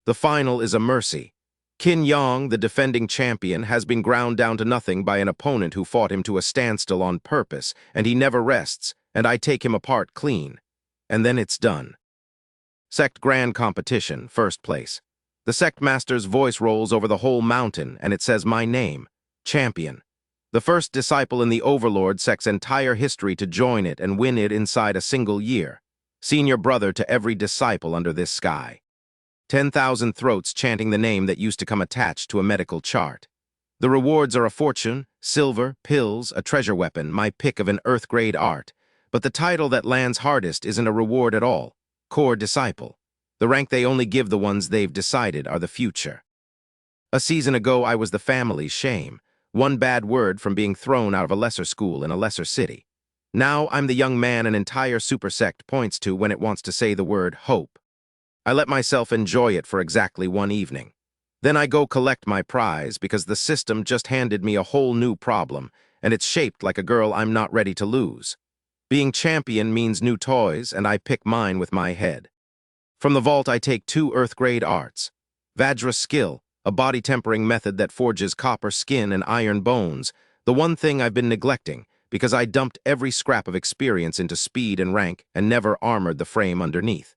The final is a mercy. Qin Yang, the defending champion, has been ground down to nothing by an opponent who fought him to a standstill on purpose, and he never rests, and I take him apart clean. And then it's done. Sect Grand Competition, first place. The sect master's voice rolls over the whole mountain, and it says my name, Champion. The first disciple in the Overlord Sect's entire history to join it and win it inside a single year. Senior brother to every disciple under this sky. 10,000 throats chanting the name that used to come attached to a medical chart. The rewards are a fortune, silver, pills, a treasure weapon, my pick of an earth-grade art. But the title that lands hardest isn't a reward at all. Core Disciple. The rank they only give the ones they've decided are the future. A season ago, I was the family's shame. One bad word from being thrown out of a lesser school in a lesser city. Now I'm the young man an entire supersect points to when it wants to say the word hope. I let myself enjoy it for exactly one evening. Then I go collect my prize because the system just handed me a whole new problem, and it's shaped like a girl I'm not ready to lose. Being champion means new toys, and I pick mine with my head. From the vault, I take 2 earth-grade arts. Vajra Skill, a body-tempering method that forges copper skin and iron bones, the one thing I've been neglecting because I dumped every scrap of experience into speed and rank and never armored the frame underneath.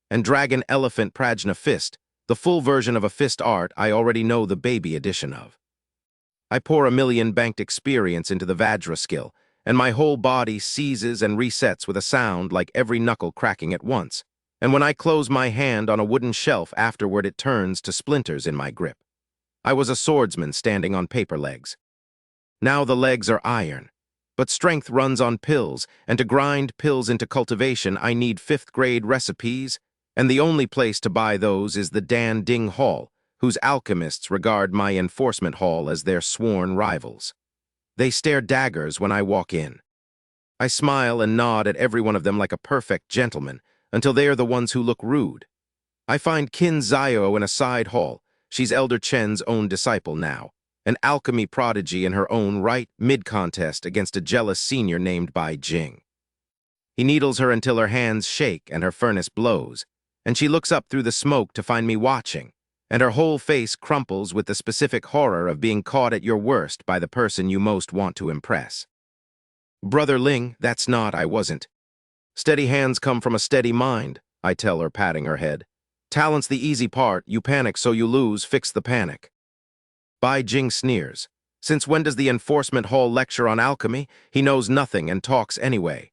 And Dragon Elephant Prajna Fist, the full version of a fist art I already know the baby edition of. I pour 1 million banked experience into the Vajra skill, and my whole body seizes and resets with a sound like every knuckle cracking at once, and when I close my hand on a wooden shelf afterward it turns to splinters in my grip. I was a swordsman standing on paper legs. Now the legs are iron. But strength runs on pills, and to grind pills into cultivation I need 5th-grade recipes, and the only place to buy those is the Dan Ding Hall, whose alchemists regard my enforcement hall as their sworn rivals. They stare daggers when I walk in. I smile and nod at every one of them like a perfect gentleman, until they are the ones who look rude. I find Qin Zio in a side hall. She's Elder Chen's own disciple now, an alchemy prodigy in her own right, mid-contest against a jealous senior named Bai Jing. He needles her until her hands shake and her furnace blows, and she looks up through the smoke to find me watching, and her whole face crumples with the specific horror of being caught at your worst by the person you most want to impress. Brother Ling, that's not, I wasn't. Steady hands come from a steady mind, I tell her, patting her head. Talent's the easy part, you panic so you lose, fix the panic. Bai Jing sneers. Since when does the enforcement hall lecture on alchemy? He knows nothing and talks anyway.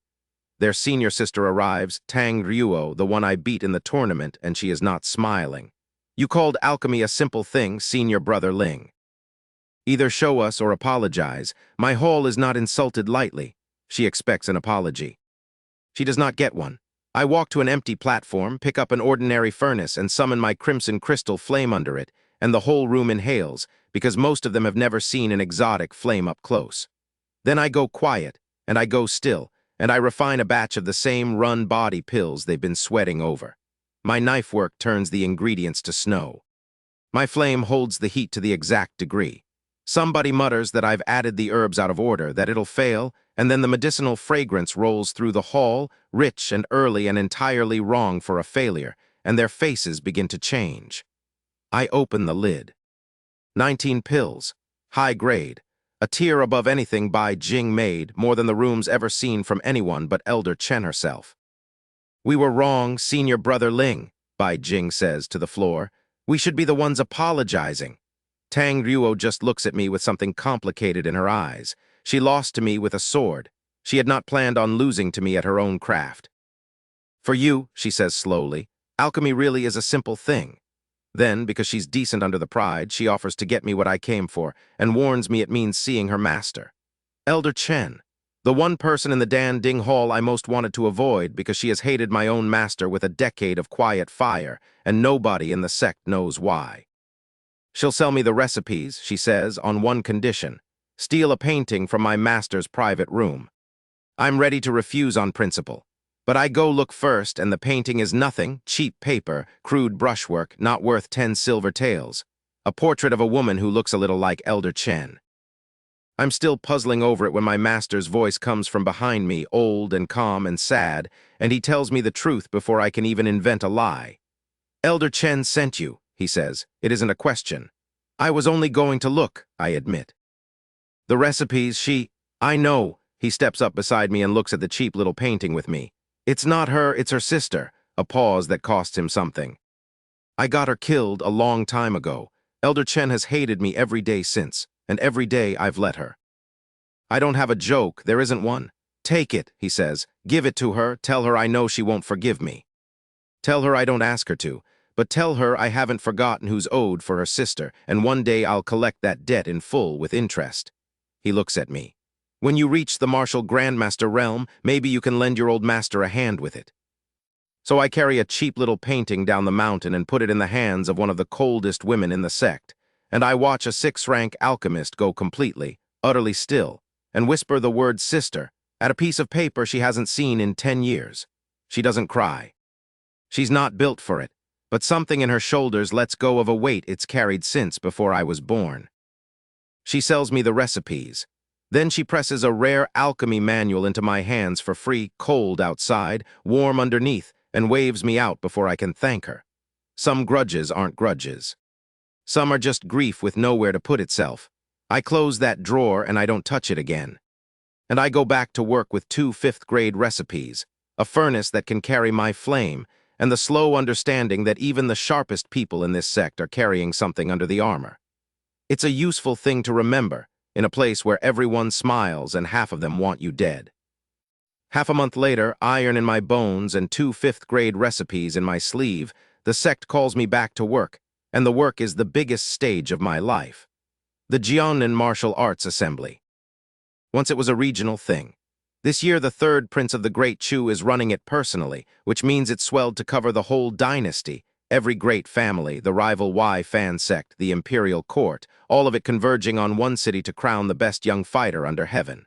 Their senior sister arrives, Tang Ryuo, the one I beat in the tournament, and she is not smiling. You called alchemy a simple thing, senior brother Ling. Either show us or apologize. My hall is not insulted lightly. She expects an apology. She does not get one. I walk to an empty platform, pick up an ordinary furnace, and summon my crimson crystal flame under it, and the whole room inhales, because most of them have never seen an exotic flame up close. Then I go quiet, and I go still, and I refine a batch of the same run body pills they've been sweating over. My knife work turns the ingredients to snow. My flame holds the heat to the exact degree. Somebody mutters that I've added the herbs out of order, that it'll fail, and then the medicinal fragrance rolls through the hall, rich and early and entirely wrong for a failure, and their faces begin to change. I open the lid. 19 pills, high grade, a tier above anything by Jing made, more than the room's ever seen from anyone but Elder Chen herself. We were wrong, Senior Brother Ling, Bai Jing says to the floor. We should be the ones apologizing. Tang Ruo just looks at me with something complicated in her eyes. She lost to me with a sword. She had not planned on losing to me at her own craft. For you, she says slowly, alchemy really is a simple thing. Then, because she's decent under the pride, she offers to get me what I came for, and warns me it means seeing her master. Elder Chen, the one person in the Dan Ding Hall I most wanted to avoid because she has hated my own master with a decade of quiet fire, and nobody in the sect knows why. She'll sell me the recipes, she says, on one condition: steal a painting from my master's private room. I'm ready to refuse on principle. But I go look first, and the painting is nothing, cheap paper, crude brushwork, not worth 10 silver taels. A portrait of a woman who looks a little like Elder Chen. I'm still puzzling over it when my master's voice comes from behind me, old and calm and sad, and he tells me the truth before I can even invent a lie. Elder Chen sent you, he says. It isn't a question. I was only going to look, I admit. The recipes, I know. He steps up beside me and looks at the cheap little painting with me. It's not her, it's her sister. A pause that costs him something. I got her killed a long time ago. Elder Chen has hated me every day since, and every day I've let her. I don't have a joke, there isn't one. Take it, he says. Give it to her, tell her I know she won't forgive me. Tell her I don't ask her to, but tell her I haven't forgotten who's owed for her sister, and one day I'll collect that debt in full with interest. He looks at me. When you reach the Martial Grandmaster realm, maybe you can lend your old master a hand with it. So I carry a cheap little painting down the mountain and put it in the hands of one of the coldest women in the sect, and I watch a 6th-rank alchemist go completely, utterly still, and whisper the word sister at a piece of paper she hasn't seen in 10 years. She doesn't cry. She's not built for it, but something in her shoulders lets go of a weight it's carried since before I was born. She sells me the recipes. Then she presses a rare alchemy manual into my hands for free, cold outside, warm underneath, and waves me out before I can thank her. Some grudges aren't grudges. Some are just grief with nowhere to put itself. I close that drawer and I don't touch it again. And I go back to work with 2 5th-grade recipes, a furnace that can carry my flame, and the slow understanding that even the sharpest people in this sect are carrying something under the armor. It's a useful thing to remember, in a place where everyone smiles and half of them want you dead. Half a month later, iron in my bones and 2 5th-grade recipes in my sleeve, the sect calls me back to work, and the work is the biggest stage of my life. The Jiangnan Martial Arts Assembly. Once it was a regional thing. This year, the 3rd Prince of the Great Chu is running it personally, which means it's swelled to cover the whole dynasty, every great family, the rival Y fan sect, the imperial court, all of it converging on one city to crown the best young fighter under heaven.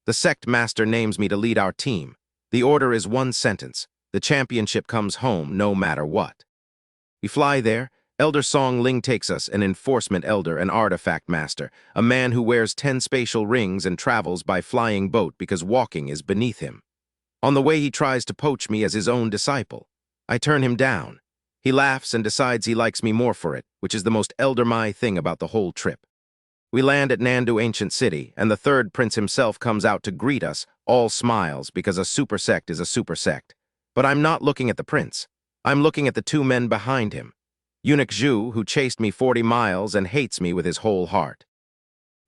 The sect master names me to lead our team. The order is one sentence. The championship comes home no matter what. We fly there. Elder Song Ling takes us, an enforcement elder, an artifact master, a man who wears 10 spatial rings and travels by flying boat because walking is beneath him. On the way, he tries to poach me as his own disciple. I turn him down. He laughs and decides he likes me more for it, which is the most Elder Mai thing about the whole trip. We land at Nandu Ancient City, and the 3rd Prince himself comes out to greet us, all smiles, because a super sect is a super sect. But I'm not looking at the prince. I'm looking at the 2 men behind him. Eunuch Zhu, who chased me 40 miles and hates me with his whole heart.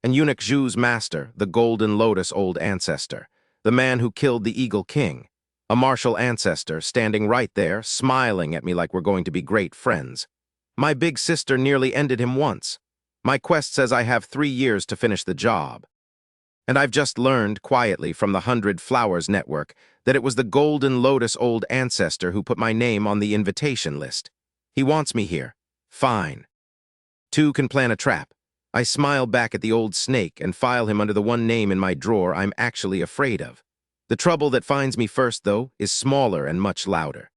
And Eunuch Zhu's master, the Golden Lotus Old Ancestor, the man who killed the Eagle King, a Martial Ancestor standing right there, smiling at me like we're going to be great friends. My big sister nearly ended him once. My quest says I have 3 years to finish the job. And I've just learned, quietly, from the 100 Flowers Network, that it was the Golden Lotus Old Ancestor who put my name on the invitation list. He wants me here. Fine. 2 can plan a trap. I smile back at the old snake and file him under the one name in my drawer I'm actually afraid of. The trouble that finds me first, though, is smaller and much louder.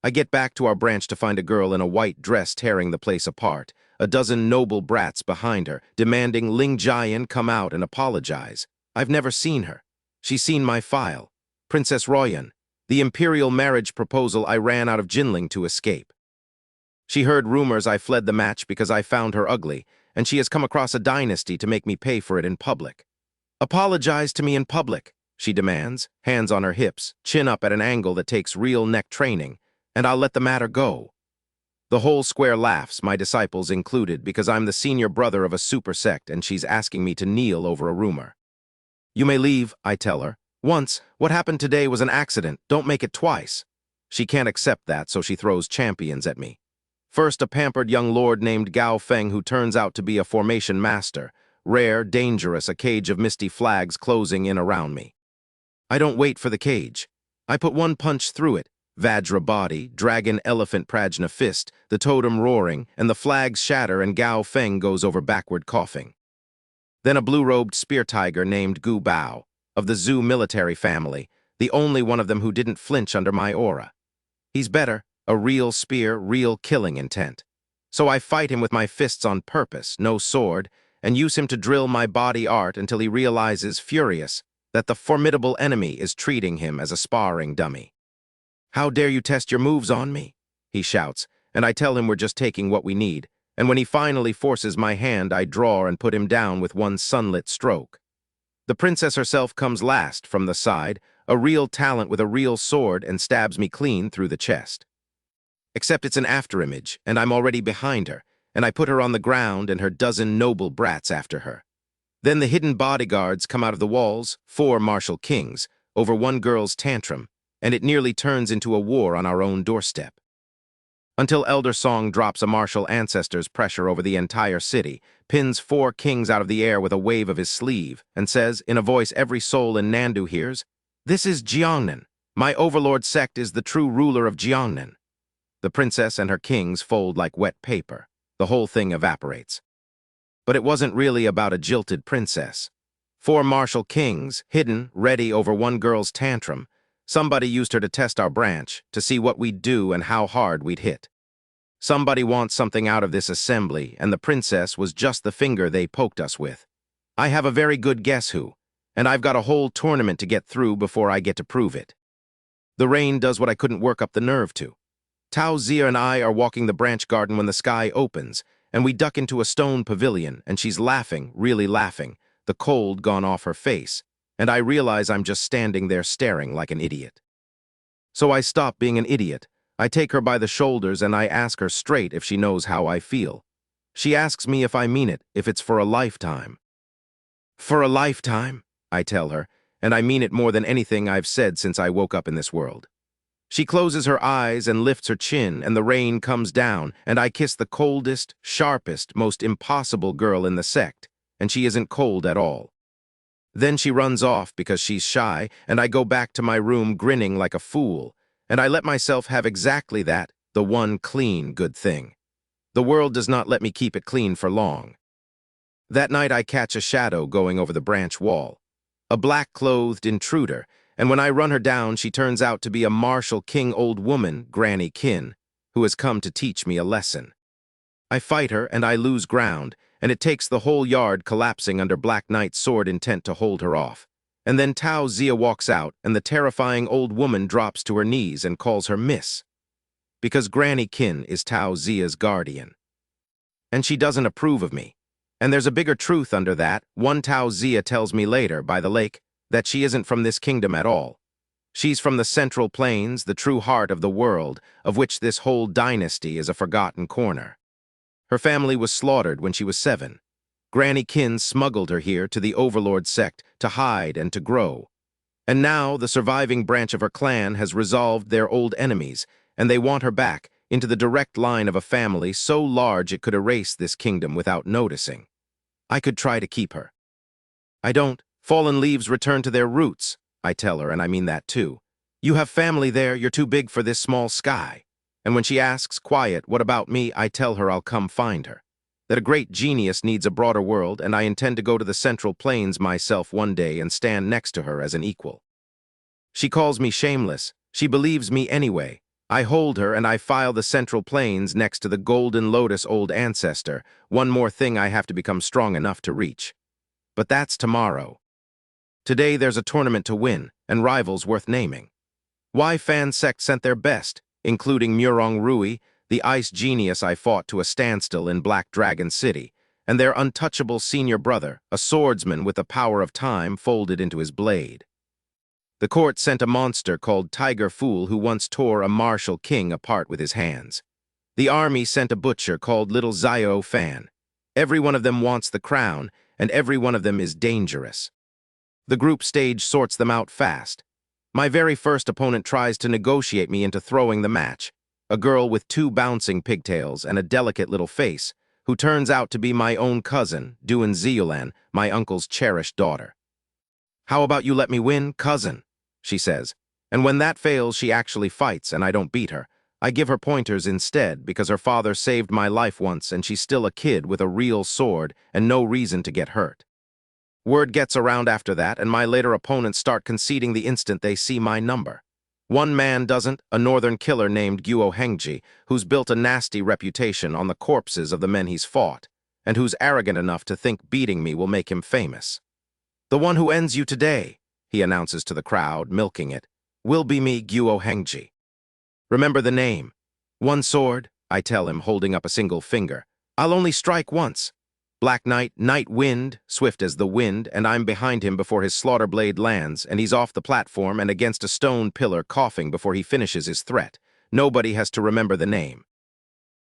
I get back to our branch to find a girl in a white dress tearing the place apart, a dozen noble brats behind her, demanding Ling Jian come out and apologize. I've never seen her. She's seen my file. Princess Royan, the imperial marriage proposal I ran out of Jinling to escape. She heard rumors I fled the match because I found her ugly, and she has come across a dynasty to make me pay for it in public. Apologize to me in public, she demands, hands on her hips, chin up at an angle that takes real neck training, and I'll let the matter go. The whole square laughs, my disciples included, because I'm the senior brother of a super sect and she's asking me to kneel over a rumor. You may leave, I tell her. Once, what happened today was an accident, don't make it twice. She can't accept that, so she throws champions at me. First, a pampered young lord named Gao Feng who turns out to be a formation master. Rare, dangerous, a cage of misty flags closing in around me. I don't wait for the cage. I put one punch through it. Vajra body, dragon elephant prajna fist, the totem roaring, and the flags shatter and Gao Feng goes over backward coughing. Then a blue-robed spear tiger named Gu Bao, of the Zhu military family, the only one of them who didn't flinch under my aura. He's better, a real spear, real killing intent. So I fight him with my fists on purpose, no sword, and use him to drill my body art until he realizes, furious, that the formidable enemy is treating him as a sparring dummy. How dare you test your moves on me? He shouts, and I tell him we're just taking what we need, and when he finally forces my hand, I draw and put him down with one sunlit stroke. The princess herself comes last from the side, a real talent with a real sword, and stabs me clean through the chest. Except it's an afterimage, and I'm already behind her, and I put her on the ground and her dozen noble brats after her. Then the hidden bodyguards come out of the walls, 4 martial kings, over one girl's tantrum, and it nearly turns into a war on our own doorstep. Until Elder Song drops a Martial Ancestor's pressure over the entire city, pins 4 kings out of the air with a wave of his sleeve, and says, in a voice every soul in Nandu hears, "This is Jiangnan. My Overlord Sect is the true ruler of Jiangnan." The princess and her kings fold like wet paper. The whole thing evaporates. But it wasn't really about a jilted princess. 4 martial kings, hidden, ready over one girl's tantrum. Somebody used her to test our branch, to see what we'd do and how hard we'd hit. Somebody wants something out of this assembly, and the princess was just the finger they poked us with. I have a very good guess who, and I've got a whole tournament to get through before I get to prove it. The rain does what I couldn't work up the nerve to. Tao Zia and I are walking the branch garden when the sky opens, and we duck into a stone pavilion, and she's laughing, really laughing, the cold gone off her face, and I realize I'm just standing there staring like an idiot. So I stop being an idiot. I take her by the shoulders and I ask her straight if she knows how I feel. She asks me if I mean it, if it's for a lifetime. For a lifetime, I tell her, and I mean it more than anything I've said since I woke up in this world. She closes her eyes and lifts her chin, and the rain comes down, and I kiss the coldest, sharpest, most impossible girl in the sect, and she isn't cold at all. Then she runs off because she's shy, and I go back to my room grinning like a fool, and I let myself have exactly that, the one clean good thing. The world does not let me keep it clean for long. That night I catch a shadow going over the branch wall, a black-clothed intruder, and when I run her down, she turns out to be a martial king old woman, Granny Kin, who has come to teach me a lesson. I fight her, and I lose ground, and it takes the whole yard collapsing under Black Knight's sword intent to hold her off. And then Tao Zia walks out, and the terrifying old woman drops to her knees and calls her Miss. Because Granny Kin is Tao Zia's guardian. And she doesn't approve of me. And there's a bigger truth under that. One Tao Zia tells me later, by the lake, that she isn't from this kingdom at all. She's from the Central Plains, the true heart of the world, of which this whole dynasty is a forgotten corner. Her family was slaughtered when she was 7. Granny Kin smuggled her here to the Overlord Sect to hide and to grow. And now the surviving branch of her clan has resolved their old enemies, and they want her back, into the direct line of a family so large it could erase this kingdom without noticing. I could try to keep her. I don't. Fallen leaves return to their roots, I tell her, and I mean that too. You have family there, you're too big for this small sky. And when she asks, quiet, what about me, I tell her I'll come find her. That a great genius needs a broader world, and I intend to go to the Central Plains myself one day and stand next to her as an equal. She calls me shameless. She believes me anyway. I hold her and I file the Central Plains next to the Golden Lotus Old Ancestor, one more thing I have to become strong enough to reach. But that's tomorrow. Today there's a tournament to win, and rivals worth naming. Fan Sect sent their best, including Murong Rui, the ice genius I fought to a standstill in Black Dragon City, and their untouchable senior brother, a swordsman with the power of time folded into his blade. The court sent a monster called Tiger Fool who once tore a martial king apart with his hands. The army sent a butcher called Little Zio Fan. Every one of them wants the crown, and every one of them is dangerous. The group stage sorts them out fast. My very first opponent tries to negotiate me into throwing the match, a girl with 2 bouncing pigtails and a delicate little face, who turns out to be my own cousin, Duan Ziolan, my uncle's cherished daughter. How about you let me win, cousin? She says, and when that fails she actually fights and I don't beat her. I give her pointers instead because her father saved my life once and she's still a kid with a real sword and no reason to get hurt. Word gets around after that and my later opponents start conceding the instant they see my number. One man doesn't, a northern killer named Guo Hengji, who's built a nasty reputation on the corpses of the men he's fought, and who's arrogant enough to think beating me will make him famous. The one who ends you today, he announces to the crowd, milking it, will be me, Guo Hengji. Remember the name. One sword, I tell him, holding up a single finger. I'll only strike once. Black Knight, Night Wind, swift as the wind, and I'm behind him before his slaughter blade lands, and he's off the platform and against a stone pillar coughing before he finishes his threat. Nobody has to remember the name.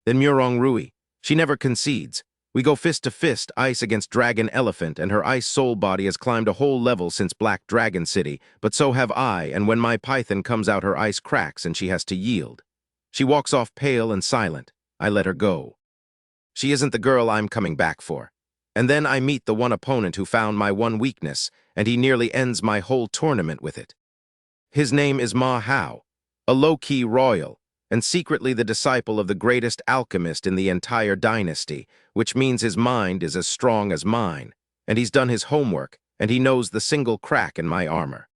Then Murong Rui. She never concedes. We go fist to fist, ice against Dragon Elephant, and her ice soul body has climbed a whole level since Black Dragon City, but so have I, and when my python comes out her ice cracks and she has to yield. She walks off pale and silent. I let her go. She isn't the girl I'm coming back for. And then I meet the one opponent who found my one weakness, and he nearly ends my whole tournament with it. His name is Ma Hao, a low-key royal, and secretly the disciple of the greatest alchemist in the entire dynasty, which means his mind is as strong as mine, and he's done his homework, and he knows the single crack in my armor.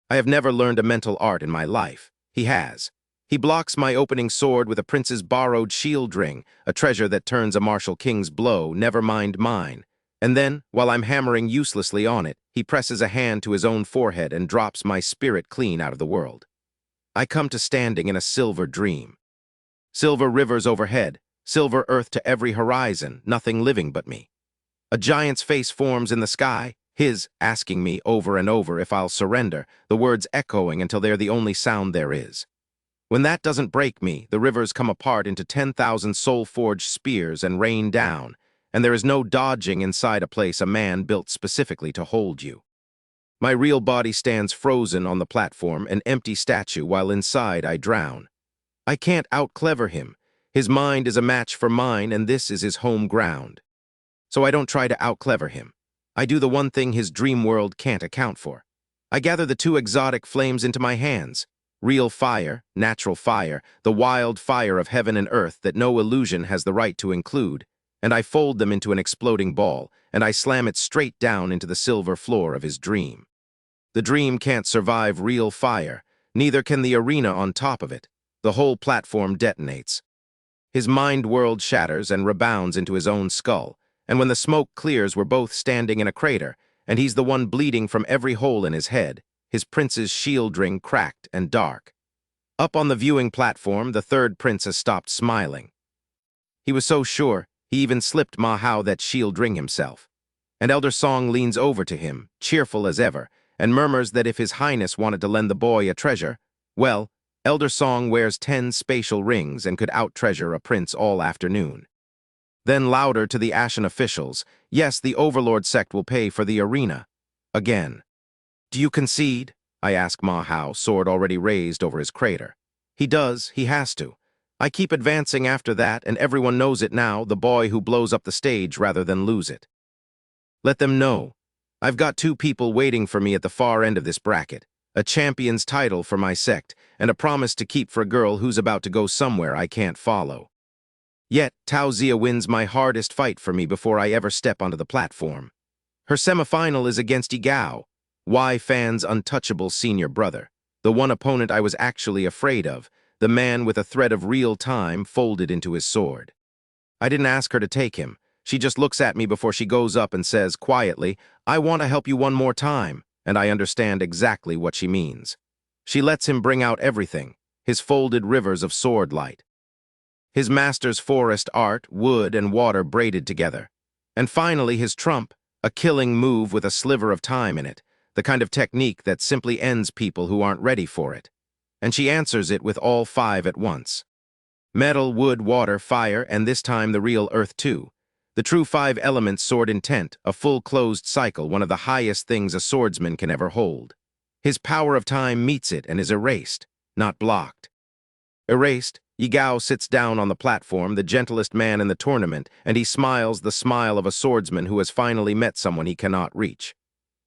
I have never learned a mental art in my life. He has. He blocks my opening sword with a prince's borrowed shield ring, a treasure that turns a martial king's blow, never mind mine. And then, while I'm hammering uselessly on it, he presses a hand to his own forehead and drops my spirit clean out of the world. I come to standing in a silver dream. Silver rivers overhead, silver earth to every horizon, nothing living but me. A giant's face forms in the sky, his asking me over and over if I'll surrender, the words echoing until they're the only sound there is. When that doesn't break me, the rivers come apart into 10,000 soul-forged spears and rain down, and there is no dodging inside a place a man built specifically to hold you. My real body stands frozen on the platform, an empty statue, while inside I drown. I can't out-clever him. His mind is a match for mine, and this is his home ground. So I don't try to out-clever him. I do the one thing his dream world can't account for. I gather the 2 exotic flames into my hands. Real fire, natural fire, the wild fire of heaven and earth that no illusion has the right to include, and I fold them into an exploding ball, and I slam it straight down into the silver floor of his dream. The dream can't survive real fire, neither can the arena on top of it. The whole platform detonates. His mind world shatters and rebounds into his own skull, and when the smoke clears we're both standing in a crater, and he's the one bleeding from every hole in his head, his prince's shield ring cracked and dark. Up on the viewing platform, the 3rd prince has stopped smiling. He was so sure, he even slipped Ma Hao that shield ring himself. And Elder Song leans over to him, cheerful as ever, and murmurs that if His Highness wanted to lend the boy a treasure, well, Elder Song wears 10 spatial rings and could out-treasure a prince all afternoon. Then louder to the Ashen officials, yes, the Overlord Sect will pay for the arena. Again. Do you concede? I ask Ma Hao, sword already raised over his crater. He does, he has to. I keep advancing after that, and everyone knows it now, the boy who blows up the stage rather than lose it. Let them know. I've got two people waiting for me at the far end of this bracket, a champion's title for my sect, and a promise to keep for a girl who's about to go somewhere I can't follow. Yet, Tao Zia wins my hardest fight for me before I ever step onto the platform. Her semifinal is against Igao, Y Fan's untouchable senior brother, the one opponent I was actually afraid of, the man with a thread of real time folded into his sword. I didn't ask her to take him. She just looks at me before she goes up and says quietly, "I want to help you one more time," and I understand exactly what she means. She lets him bring out everything, his folded rivers of sword light, his master's forest art, wood and water braided together, and finally his trump, a killing move with a sliver of time in it, the kind of technique that simply ends people who aren't ready for it. And she answers it with all five at once. Metal, wood, water, fire, and this time the real earth too. The true five elements sword intent, a full closed cycle, one of the highest things a swordsman can ever hold. His power of time meets it and is erased, not blocked. Erased, Yigao sits down on the platform, the gentlest man in the tournament, and he smiles the smile of a swordsman who has finally met someone he cannot reach.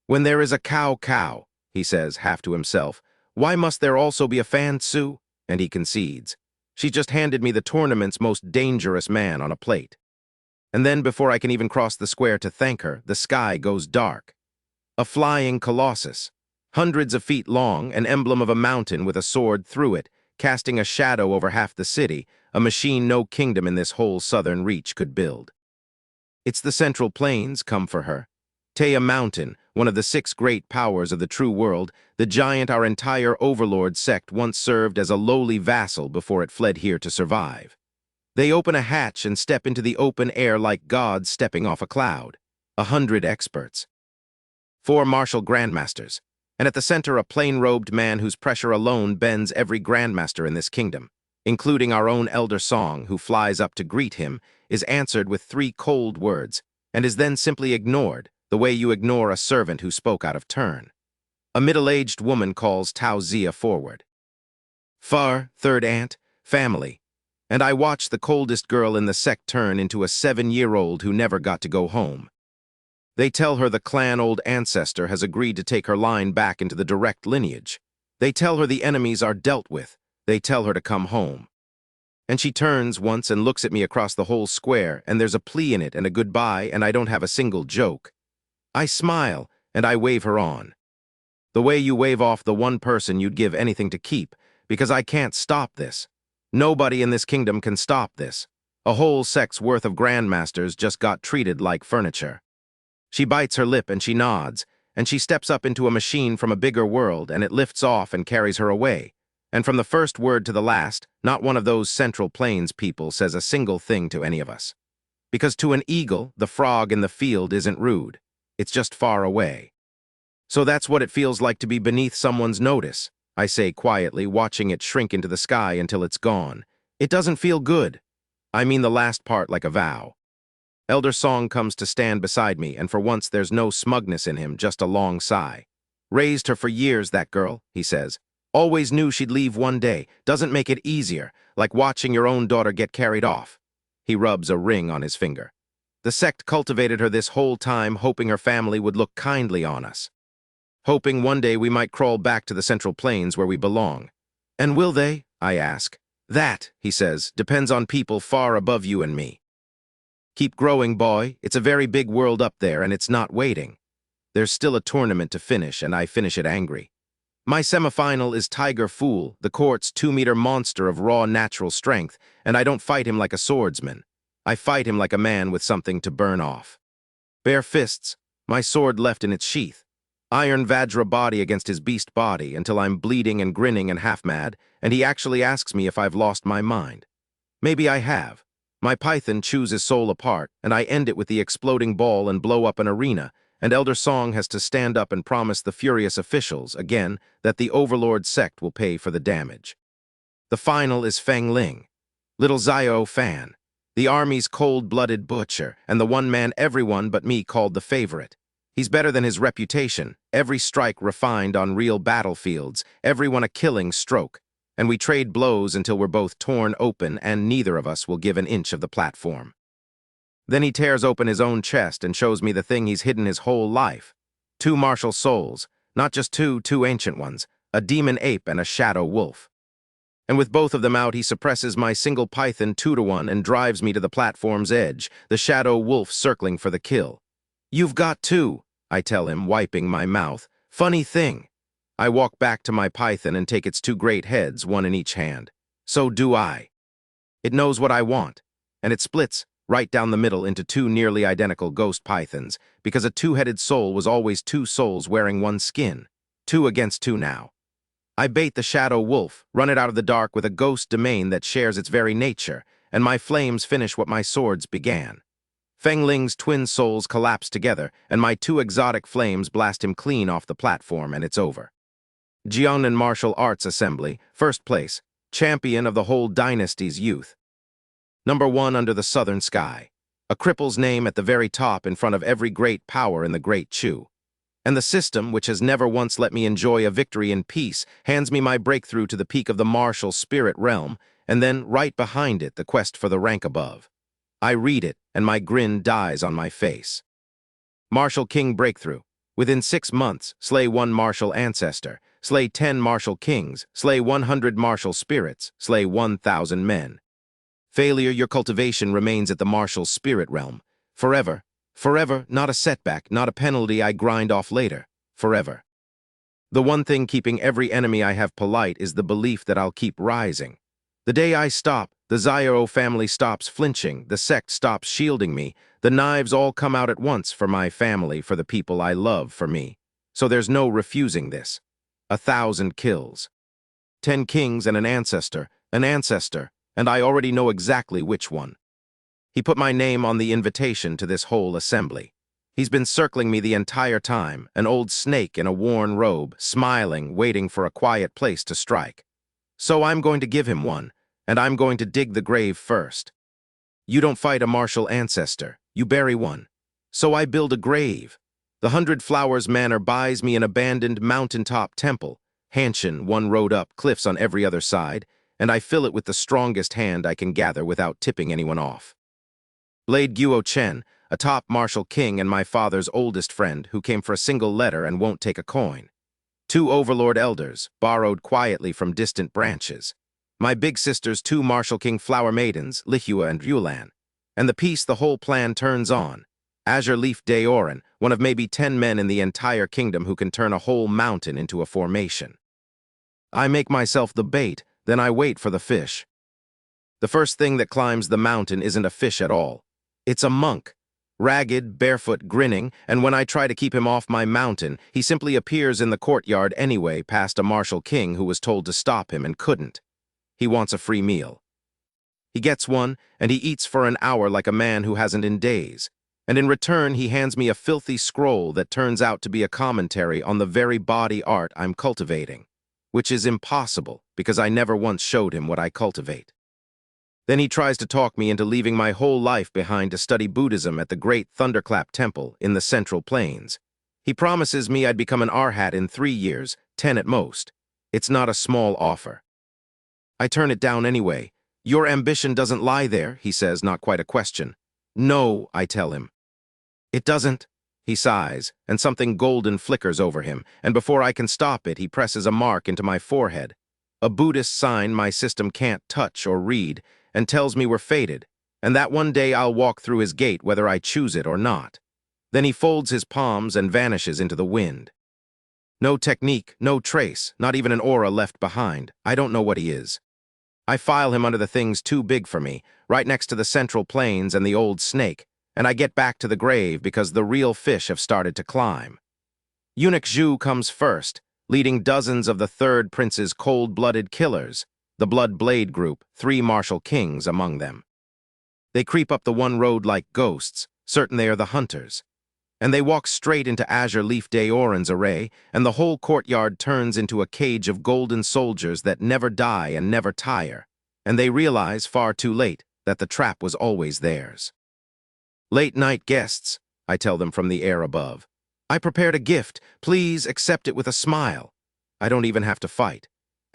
When there is a cow, he says, half to himself, why must there also be a fiancee? And he concedes. She just handed me the tournament's most dangerous man on a plate. And then, before I can even cross the square to thank her, the sky goes dark. A flying colossus, hundreds of feet long, an emblem of a mountain with a sword through it, casting a shadow over half the city, a machine no kingdom in this whole southern reach could build. It's the Central Plains come for her. Taya Mountain, one of the 6 great powers of the true world, the giant our entire Overlord Sect once served as a lowly vassal before it fled here to survive. They open a hatch and step into the open air like gods stepping off a cloud. 100 experts. 4 martial grandmasters. And at the center a plain-robed man whose pressure alone bends every grandmaster in this kingdom, including our own Elder Song, who flies up to greet him, is answered with 3 cold words, and is then simply ignored, the way you ignore a servant who spoke out of turn. A middle-aged woman calls Tao Zia forward. Far, third aunt, family. And I watch the coldest girl in the sect turn into a 7-year-old who never got to go home. They tell her the clan Old Ancestor has agreed to take her line back into the direct lineage. They tell her the enemies are dealt with. They tell her to come home. And she turns once and looks at me across the whole square, and there's a plea in it and a goodbye, and I don't have a single joke. I smile, and I wave her on. The way you wave off the one person you'd give anything to keep, because I can't stop this. Nobody in this kingdom can stop this. A whole sect's worth of grandmasters just got treated like furniture. She bites her lip and she nods, and she steps up into a machine from a bigger world, and it lifts off and carries her away. And from the first word to the last, not one of those Central Plains people says a single thing to any of us. Because to an eagle, the frog in the field isn't rude. It's just far away. So that's what it feels like to be beneath someone's notice, I say quietly, watching it shrink into the sky until it's gone. It doesn't feel good. I mean the last part like a vow. Elder Song comes to stand beside me, and for once there's no smugness in him, just a long sigh. Raised her for years, that girl, he says. Always knew she'd leave one day. Doesn't make it easier, like watching your own daughter get carried off. He rubs a ring on his finger. The sect cultivated her this whole time, hoping her family would look kindly on us. Hoping one day we might crawl back to the Central Plains where we belong. And will they? I ask. That, he says, depends on people far above you and me. Keep growing, boy. It's a very big world up there, and it's not waiting. There's still a tournament to finish, and I finish it angry. My semifinal is Tiger Fool, the court's 2-meter monster of raw natural strength, and I don't fight him like a swordsman. I fight him like a man with something to burn off. Bare fists, my sword left in its sheath. Iron Vajra body against his beast body until I'm bleeding and grinning and half-mad, and he actually asks me if I've lost my mind. Maybe I have. My python chews his soul apart, and I end it with the exploding ball and blow up an arena, and Elder Song has to stand up and promise the furious officials, again, that the Overlord Sect will pay for the damage. The final is Feng Ling, little Zio Fan, the army's cold-blooded butcher, and the one man everyone but me called the favorite. He's better than his reputation, every strike refined on real battlefields, everyone a killing stroke. and we trade blows until we're both torn open and neither of us will give an inch of the platform. Then he tears open his own chest and shows me the thing he's hidden his whole life. 2 martial souls, not just two ancient ones, a demon ape and a shadow wolf. And with both of them out, he suppresses my single python 2-to-1 and drives me to the platform's edge, the shadow wolf circling for the kill. "You've got 2, I tell him, wiping my mouth. "Funny thing. I walk back to my python and take its 2 great heads, one in each hand. So do I. It knows what I want, and it splits right down the middle into 2 nearly identical ghost pythons, because a 2-headed soul was always 2 souls wearing 1 skin. 2 against 2 now. I bait the shadow wolf, run it out of the dark with a ghost domain that shares its very nature, and my flames finish what my swords began. Feng Ling's twin souls collapse together, and my 2 exotic flames blast him clean off the platform, and it's over. Jian and Martial Arts Assembly, first place, champion of the whole Dynasty's youth. Number 1 under the southern sky. A cripple's name at the very top in front of every great power in the Great Chu. And the system, which has never once let me enjoy a victory in peace, hands me my breakthrough to the peak of the martial spirit realm, and then, right behind it, the quest for the rank above. I read it, and my grin dies on my face. Martial King Breakthrough. Within 6 months, slay 1 Martial Ancestor, slay 10 Martial Kings, slay 100 Martial Spirits, slay 1,000 men. Failure, your cultivation remains at the martial spirit realm. Forever. Forever, not a setback, not a penalty I grind off later. Forever. The one thing keeping every enemy I have polite is the belief that I'll keep rising. The day I stop, the Zyro family stops flinching, the sect stops shielding me, the knives all come out at once for my family, for the people I love, for me. So there's no refusing this. 1,000 kills. 10 kings and an ancestor, and I already know exactly which one. He put my name on the invitation to this whole assembly. He's been circling me the entire time, an old snake in a worn robe, smiling, waiting for a quiet place to strike. So I'm going to give him one, and I'm going to dig the grave first. You don't fight a martial ancestor, you bury one. So I build a grave. The 100 Flowers Manor buys me an abandoned mountaintop temple, Hanshin, 1 road up, cliffs on every other side, and I fill it with the strongest hand I can gather without tipping anyone off. Blade Guo Chen, a top martial king and my father's oldest friend who came for a single letter and won't take a coin. 2 overlord elders, borrowed quietly from distant branches. My big sister's 2 martial king flower maidens, Lihua and Yulan. And the piece the whole plan turns on. Azure Leaf Daoran, one of maybe 10 men in the entire kingdom who can turn a whole mountain into a formation. I make myself the bait, then I wait for the fish. The first thing that climbs the mountain isn't a fish at all. It's a monk, ragged, barefoot, grinning, and when I try to keep him off my mountain, he simply appears in the courtyard anyway past a martial king who was told to stop him and couldn't. He wants a free meal. He gets one, and he eats for an hour like a man who hasn't in days. And in return, he hands me a filthy scroll that turns out to be a commentary on the very body art I'm cultivating, which is impossible because I never once showed him what I cultivate. Then he tries to talk me into leaving my whole life behind to study Buddhism at the Great Thunderclap Temple in the Central Plains. He promises me I'd become an Arhat in 3 years, 10 at most. It's not a small offer. I turn it down anyway. Your ambition doesn't lie there, he says, not quite a question. No, I tell him. It doesn't, he sighs, and something golden flickers over him, and before I can stop it, he presses a mark into my forehead. A Buddhist sign my system can't touch or read, and tells me we're fated, and that one day I'll walk through his gate whether I choose it or not. Then he folds his palms and vanishes into the wind. No technique, no trace, not even an aura left behind. I don't know what he is. I file him under the things too big for me, right next to the Central Plains and the old snake, and I get back to the grave because the real fish have started to climb. Eunuch Zhu comes first, leading dozens of the Third Prince's cold-blooded killers, the Blood Blade group, 3 martial kings among them. They creep up the one road like ghosts, certain they are the hunters. And they walk straight into Azure Leaf Daoran's array, and the whole courtyard turns into a cage of golden soldiers that never die and never tire. And they realize, far too late, that the trap was always theirs. Late-night guests, I tell them from the air above. I prepared a gift. Please accept it with a smile. I don't even have to fight.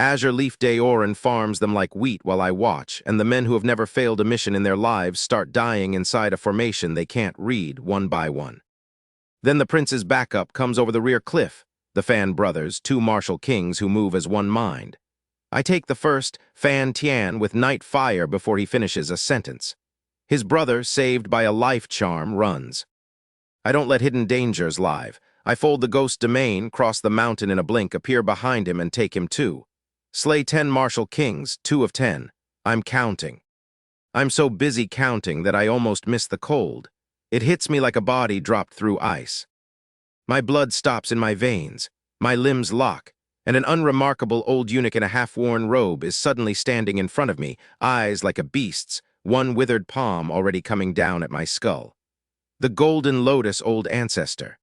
Azure Leaf Daoran farms them like wheat while I watch, and the men who have never failed a mission in their lives start dying inside a formation they can't read one by one. Then the prince's backup comes over the rear cliff, the Fan brothers, two martial kings who move as one mind. I take the first, Fan Tian, with night fire before he finishes a sentence. His brother, saved by a life charm, runs. I don't let hidden dangers live. I fold the ghost domain, cross the mountain in a blink, appear behind him and take him too. Slay 10 martial kings, 2 of 10. I'm counting. I'm so busy counting that I almost miss the cold. It hits me like a body dropped through ice. My blood stops in my veins, my limbs lock, and an unremarkable old eunuch in a half-worn robe is suddenly standing in front of me, eyes like a beast's, one withered palm already coming down at my skull. The Golden Lotus Old Ancestor.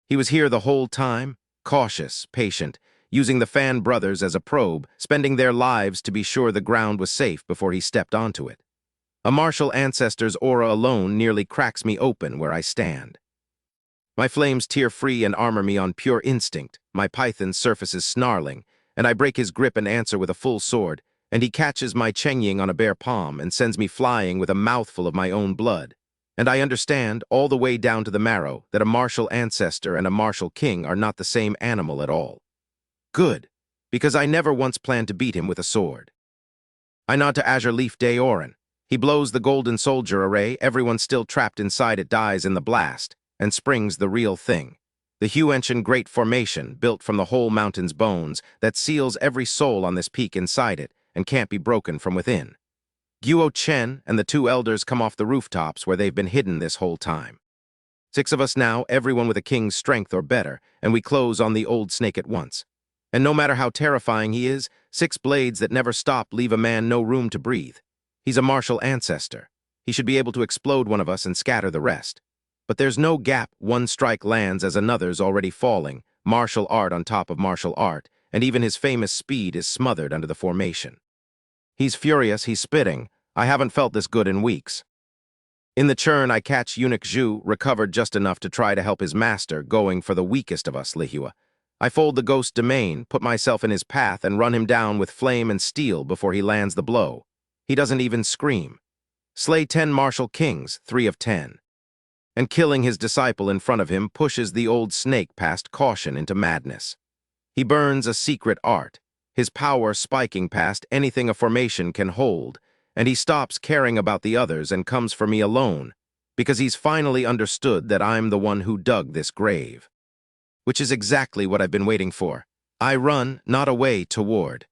He was here the whole time, cautious, patient, using the Fan brothers as a probe, spending their lives to be sure the ground was safe before he stepped onto it. A Martial Ancestor's aura alone nearly cracks me open where I stand. My flames tear free and armor me on pure instinct, my python surfaces snarling, and I break his grip and answer with a full sword, and he catches my Chengying on a bare palm and sends me flying with a mouthful of my own blood. And I understand, all the way down to the marrow, that a Martial Ancestor and a Martial King are not the same animal at all. Good, because I never once planned to beat him with a sword. I nod to Azure Leaf Daoran. He blows the golden soldier array, everyone still trapped inside it dies in the blast, and springs the real thing. The Huenshan Great Formation, built from the whole mountain's bones, that seals every soul on this peak inside it, and can't be broken from within. Guo Chen and the 2 elders come off the rooftops where they've been hidden this whole time. 6 of us now, everyone with a king's strength or better, and we close on the old snake at once. And no matter how terrifying he is, 6 blades that never stop leave a man no room to breathe. He's a Martial Ancestor. He should be able to explode one of us and scatter the rest. But there's no gap. One strike lands as another's already falling, martial art on top of martial art, and even his famous speed is smothered under the formation. He's furious, he's spitting. I haven't felt this good in weeks. In the churn, I catch Eunuch Zhu, recovered just enough to try to help his master, going for the weakest of us, Lihua. I fold the ghost domain, put myself in his path, and run him down with flame and steel before he lands the blow. He doesn't even scream. Slay 10 martial kings, 3 of 10. And killing his disciple in front of him pushes the old snake past caution into madness. He burns a secret art, his power spiking past anything a formation can hold, and he stops caring about the others and comes for me alone, because he's finally understood that I'm the one who dug this grave. Which is exactly what I've been waiting for. I run, not away, toward.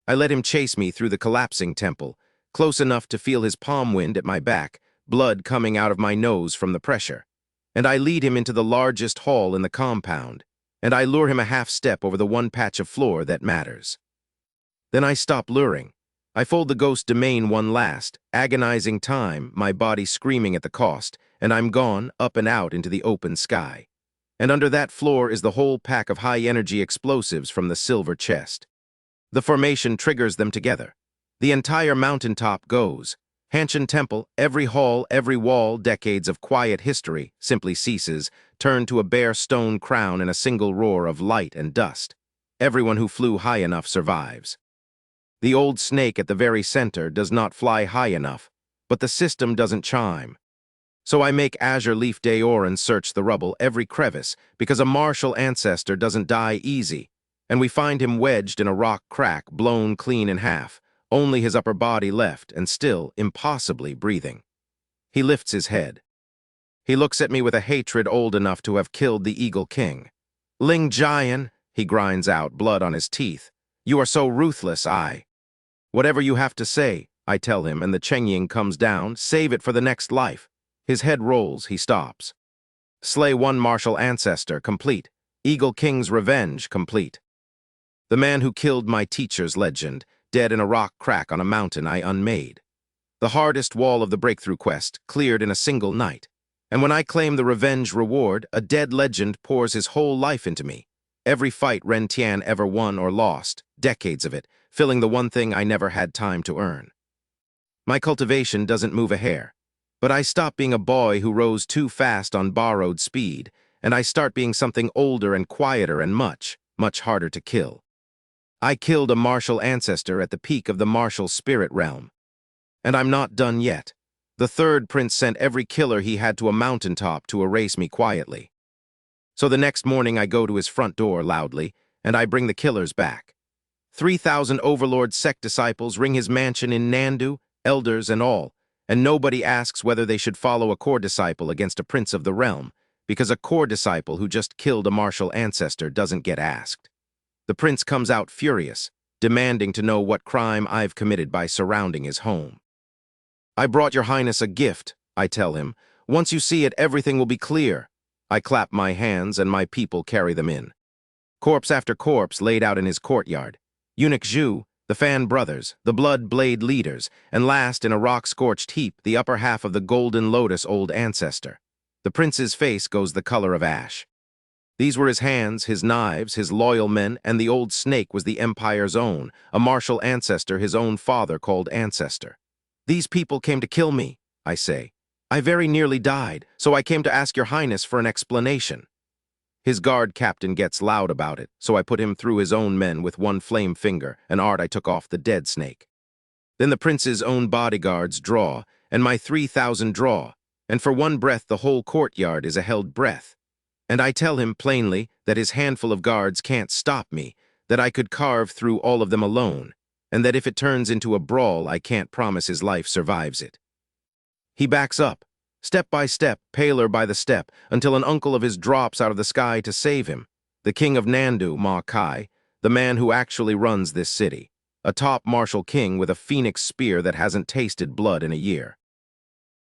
I let him chase me through the collapsing temple, close enough to feel his palm wind at my back, blood coming out of my nose from the pressure. And I lead him into the largest hall in the compound, and I lure him a half step over the one patch of floor that matters. Then I stop luring. I fold the ghost domain one last, agonizing time, my body screaming at the cost, and I'm gone, up and out into the open sky. And under that floor is the whole pack of high-energy explosives from the silver chest. The formation triggers them together. The entire mountaintop goes. Hanshan Temple, every hall, every wall, decades of quiet history, simply ceases, turned to a bare stone crown in a single roar of light and dust. Everyone who flew high enough survives. The old snake at the very center does not fly high enough, but the system doesn't chime. So I make Azure Leaf Daoran search the rubble, every crevice, because a Martial Ancestor doesn't die easy, and we find him wedged in a rock crack, blown clean in half, only his upper body left and still impossibly breathing. He lifts his head. He looks at me with a hatred old enough to have killed the Eagle King. "Ling Jian," he grinds out, blood on his teeth. "You are so ruthless, I." "Whatever you have to say," I tell him, and the Chengying comes down. "Save it for the next life." His head rolls, he stops. Slay 1 Martial Ancestor, complete. Eagle King's revenge, complete. The man who killed my teacher's legend, dead in a rock crack on a mountain I unmade. The hardest wall of the breakthrough quest, cleared in a single night. And when I claim the revenge reward, a dead legend pours his whole life into me. Every fight Ren Tian ever won or lost, decades of it, filling the one thing I never had time to earn. My cultivation doesn't move a hair, but I stop being a boy who rose too fast on borrowed speed, and I start being something older and quieter and much, much harder to kill. I killed a Martial Ancestor at the peak of the Martial Spirit Realm. And I'm not done yet. The third prince sent every killer he had to a mountaintop to erase me quietly. So the next morning I go to his front door loudly, and I bring the killers back. 3,000 Overlord Sect disciples ring his mansion in Nandu, elders and all, and nobody asks whether they should follow a core disciple against a prince of the realm, because a core disciple who just killed a Martial Ancestor doesn't get asked. The prince comes out furious, demanding to know what crime I've committed by surrounding his home. I brought your highness a gift, I tell him. Once you see it, everything will be clear. I clap my hands and my people carry them in. Corpse after corpse laid out in his courtyard. Eunuch Zhu, the Fan brothers, the Blood Blade leaders, and last in a rock-scorched heap, the upper half of the Golden Lotus Old Ancestor. The prince's face goes the color of ash. These were his hands, his knives, his loyal men, and the old snake was the Empire's own, a Martial Ancestor his own father called Ancestor. These people came to kill me, I say. I very nearly died, so I came to ask your highness for an explanation. His guard captain gets loud about it, so I put him through his own men with one flame finger, an art I took off the dead snake. Then the prince's own bodyguards draw, and my 3,000 draw, and for one breath the whole courtyard is a held breath. And I tell him plainly that his handful of guards can't stop me, that I could carve through all of them alone, and that if it turns into a brawl, I can't promise his life survives it. He backs up, step by step, paler by the step, until an uncle of his drops out of the sky to save him, the king of Nandu, Ma Kai, the man who actually runs this city, a top martial king with a phoenix spear that hasn't tasted blood in a year.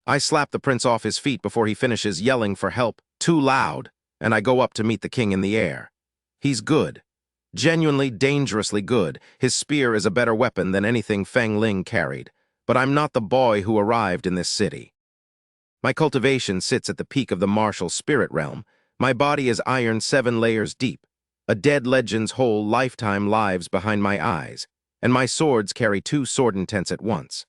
I slap the prince off his feet before he finishes yelling for help, too loud, and I go up to meet the king in the air. He's good. Genuinely, dangerously good. His spear is a better weapon than anything Feng Ling carried. But I'm not the boy who arrived in this city. My cultivation sits at the peak of the Martial Spirit Realm. My body is iron 7 layers deep. A dead legend's whole lifetime lives behind my eyes, and my swords carry 2 sword intents at once.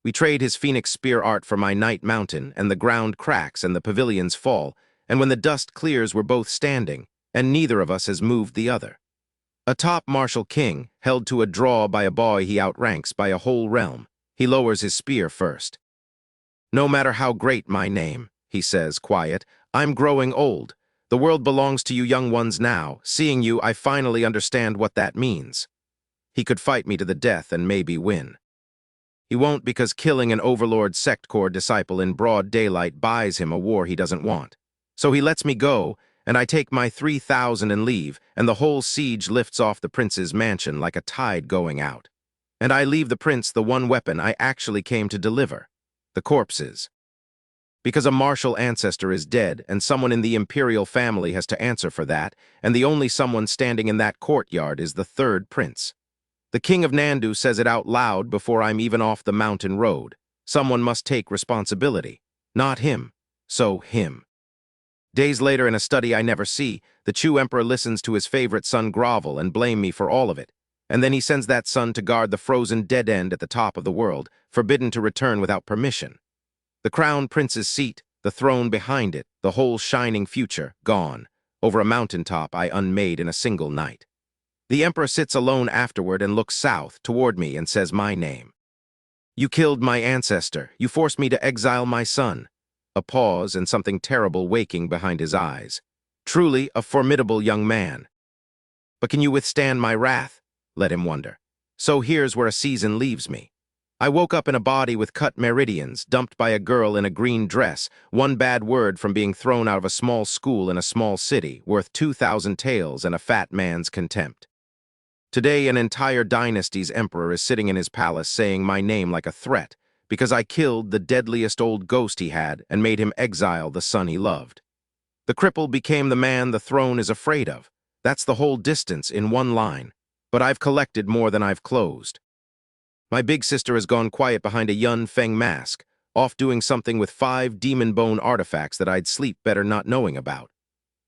We trade his phoenix spear art for my night mountain, and the ground cracks and the pavilions fall, and when the dust clears we're both standing, and neither of us has moved the other. A top martial king, held to a draw by a boy he outranks by a whole realm. He lowers his spear first. No matter how great my name, he says, quiet, I'm growing old. The world belongs to you young ones now. Seeing you, I finally understand what that means. He could fight me to the death and maybe win. He won't because killing an Overlord Sect core disciple in broad daylight buys him a war he doesn't want. So he lets me go, and I take my 3,000 and leave, and the whole siege lifts off the prince's mansion like a tide going out. And I leave the prince the one weapon I actually came to deliver, the corpses. Because a Martial Ancestor is dead, and someone in the imperial family has to answer for that, and the only someone standing in that courtyard is the third prince. The king of Nandu says it out loud before I'm even off the mountain road. Someone must take responsibility. Not him. So him. Days later, in a study I never see, the Chu Emperor listens to his favorite son grovel and blame me for all of it. And then he sends that son to guard the frozen dead end at the top of the world, forbidden to return without permission. The crown prince's seat, the throne behind it, the whole shining future, gone, over a mountaintop I unmade in a single night. The emperor sits alone afterward and looks south toward me and says my name. You killed my ancestor. You forced me to exile my son. A pause and something terrible waking behind his eyes. Truly a formidable young man. But can you withstand my wrath? Let him wonder. So here's where a season leaves me. I woke up in a body with cut meridians, dumped by a girl in a green dress, one bad word from being thrown out of a small school in a small city, worth 2,000 taels and a fat man's contempt. Today an entire dynasty's emperor is sitting in his palace saying my name like a threat, because I killed the deadliest old ghost he had and made him exile the son he loved. The cripple became the man the throne is afraid of. That's the whole distance in one line. But I've collected more than I've closed. My big sister has gone quiet behind a Yun Feng mask, off doing something with 5 demon bone artifacts that I'd sleep better not knowing about.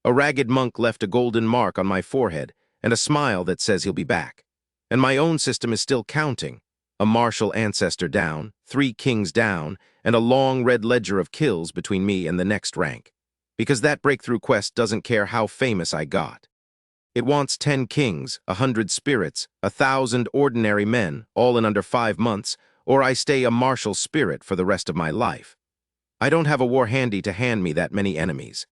A ragged monk left a golden mark on my forehead and a smile that says he'll be back. And my own system is still counting. A Martial Ancestor down, 3 kings down, and a long red ledger of kills between me and the next rank. Because that breakthrough quest doesn't care how famous I got. It wants 10 kings, 100 spirits, 1,000 ordinary men, all in under 5 months, or I stay a martial spirit for the rest of my life. I don't have a war handy to hand me that many enemies.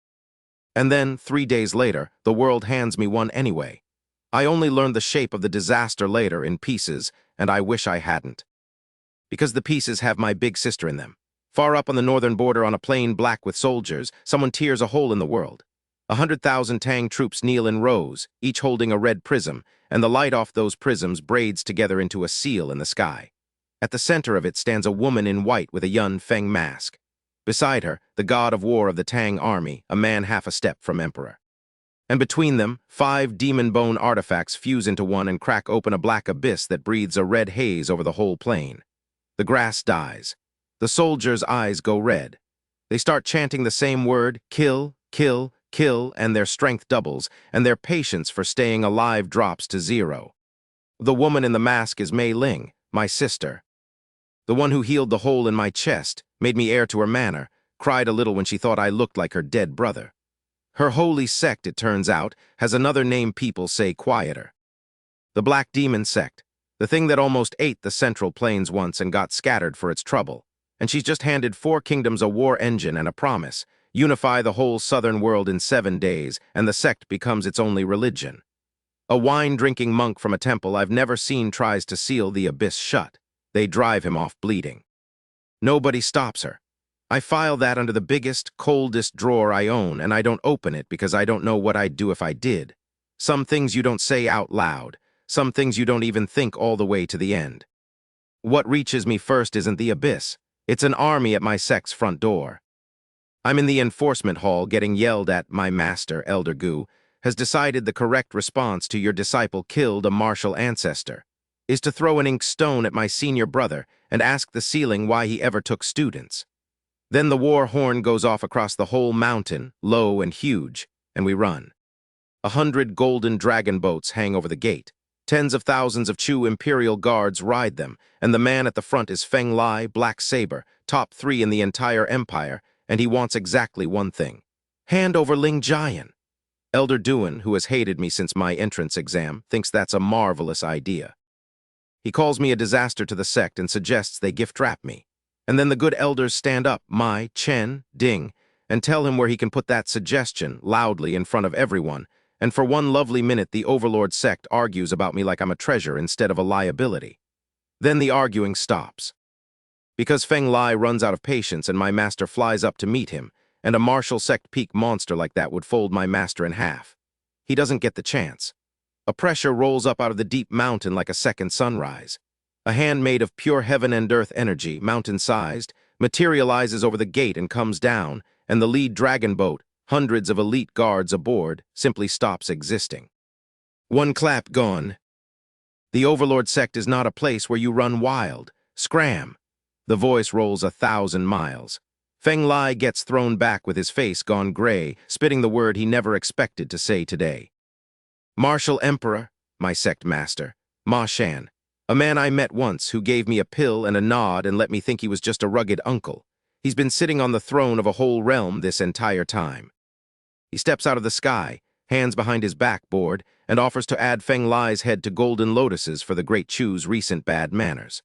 And then, 3 days later, the world hands me one anyway. I only learned the shape of the disaster later in pieces, and I wish I hadn't. Because the pieces have my big sister in them. Far up on the northern border on a plain black with soldiers, someone tears a hole in the world. 100,000 Tang troops kneel in rows, each holding a red prism, and the light off those prisms braids together into a seal in the sky. At the center of it stands a woman in white with a Yun Feng mask. Beside her, the god of war of the Tang army, a man half a step from emperor. And between them, 5 demon bone artifacts fuse into one and crack open a black abyss that breathes a red haze over the whole plain. The grass dies. The soldiers' eyes go red. They start chanting the same word, kill, kill, kill, and their strength doubles, and their patience for staying alive drops to 0. The woman in the mask is Mei Ling, my sister. The one who healed the hole in my chest, made me heir to her manor, cried a little when she thought I looked like her dead brother. Her holy sect, it turns out, has another name people say quieter. The Black Demon Sect, the thing that almost ate the Central Plains once and got scattered for its trouble. And she's just handed 4 kingdoms a war engine and a promise. Unify the whole southern world in 7 days, and the sect becomes its only religion. A wine-drinking monk from a temple I've never seen tries to seal the abyss shut. They drive him off bleeding. Nobody stops her. I file that under the biggest, coldest drawer I own, and I don't open it because I don't know what I'd do if I did. Some things you don't say out loud. Some things you don't even think all the way to the end. What reaches me first isn't the abyss. It's an army at my sect's front door. I'm in the enforcement hall getting yelled at. My master, Elder Gu, has decided the correct response to your disciple killed a Martial Ancestor is to throw an ink stone at my senior brother and ask the ceiling why he ever took students. Then the war horn goes off across the whole mountain, low and huge, and we run. 100 golden dragon boats hang over the gate. Tens of thousands of Chu Imperial Guards ride them, and the man at the front is Feng Lai, Black Saber, top 3 in the entire empire, and he wants exactly one thing. Hand over Ling Jian. Elder Duan, who has hated me since my entrance exam, thinks that's a marvelous idea. He calls me a disaster to the sect and suggests they gift-wrap me. And then the good elders stand up, Mai, Chen, Ding, and tell him where he can put that suggestion, loudly in front of everyone, and for one lovely minute the Overlord Sect argues about me like I'm a treasure instead of a liability. Then the arguing stops. Because Feng Lai runs out of patience and my master flies up to meet him, and a Martial Sect peak monster like that would fold my master in half. He doesn't get the chance. A pressure rolls up out of the deep mountain like a second sunrise. A hand made of pure heaven and earth energy, mountain-sized, materializes over the gate and comes down, and the lead dragon boat, hundreds of elite guards aboard, simply stops existing. One clap gone. The Overlord Sect is not a place where you run wild. Scram. The voice rolls 1,000 miles. Feng Lai gets thrown back with his face gone gray, spitting the word he never expected to say today. Martial Emperor, my sect master, Ma Shan, a man I met once who gave me a pill and a nod and let me think he was just a rugged uncle. He's been sitting on the throne of a whole realm this entire time. He steps out of the sky, hands behind his backboard, and offers to add Feng Lai's head to golden lotuses for the Great Chu's recent bad manners.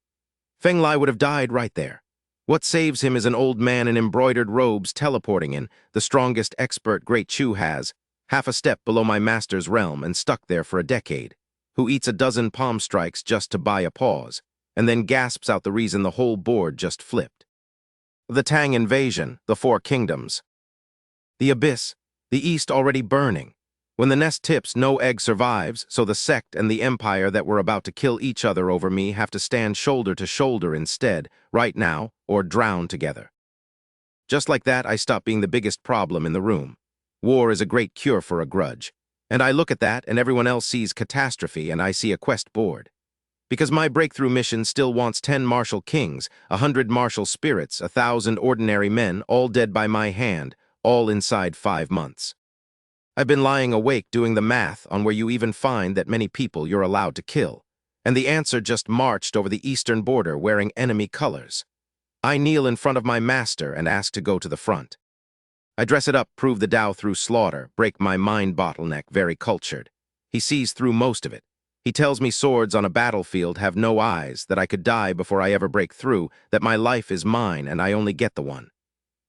Feng Lai would have died right there. What saves him is an old man in embroidered robes teleporting in, the strongest expert Great Chu has, half a step below my master's realm and stuck there for a decade, who eats a dozen palm strikes just to buy a pause, and then gasps out the reason the whole board just flipped. The Tang invasion, the 4 kingdoms. The abyss, the east already burning. When the nest tips, no egg survives, so the sect and the empire that were about to kill each other over me have to stand shoulder to shoulder instead, right now, or drown together. Just like that, I stop being the biggest problem in the room. War is a great cure for a grudge. And I look at that, and everyone else sees catastrophe, and I see a quest board. Because my breakthrough mission still wants 10 martial kings, 100 martial spirits, 1,000 ordinary men, all dead by my hand, all inside 5 months. I've been lying awake doing the math on where you even find that many people you're allowed to kill. And the answer just marched over the eastern border wearing enemy colors. I kneel in front of my master and ask to go to the front. I dress it up, prove the Tao through slaughter, break my mind bottleneck, very cultured. He sees through most of it. He tells me swords on a battlefield have no eyes, that I could die before I ever break through, that my life is mine and I only get the one.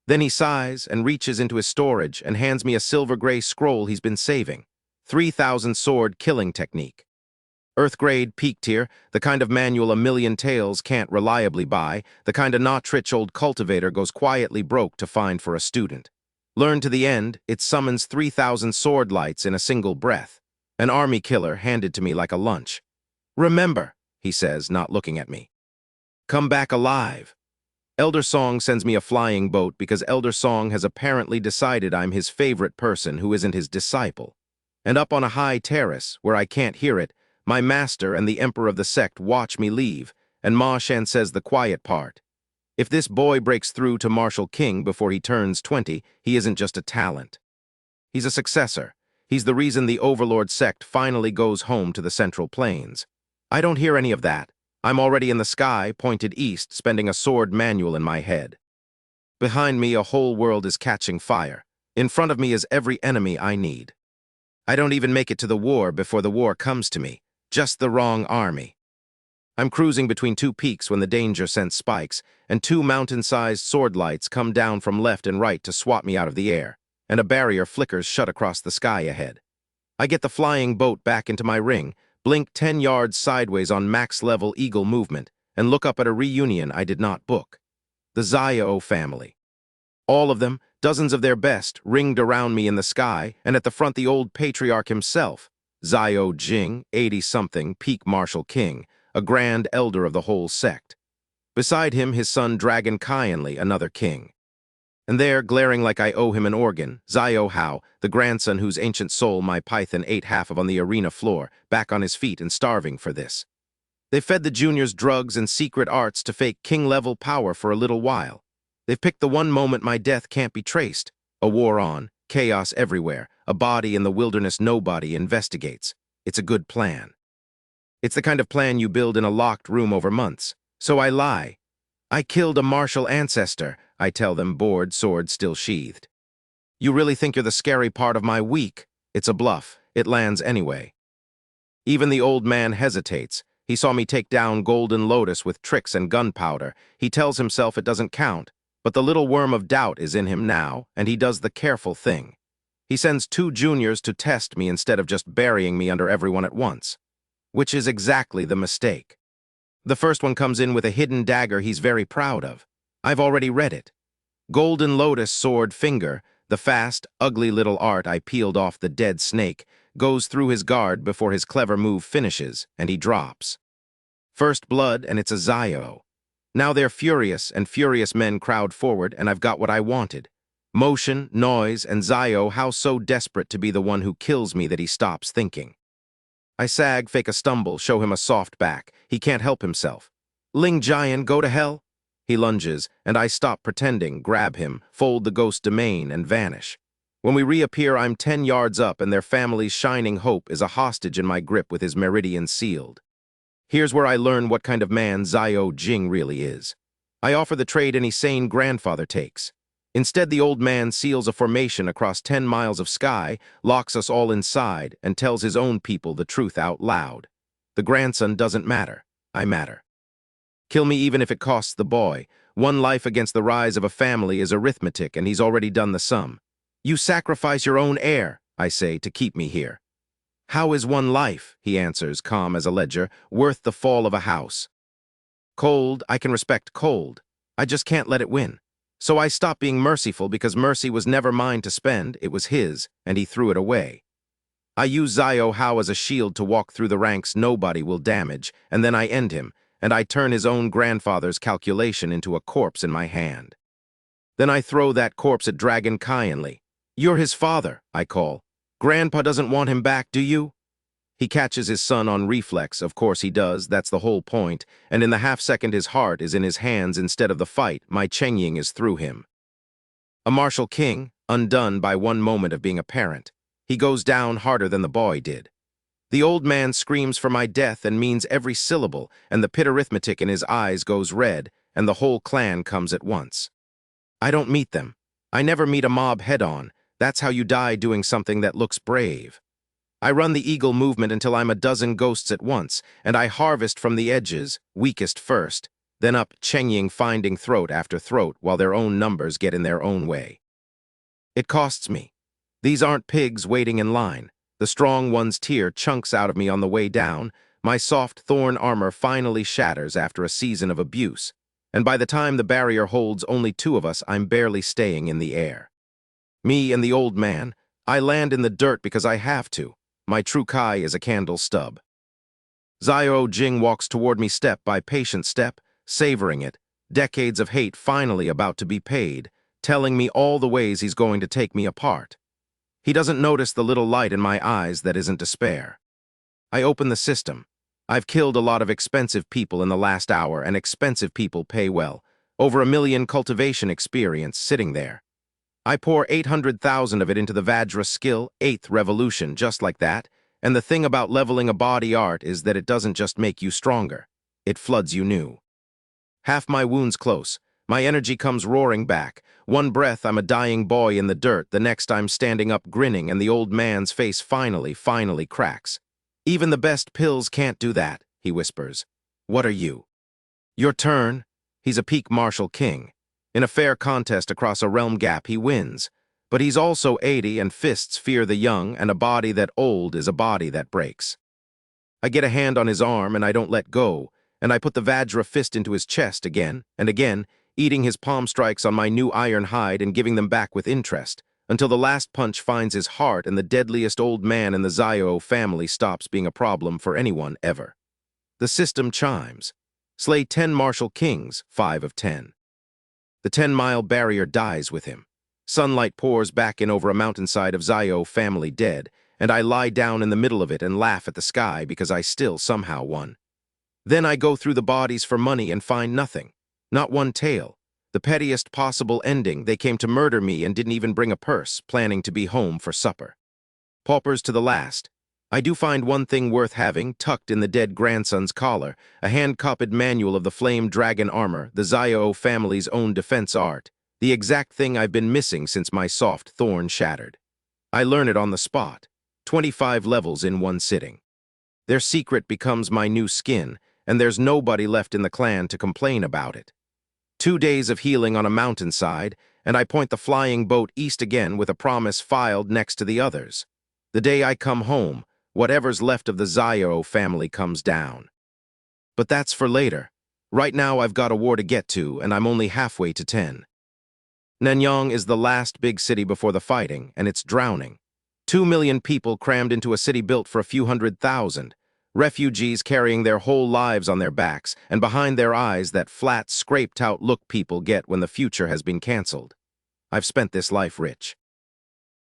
Then he sighs and reaches into his storage and hands me a silver-gray scroll he's been saving. 3,000 sword killing technique. Earth-grade, peak tier, the kind of manual a million tales can't reliably buy, the kind a not-rich old cultivator goes quietly broke to find for a student. Learned to the end, it summons 3,000 sword lights in a single breath. An army killer handed to me like a lunch. "Remember," he says, not looking at me. "Come back alive." Elder Song sends me a flying boat because Elder Song has apparently decided I'm his favorite person who isn't his disciple. And up on a high terrace, where I can't hear it, my master and the emperor of the sect watch me leave, and Ma Shan says the quiet part. If this boy breaks through to Martial King before he turns 20, he isn't just a talent. He's a successor. He's the reason the Overlord Sect finally goes home to the Central Plains. I don't hear any of that. I'm already in the sky, pointed east, spending a sword manual in my head. Behind me, a whole world is catching fire. In front of me is every enemy I need. I don't even make it to the war before the war comes to me. Just the wrong army. I'm cruising between two peaks when the danger sense spikes, and two mountain-sized sword lights come down from left and right to swat me out of the air, and a barrier flickers shut across the sky ahead. I get the flying boat back into my ring, blink 10 yards sideways on max-level eagle movement, and look up at a reunion I did not book. The Xiao family. All of them, dozens of their best, ringed around me in the sky, and at the front the old patriarch himself, Xiao Jing, 80-something, peak Martial King, a grand elder of the whole sect. Beside him, his son Dragon Kyanli, another king. And there, glaring like I owe him an organ, Xiao Hao, the grandson whose ancient soul my python ate half of on the arena floor, back on his feet and starving for this. They fed the juniors drugs and secret arts to fake king-level power for a little while. They've picked the one moment my death can't be traced. A war on, chaos everywhere, a body in the wilderness nobody investigates. It's a good plan. It's the kind of plan you build in a locked room over months. So I lie. I killed a Martial Ancestor, I tell them, bored, sword still sheathed. You really think you're the scary part of my week? It's a bluff. It lands anyway. Even the old man hesitates. He saw me take down Golden Lotus with tricks and gunpowder. He tells himself it doesn't count, but the little worm of doubt is in him now, and he does the careful thing. He sends 2 juniors to test me instead of just burying me under everyone at once. Which is exactly the mistake. The first one comes in with a hidden dagger he's very proud of. I've already read it. Golden Lotus sword finger, the fast, ugly little art I peeled off the dead snake, goes through his guard before his clever move finishes, and he drops. First blood, and it's a Xiao. Now they're furious, and furious men crowd forward, and I've got what I wanted. Motion, noise, and Xiao how so desperate to be the one who kills me that he stops thinking. I sag, fake a stumble, show him a soft back. He can't help himself. Ling Jian, go to hell? He lunges, and I stop pretending, grab him, fold the ghost domain, and vanish. When we reappear, I'm 10 yards up, and their family's shining hope is a hostage in my grip with his Meridians sealed. Here's where I learn what kind of man Xiao Jing really is. I offer the trade any sane grandfather takes. Instead, the old man seals a formation across 10 miles of sky, locks us all inside, and tells his own people the truth out loud. The grandson doesn't matter. I matter. Kill me even if it costs the boy. One life against the rise of a family is arithmetic, and he's already done the sum. You sacrifice your own heir, I say, to keep me here. How is one life, he answers, calm as a ledger, worth the fall of a house? Cold, I can respect cold. I just can't let it win. So I stopped being merciful because mercy was never mine to spend, it was his, and he threw it away. I use Xiao Hao as a shield to walk through the ranks nobody will damage, and then I end him, and I turn his own grandfather's calculation into a corpse in my hand. Then I throw that corpse at Dragon Kyanli. You're his father, I call. Grandpa doesn't want him back, do you? He catches his son on reflex, of course he does, that's the whole point, and in the half-second his heart is in his hands instead of the fight, my Chengying is through him. A Martial King, undone by one moment of being a parent. He goes down harder than the boy did. The old man screams for my death and means every syllable, and the pit arithmetic in his eyes goes red, and the whole clan comes at once. I don't meet them. I never meet a mob head-on. That's how you die doing something that looks brave. I run the eagle movement until I'm a dozen ghosts at once, and I harvest from the edges, weakest first, then up Chengying finding throat after throat while their own numbers get in their own way. It costs me. These aren't pigs waiting in line. The strong ones tear chunks out of me on the way down. My soft thorn armor finally shatters after a season of abuse, and by the time the barrier holds only two of us, I'm barely staying in the air. Me and the old man, I land in the dirt because I have to. My true Kai is a candle stub. Xiao Jing walks toward me step by patient step, savoring it, decades of hate finally about to be paid, telling me all the ways he's going to take me apart. He doesn't notice the little light in my eyes that isn't despair. I open the system. I've killed a lot of expensive people in the last hour, and expensive people pay well. Over 1 million cultivation experience sitting there. I pour 800,000 of it into the Vajra skill, 8th revolution, just like that, and the thing about leveling a body art is that it doesn't just make you stronger, it floods you new. Half my wounds close, my energy comes roaring back. One breath I'm a dying boy in the dirt, the next I'm standing up grinning and the old man's face finally cracks. Even the best pills can't do that, he whispers. What are you? Your turn. He's a peak martial king. In a fair contest across a realm gap, he wins. But he's also 80 and fists fear the young, and a body that old is a body that breaks. I get a hand on his arm and I don't let go, and I put the Vajra fist into his chest again and again, eating his palm strikes on my new iron hide and giving them back with interest, until the last punch finds his heart and the deadliest old man in the Xiao family stops being a problem for anyone ever. The system chimes. Slay 10 martial kings, 5 of 10. The 10-mile barrier dies with him. Sunlight pours back in over a mountainside of Xiao family dead, and I lie down in the middle of it and laugh at the sky because I still somehow won. Then I go through the bodies for money and find nothing. Not one tale. The pettiest possible ending, they came to murder me and didn't even bring a purse, planning to be home for supper. Paupers to the last. I do find one thing worth having, tucked in the dead grandson's collar, a hand-copied manual of the flame dragon armor, the Xiao family's own defense art, the exact thing I've been missing since my soft thorn shattered. I learn it on the spot, 25 levels in one sitting. Their secret becomes my new skin, and there's nobody left in the clan to complain about it. 2 days of healing on a mountainside, and I point the flying boat east again with a promise filed next to the others. The day I come home, whatever's left of the Xiao family comes down. But that's for later. Right now I've got a war to get to, and I'm only halfway to 10. Nanyang is the last big city before the fighting, and it's drowning. 2 million people crammed into a city built for a few 100,000. Refugees carrying their whole lives on their backs, and behind their eyes that flat, scraped-out look people get when the future has been cancelled. I've spent this life rich.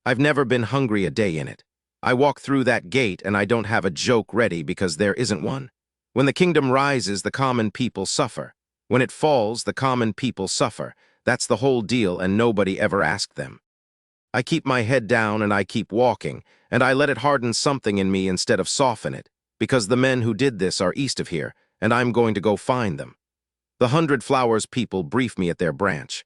I've never been hungry a day in it. I walk through that gate and I don't have a joke ready because there isn't one. When the kingdom rises, the common people suffer. When it falls, the common people suffer. That's the whole deal, and nobody ever asked them. I keep my head down and I keep walking, and I let it harden something in me instead of soften it, because the men who did this are east of here, and I'm going to go find them. The 100 Flowers people brief me at their branch.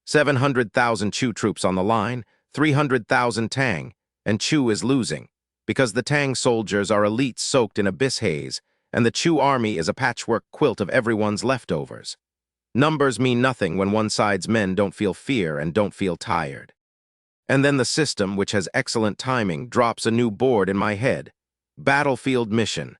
700,000 Chu troops on the line, 300,000 Tang, and Chu is losing, because the Tang soldiers are elites soaked in abyss haze, and the Chu army is a patchwork quilt of everyone's leftovers. Numbers mean nothing when one side's men don't feel fear and don't feel tired. And then the system, which has excellent timing, drops a new board in my head. Battlefield mission.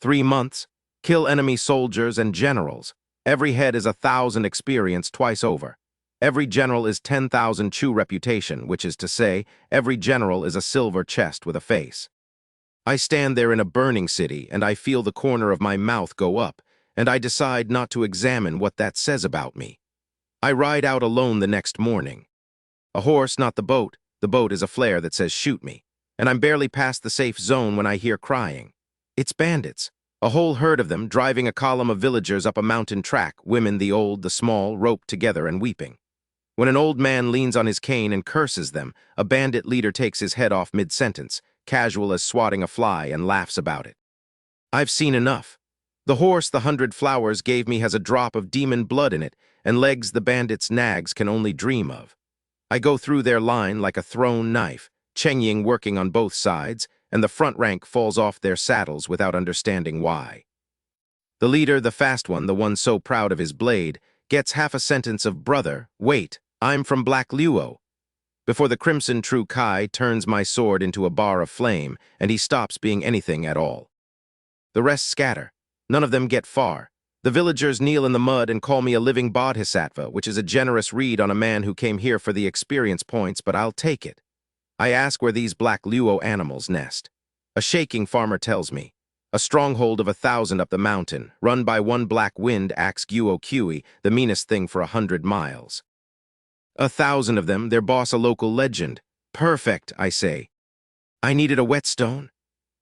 3 months, kill enemy soldiers and generals. Every head is 1,000 experience twice over. Every general is 10,000 Chu reputation, which is to say, every general is a silver chest with a face. I stand there in a burning city, and I feel the corner of my mouth go up, and I decide not to examine what that says about me. I ride out alone the next morning. A horse, not the boat. The boat is a flare that says shoot me, and I'm barely past the safe zone when I hear crying. It's bandits. A whole herd of them driving a column of villagers up a mountain track, women, the old, the small, roped together and weeping. When an old man leans on his cane and curses them, a bandit leader takes his head off mid-sentence, casual as swatting a fly, and laughs about it. I've seen enough. The horse the 100 Flowers gave me has a drop of demon blood in it, and legs the bandits' nags can only dream of. I go through their line like a thrown knife, Chengying working on both sides, and the front rank falls off their saddles without understanding why. The leader, the fast one, the one so proud of his blade, gets half a sentence of "Brother, wait, I'm from Black Luo," before the Crimson True Kai turns my sword into a bar of flame, and he stops being anything at all. The rest scatter. None of them get far. The villagers kneel in the mud and call me a living bodhisattva, which is a generous read on a man who came here for the experience points, but I'll take it. I ask where these Black Luo animals nest. A shaking farmer tells me. A stronghold of 1,000 up the mountain, run by one Black Wind axe Guo Kui, the meanest thing for 100 miles. 1,000 of them, their boss a local legend. Perfect, I say. I needed a whetstone.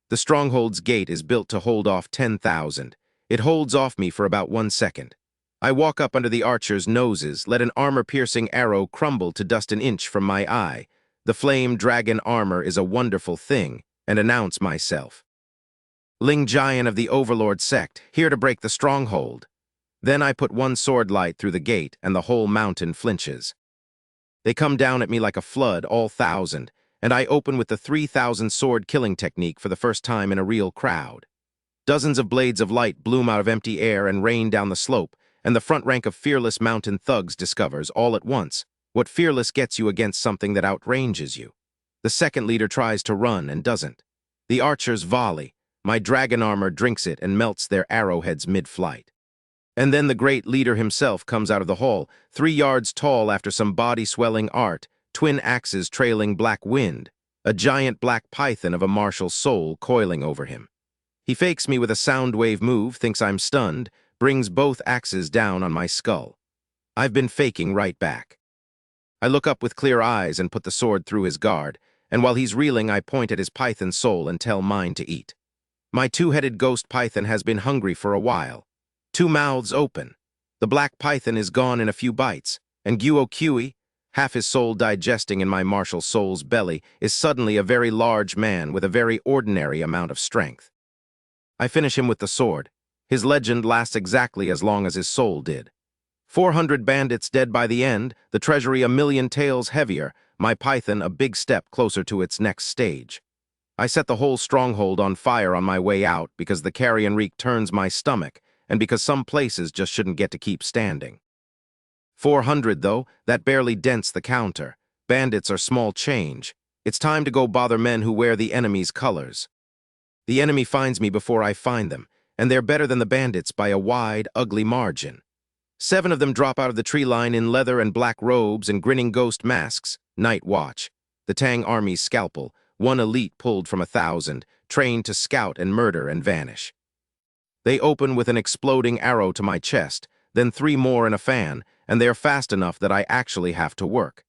The stronghold's gate is built to hold off 10,000. It holds off me for about 1 second. I walk up under the archers' noses, let an armor-piercing arrow crumble to dust an inch from my eye. The flame dragon armor is a wonderful thing, and announce myself. Ling Jian of the Overlord Sect, here to break the stronghold. Then I put one sword light through the gate, and the whole mountain flinches. They come down at me like a flood, all 1,000, and I open with the 3,000 sword killing technique for the first time in a real crowd. Dozens of blades of light bloom out of empty air and rain down the slope, and the front rank of fearless mountain thugs discovers, all at once, what fearless gets you against something that outranges you. The second leader tries to run and doesn't. The archers volley. My dragon armor drinks it and melts their arrowheads mid-flight. And then the great leader himself comes out of the hall, 3 yards tall after some body-swelling art, twin axes trailing black wind, a giant black python of a martial soul coiling over him. He fakes me with a sound wave move, thinks I'm stunned, brings both axes down on my skull. I've been faking right back. I look up with clear eyes and put the sword through his guard, and while he's reeling, I point at his python soul and tell mine to eat. My 2-headed ghost python has been hungry for a while. 2 mouths open. The black python is gone in a few bites, and Guo Kui, half his soul digesting in my martial soul's belly, is suddenly a very large man with a very ordinary amount of strength. I finish him with the sword. His legend lasts exactly as long as his soul did. 400 bandits dead by the end, the treasury 1,000,000 taels heavier, my python a big step closer to its next stage. I set the whole stronghold on fire on my way out because the carrion reek turns my stomach, and because some places just shouldn't get to keep standing. 400, though, that barely dents the counter. Bandits are small change. It's time to go bother men who wear the enemy's colors. The enemy finds me before I find them, and they're better than the bandits by a wide, ugly margin. 7 of them drop out of the tree line in leather and black robes and grinning ghost masks. Night Watch. The Tang Army's scalpel, one elite pulled from 1,000, trained to scout and murder and vanish. They open with an exploding arrow to my chest, then 3 more in a fan, and they're fast enough that I actually have to work.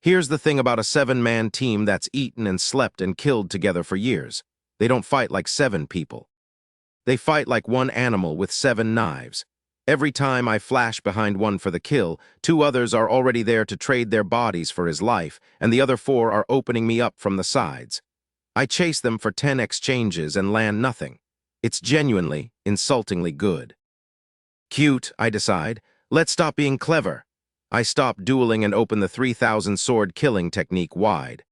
Here's the thing about a 7-man team that's eaten and slept and killed together for years. They don't fight like 7 people. They fight like one animal with 7 knives. Every time I flash behind one for the kill, 2 others are already there to trade their bodies for his life, and the other 4 are opening me up from the sides. I chase them for 10 exchanges and land nothing. It's genuinely, insultingly good. Cute, I decide. Let's stop being clever. I stop dueling and open the 3,000 sword killing technique wide.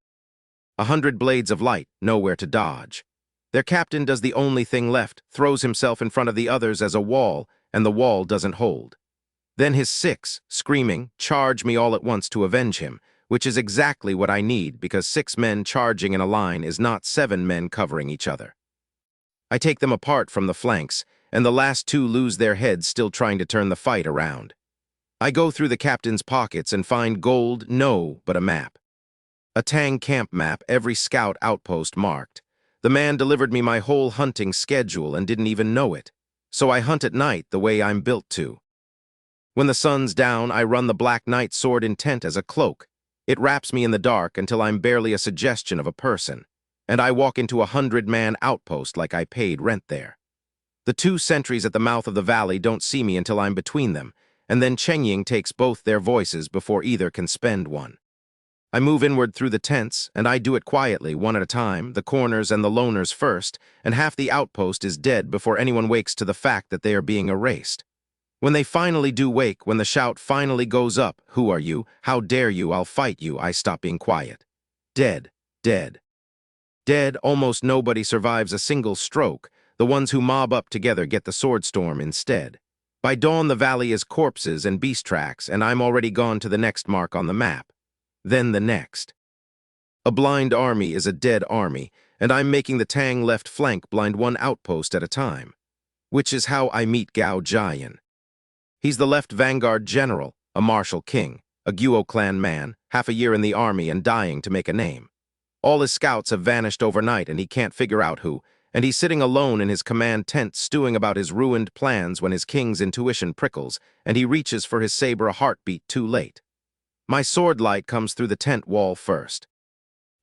100 blades of light, nowhere to dodge. Their captain does the only thing left, throws himself in front of the others as a wall, and the wall doesn't hold. Then his 6, screaming, charge me all at once to avenge him, which is exactly what I need because 6 men charging in a line is not 7 men covering each other. I take them apart from the flanks, and the last 2 lose their heads still trying to turn the fight around. I go through the captain's pockets and find gold, no, but a map. A Tang camp map, every scout outpost marked. The man delivered me my whole hunting schedule and didn't even know it. So I hunt at night the way I'm built to. When the sun's down, I run the Black Knight sword intent as a cloak. It wraps me in the dark until I'm barely a suggestion of a person, and I walk into a 100-man outpost like I paid rent there. The 2 sentries at the mouth of the valley don't see me until I'm between them, and then Chengying takes both their voices before either can spend one. I move inward through the tents, and I do it quietly, one at a time, the corners and the loners first, and half the outpost is dead before anyone wakes to the fact that they are being erased. When they finally do wake, when the shout finally goes up, "Who are you? How dare you? I'll fight you," I stop being quiet. Dead. Dead. Dead, almost nobody survives a single stroke. The ones who mob up together get the sword storm instead. By dawn, the valley is corpses and beast tracks, and I'm already gone to the next mark on the map. Then the next. A blind army is a dead army, and I'm making the Tang left flank blind one outpost at a time. Which is how I meet Gao Jian. He's the left vanguard general, a martial king, a Guo clan man, half a year in the army and dying to make a name. All his scouts have vanished overnight and he can't figure out who, and he's sitting alone in his command tent stewing about his ruined plans when his king's intuition prickles, and he reaches for his saber a heartbeat too late. My sword light comes through the tent wall first.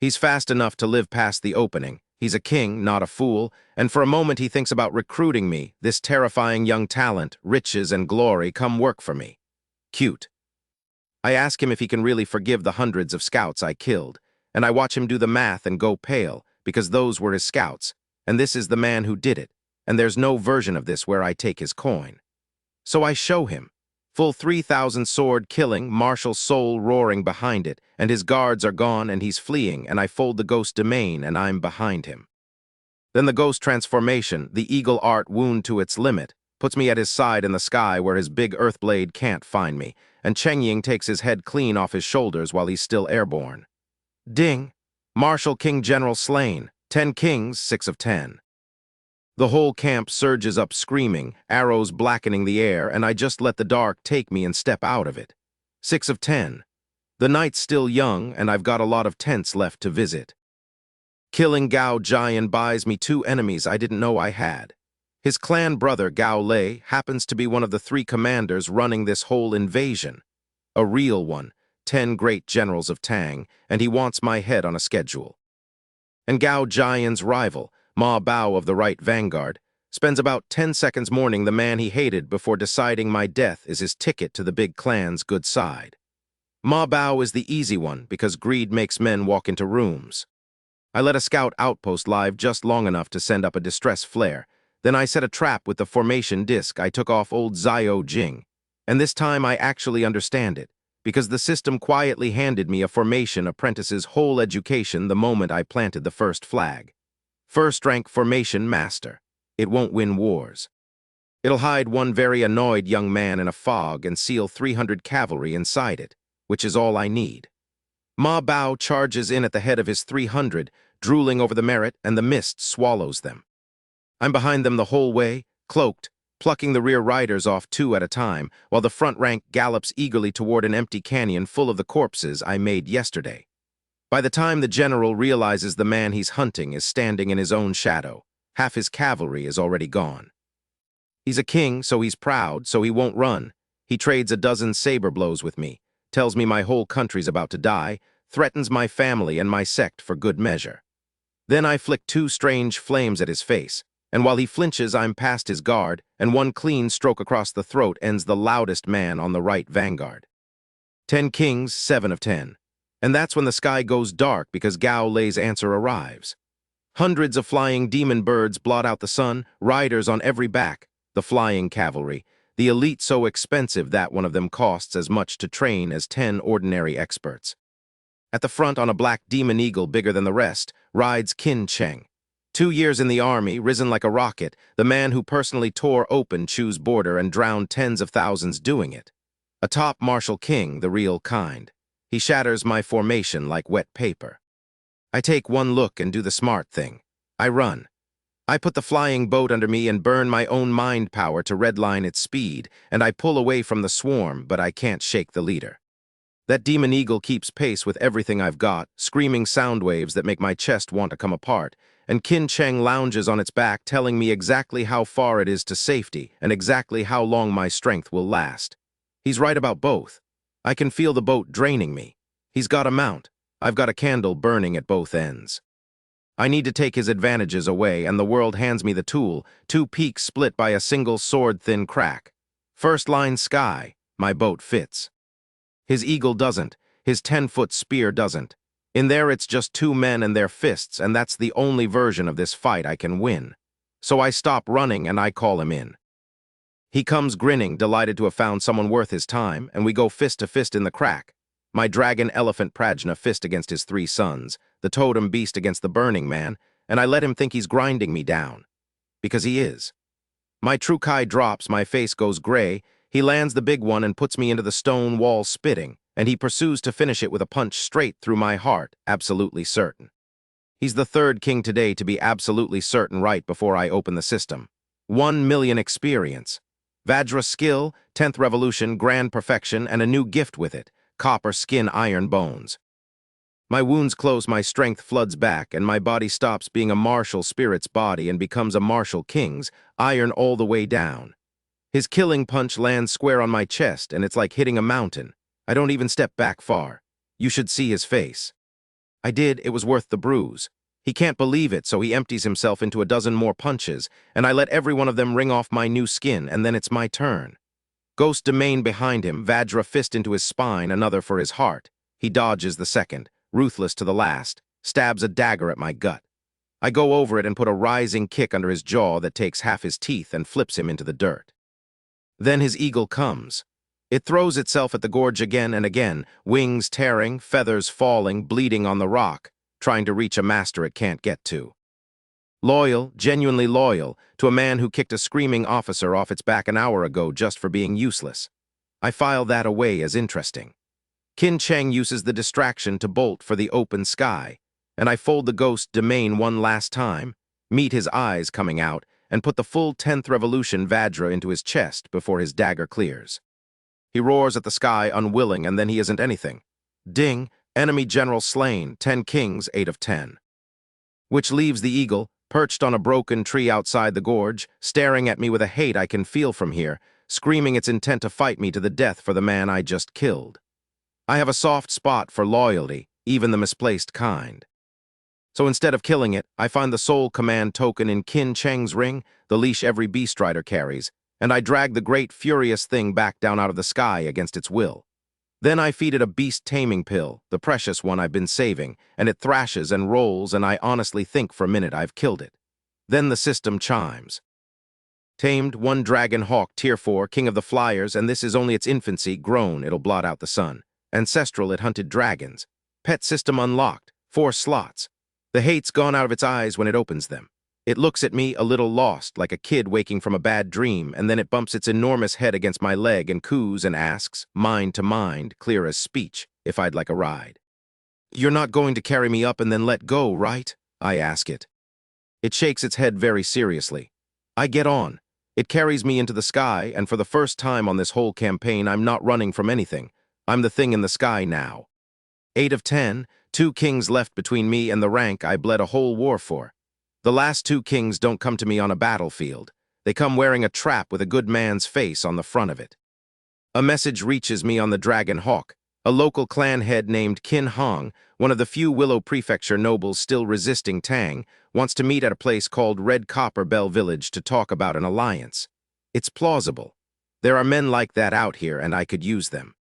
He's fast enough to live past the opening. He's a king, not a fool, and for a moment he thinks about recruiting me, this terrifying young talent, riches and glory, come work for me. Cute. I ask him if he can really forgive the hundreds of scouts I killed, and I watch him do the math and go pale, because those were his scouts, and this is the man who did it, and there's no version of this where I take his coin. So I show him. Full 3,000 sword killing, martial soul roaring behind it, and his guards are gone and he's fleeing, and I fold the ghost domain and I'm behind him. Then the ghost transformation, the eagle art wound to its limit, puts me at his side in the sky where his big earthblade can't find me, and Cheng Ying takes his head clean off his shoulders while he's still airborne. Ding! Martial King General slain. 10 kings, 6 of 10. The whole camp surges up screaming, arrows blackening the air, and I just let the dark take me and step out of it. 6 of 10. The night's still young, and I've got a lot of tents left to visit. Killing Gao Jian buys me 2 enemies I didn't know I had. His clan brother, Gao Lei, happens to be one of the 3 commanders running this whole invasion. A real one, 10 great generals of Tang, and he wants my head on a schedule. And Gao Jian's rival, Ma Bao of the Right Vanguard, spends about 10 seconds mourning the man he hated before deciding my death is his ticket to the big clan's good side. Ma Bao is the easy one because greed makes men walk into rooms. I let a scout outpost live just long enough to send up a distress flare. Then I set a trap with the formation disc I took off old Zio Jing. And this time I actually understand it, because the system quietly handed me a formation apprentice's whole education the moment I planted the first flag. First-rank formation master. It won't win wars. It'll hide one very annoyed young man in a fog and seal 300 cavalry inside it, which is all I need. Ma Bao charges in at the head of his 300, drooling over the merit, and the mist swallows them. I'm behind them the whole way, cloaked, plucking the rear riders off 2 at a time, while the front rank gallops eagerly toward an empty canyon full of the corpses I made yesterday. By the time the general realizes the man he's hunting is standing in his own shadow, half his cavalry is already gone. He's a king, so he's proud, so he won't run. He trades a dozen saber blows with me, tells me my whole country's about to die, threatens my family and my sect for good measure. Then I flick 2 strange flames at his face, and while he flinches, I'm past his guard, and one clean stroke across the throat ends the loudest man on the right vanguard. 10 kings, 7 of 10. And that's when the sky goes dark because Gao Lei's answer arrives. Hundreds of flying demon birds blot out the sun, riders on every back, the flying cavalry, the elite so expensive that one of them costs as much to train as 10 ordinary experts. At the front on a black demon eagle bigger than the rest, rides Qin Cheng. 2 years in the army, risen like a rocket, the man who personally tore open Chu's border and drowned tens of thousands doing it. A top martial king, the real kind. He shatters my formation like wet paper. I take one look and do the smart thing. I run. I put the flying boat under me and burn my own mind power to redline its speed, and I pull away from the swarm, but I can't shake the leader. That demon eagle keeps pace with everything I've got, screaming sound waves that make my chest want to come apart, and Qin Cheng lounges on its back telling me exactly how far it is to safety and exactly how long my strength will last. He's right about both. I can feel the boat draining me. He's got a mount. I've got a candle burning at both ends. I need to take his advantages away, and the world hands me the tool, 2 peaks split by a single sword-thin crack. First line sky, my boat fits. His eagle doesn't. His 10-foot spear doesn't. In there it's just 2 men and their fists, and that's the only version of this fight I can win. So I stop running and I call him in. He comes grinning, delighted to have found someone worth his time, and we go fist to fist in the crack. My dragon elephant Prajna fist against his 3 sons, the totem beast against the Burning Man, and I let him think he's grinding me down. Because he is. My Trukai drops, my face goes gray, he lands the big one and puts me into the stone wall spitting, and he pursues to finish it with a punch straight through my heart, absolutely certain. He's the third king today to be absolutely certain right before I open the system. 1 million experience. Vajra skill, 10th revolution, grand perfection, and a new gift with it, copper skin iron bones. My wounds close, my strength floods back, and my body stops being a martial spirit's body and becomes a martial king's, iron all the way down. His killing punch lands square on my chest, and it's like hitting a mountain. I don't even step back far. You should see his face. I did, it was worth the bruise. He can't believe it, so he empties himself into a dozen more punches, and I let every one of them ring off my new skin, and then it's my turn. Ghost domain behind him, Vajra fist into his spine, another for his heart. He dodges the second, ruthless to the last, stabs a dagger at my gut. I go over it and put a rising kick under his jaw that takes half his teeth and flips him into the dirt. Then his eagle comes. It throws itself at the gorge again and again, wings tearing, feathers falling, bleeding on the rock, trying to reach a master it can't get to. Loyal, genuinely loyal, to a man who kicked a screaming officer off its back an hour ago just for being useless. I file that away as interesting. Qin Cheng uses the distraction to bolt for the open sky, and I fold the ghost domain one last time, meet his eyes coming out, and put the full 10th revolution Vajra into his chest before his dagger clears. He roars at the sky, unwilling, and then he isn't anything. Ding, enemy general slain, 10 kings, 8 of 10. Which leaves the eagle, perched on a broken tree outside the gorge, staring at me with a hate I can feel from here, screaming its intent to fight me to the death for the man I just killed. I have a soft spot for loyalty, even the misplaced kind. So instead of killing it, I find the soul command token in Qin Cheng's ring, the leash every beast rider carries, and I drag the great furious thing back down out of the sky against its will. Then I feed it a beast-taming pill, the precious one I've been saving, and it thrashes and rolls, and I honestly think for a minute I've killed it. Then the system chimes. Tamed, 1 dragon hawk, tier 4, king of the flyers, and this is only its infancy, grown, it'll blot out the sun. Ancestral, it hunted dragons. Pet system unlocked, 4 slots. The hate's gone out of its eyes when it opens them. It looks at me a little lost, like a kid waking from a bad dream, and then it bumps its enormous head against my leg and coos and asks, mind to mind, clear as speech, if I'd like a ride. You're not going to carry me up and then let go, right? I ask it. It shakes its head very seriously. I get on. It carries me into the sky, and for the first time on this whole campaign, I'm not running from anything. I'm the thing in the sky now. 8 of 10, 2 kings left between me and the rank I bled a whole war for. The last 2 kings don't come to me on a battlefield. They come wearing a trap with a good man's face on the front of it. A message reaches me on the Dragon Hawk. A local clan head named Qin Hong, one of the few Willow Prefecture nobles still resisting Tang, wants to meet at a place called Red Copper Bell Village to talk about an alliance. It's plausible. There are men like that out here, and I could use them.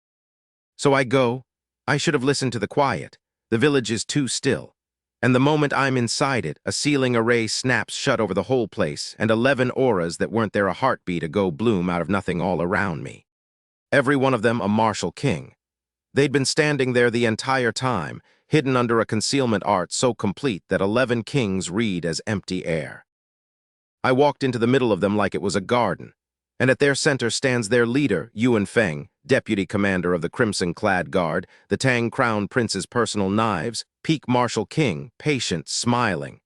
So I go. I should have listened to the quiet. The village is too still. And the moment I'm inside it, a ceiling array snaps shut over the whole place, and 11 auras that weren't there a heartbeat ago bloom out of nothing all around me. Every one of them a martial king. They'd been standing there the entire time, hidden under a concealment art so complete that 11 kings read as empty air. I walked into the middle of them like it was a garden, and at their center stands their leader, Yuan Feng, deputy commander of the crimson-clad guard, the Tang Crown Prince's personal knives, peak martial king, patient, smiling.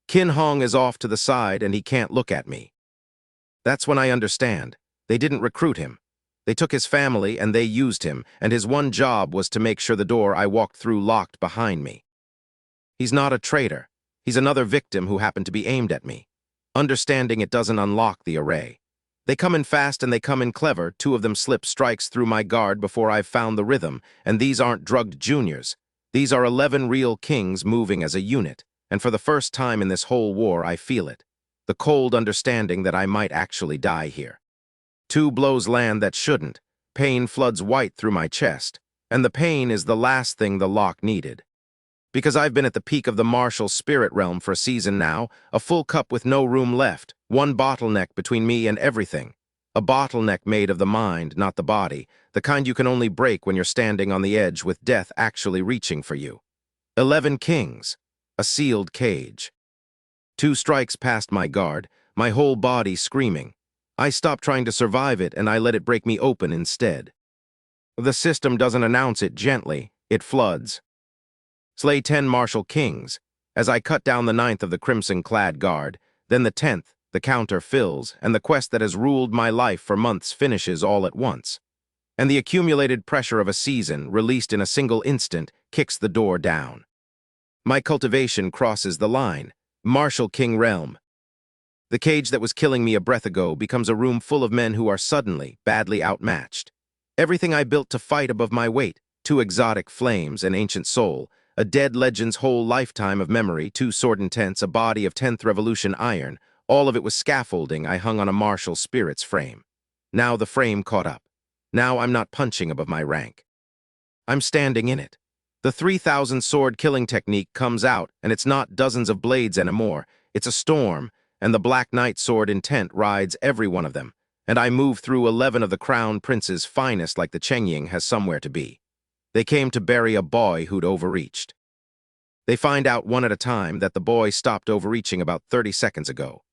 Qin Hong is off to the side, and he can't look at me. That's when I understand. They didn't recruit him. They took his family, and they used him, and his one job was to make sure the door I walked through locked behind me. He's not a traitor. He's another victim who happened to be aimed at me. Understanding it doesn't unlock the array. They come in fast and they come in clever. 2 of them slip strikes through my guard before I've found the rhythm, and these aren't drugged juniors. These are 11 real kings moving as a unit, and for the first time in this whole war I feel it. The cold understanding that I might actually die here. 2 blows land that shouldn't. Pain floods white through my chest, and the pain is the last thing the lock needed. Because I've been at the peak of the martial spirit realm for a season now, a full cup with no room left, 1 bottleneck between me and everything. A bottleneck made of the mind, not the body, the kind you can only break when you're standing on the edge with death actually reaching for you. 11 kings. A sealed cage. 2 strikes past my guard, my whole body screaming. I stop trying to survive it and I let it break me open instead. The system doesn't announce it gently, it floods. Slay 10 martial kings. As I cut down the 9th of the crimson-clad guard, then the 10th, the counter fills, and the quest that has ruled my life for months finishes all at once. And the accumulated pressure of a season, released in a single instant, kicks the door down. My cultivation crosses the line. Martial King Realm. The cage that was killing me a breath ago becomes a room full of men who are suddenly, badly outmatched. Everything I built to fight above my weight, 2 exotic flames, an ancient soul, a dead legend's whole lifetime of memory, 2 sword intents, a body of 10th Revolution iron, all of it was scaffolding I hung on a martial spirit's frame. Now the frame caught up. Now I'm not punching above my rank. I'm standing in it. The 3,000 sword killing technique comes out, and it's not dozens of blades anymore. It's a storm, and the Black Knight sword intent rides every one of them, and I move through 11 of the Crown Prince's finest like the Chengying has somewhere to be. They came to bury a boy who'd overreached. They find out one at a time that the boy stopped overreaching about 30 seconds ago.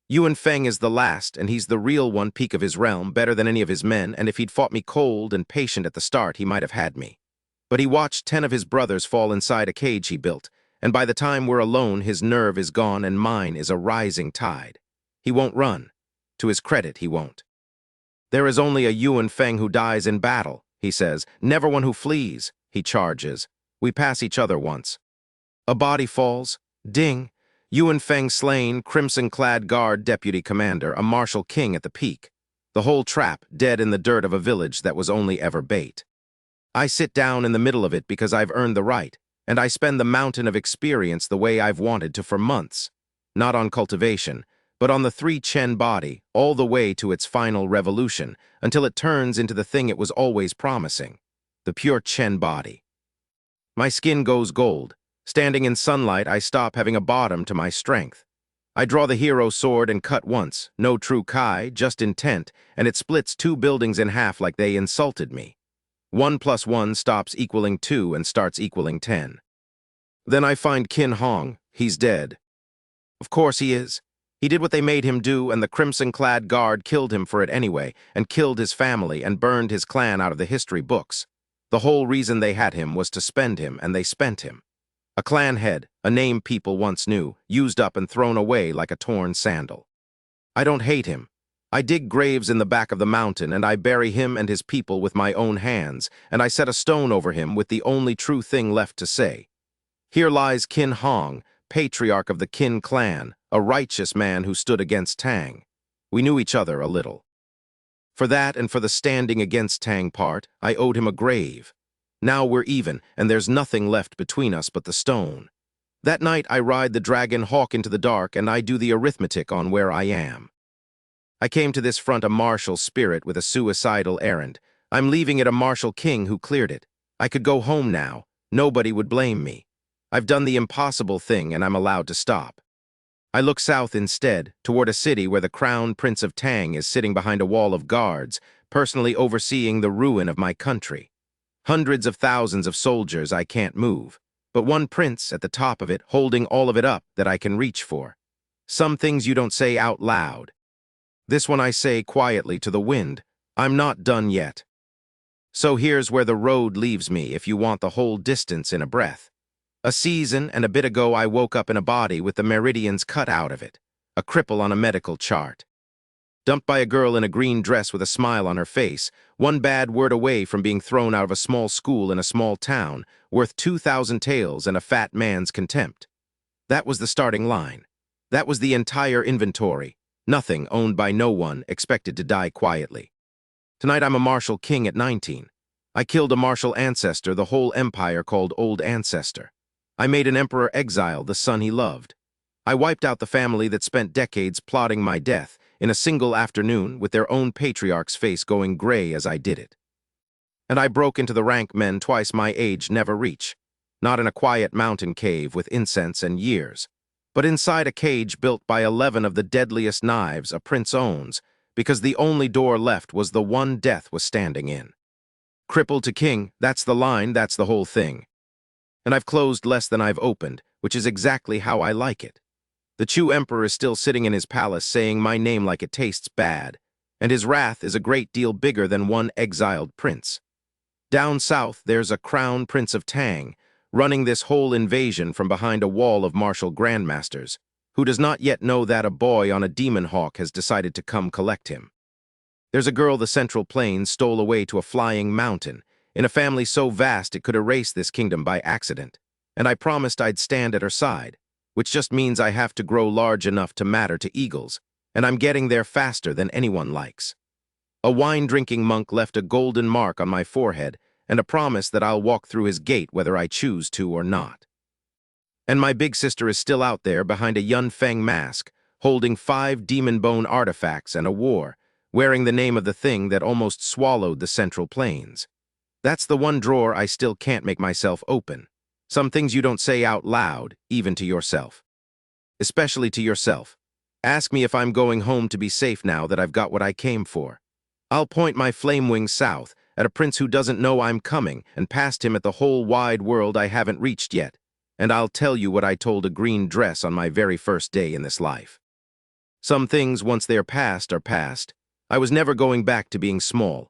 Yuan Feng is the last, and he's the real one peak of his realm, better than any of his men, and if he'd fought me cold and patient at the start, he might have had me. But he watched 10 of his brothers fall inside a cage he built, and by the time we're alone, his nerve is gone and mine is a rising tide. He won't run. To his credit, he won't. There is only a Yuan Feng who dies in battle, he says, never one who flees, he charges. We pass each other once. A body falls. Ding. Yuan Feng slain, crimson-clad guard deputy commander, a martial king at the peak. The whole trap, dead in the dirt of a village that was only ever bait. I sit down in the middle of it because I've earned the right, and I spend the mountain of experience the way I've wanted to for months. Not on cultivation, but on the 3 Chen body, all the way to its final revolution, until it turns into the thing it was always promising, the pure Chen body. My skin goes gold. Standing in sunlight, I stop having a bottom to my strength. I draw the hero sword and cut once, no true Kai, just intent, and it splits 2 buildings in half like they insulted me. 1 + 1 stops equaling 2 and starts equaling 10. Then I find Qin Hong. He's dead. Of course he is. He did what they made him do, and the crimson-clad guard killed him for it anyway, and killed his family and burned his clan out of the history books. The whole reason they had him was to spend him, and they spent him. A clan head, a name people once knew, used up and thrown away like a torn sandal. I don't hate him. I dig graves in the back of the mountain, and I bury him and his people with my own hands, and I set a stone over him with the only true thing left to say. Here lies Qin Hong, patriarch of the Qin clan, a righteous man who stood against Tang. We knew each other a little. For that and for the standing against Tang part, I owed him a grave. Now we're even, and there's nothing left between us but the stone. That night I ride the dragon hawk into the dark, and I do the arithmetic on where I am. I came to this front a martial spirit with a suicidal errand. I'm leaving it a martial king who cleared it. I could go home now. Nobody would blame me. I've done the impossible thing, and I'm allowed to stop. I look south instead, toward a city where the Crown Prince of Tang is sitting behind a wall of guards, personally overseeing the ruin of my country. Hundreds of thousands of soldiers I can't move, but one prince at the top of it holding all of it up that I can reach for. Some things you don't say out loud. This one I say quietly to the wind. I'm not done yet. So here's where the road leaves me if you want the whole distance in a breath. A season and a bit ago I woke up in a body with the Meridians cut out of it, a cripple on a medical chart. Dumped by a girl in a green dress with a smile on her face, one bad word away from being thrown out of a small school in a small town, worth 2,000 taels and a fat man's contempt. That was the starting line. That was the entire inventory. Nothing, owned by no one, expected to die quietly. Tonight I'm a martial king at 19. I killed a martial ancestor the whole empire called Old Ancestor. I made an emperor exile the son he loved. I wiped out the family that spent decades plotting my death, in a single afternoon with their own patriarch's face going gray as I did it. And I broke into the rank men twice my age never reach, not in a quiet mountain cave with incense and years, but inside a cage built by 11 of the deadliest knives a prince owns, because the only door left was the one death was standing in. Cripple to king, that's the line, that's the whole thing. and I've closed less than I've opened, which is exactly how I like it. The Chu Emperor is still sitting in his palace saying my name like it tastes bad, and his wrath is a great deal bigger than one exiled prince. Down south, there's a crown prince of Tang, running this whole invasion from behind a wall of martial grandmasters, who does not yet know that a boy on a demon hawk has decided to come collect him. There's a girl the Central Plains stole away to a flying mountain, in a family so vast it could erase this kingdom by accident, and I promised I'd stand at her side, which just means I have to grow large enough to matter to eagles, and I'm getting there faster than anyone likes. A wine-drinking monk left a golden mark on my forehead and a promise that I'll walk through his gate whether I choose to or not. And my big sister is still out there behind a Yun Feng mask, holding 5 demon bone artifacts and a war, wearing the name of the thing that almost swallowed the Central Plains. That's the one drawer I still can't make myself open. Some things you don't say out loud, even to yourself. Especially to yourself. Ask me if I'm going home to be safe now that I've got what I came for. I'll point my flame wing south at a prince who doesn't know I'm coming and past him at the whole wide world I haven't reached yet. And I'll tell you what I told a green dress on my very first day in this life. Some things, once they're past, are past. I was never going back to being small,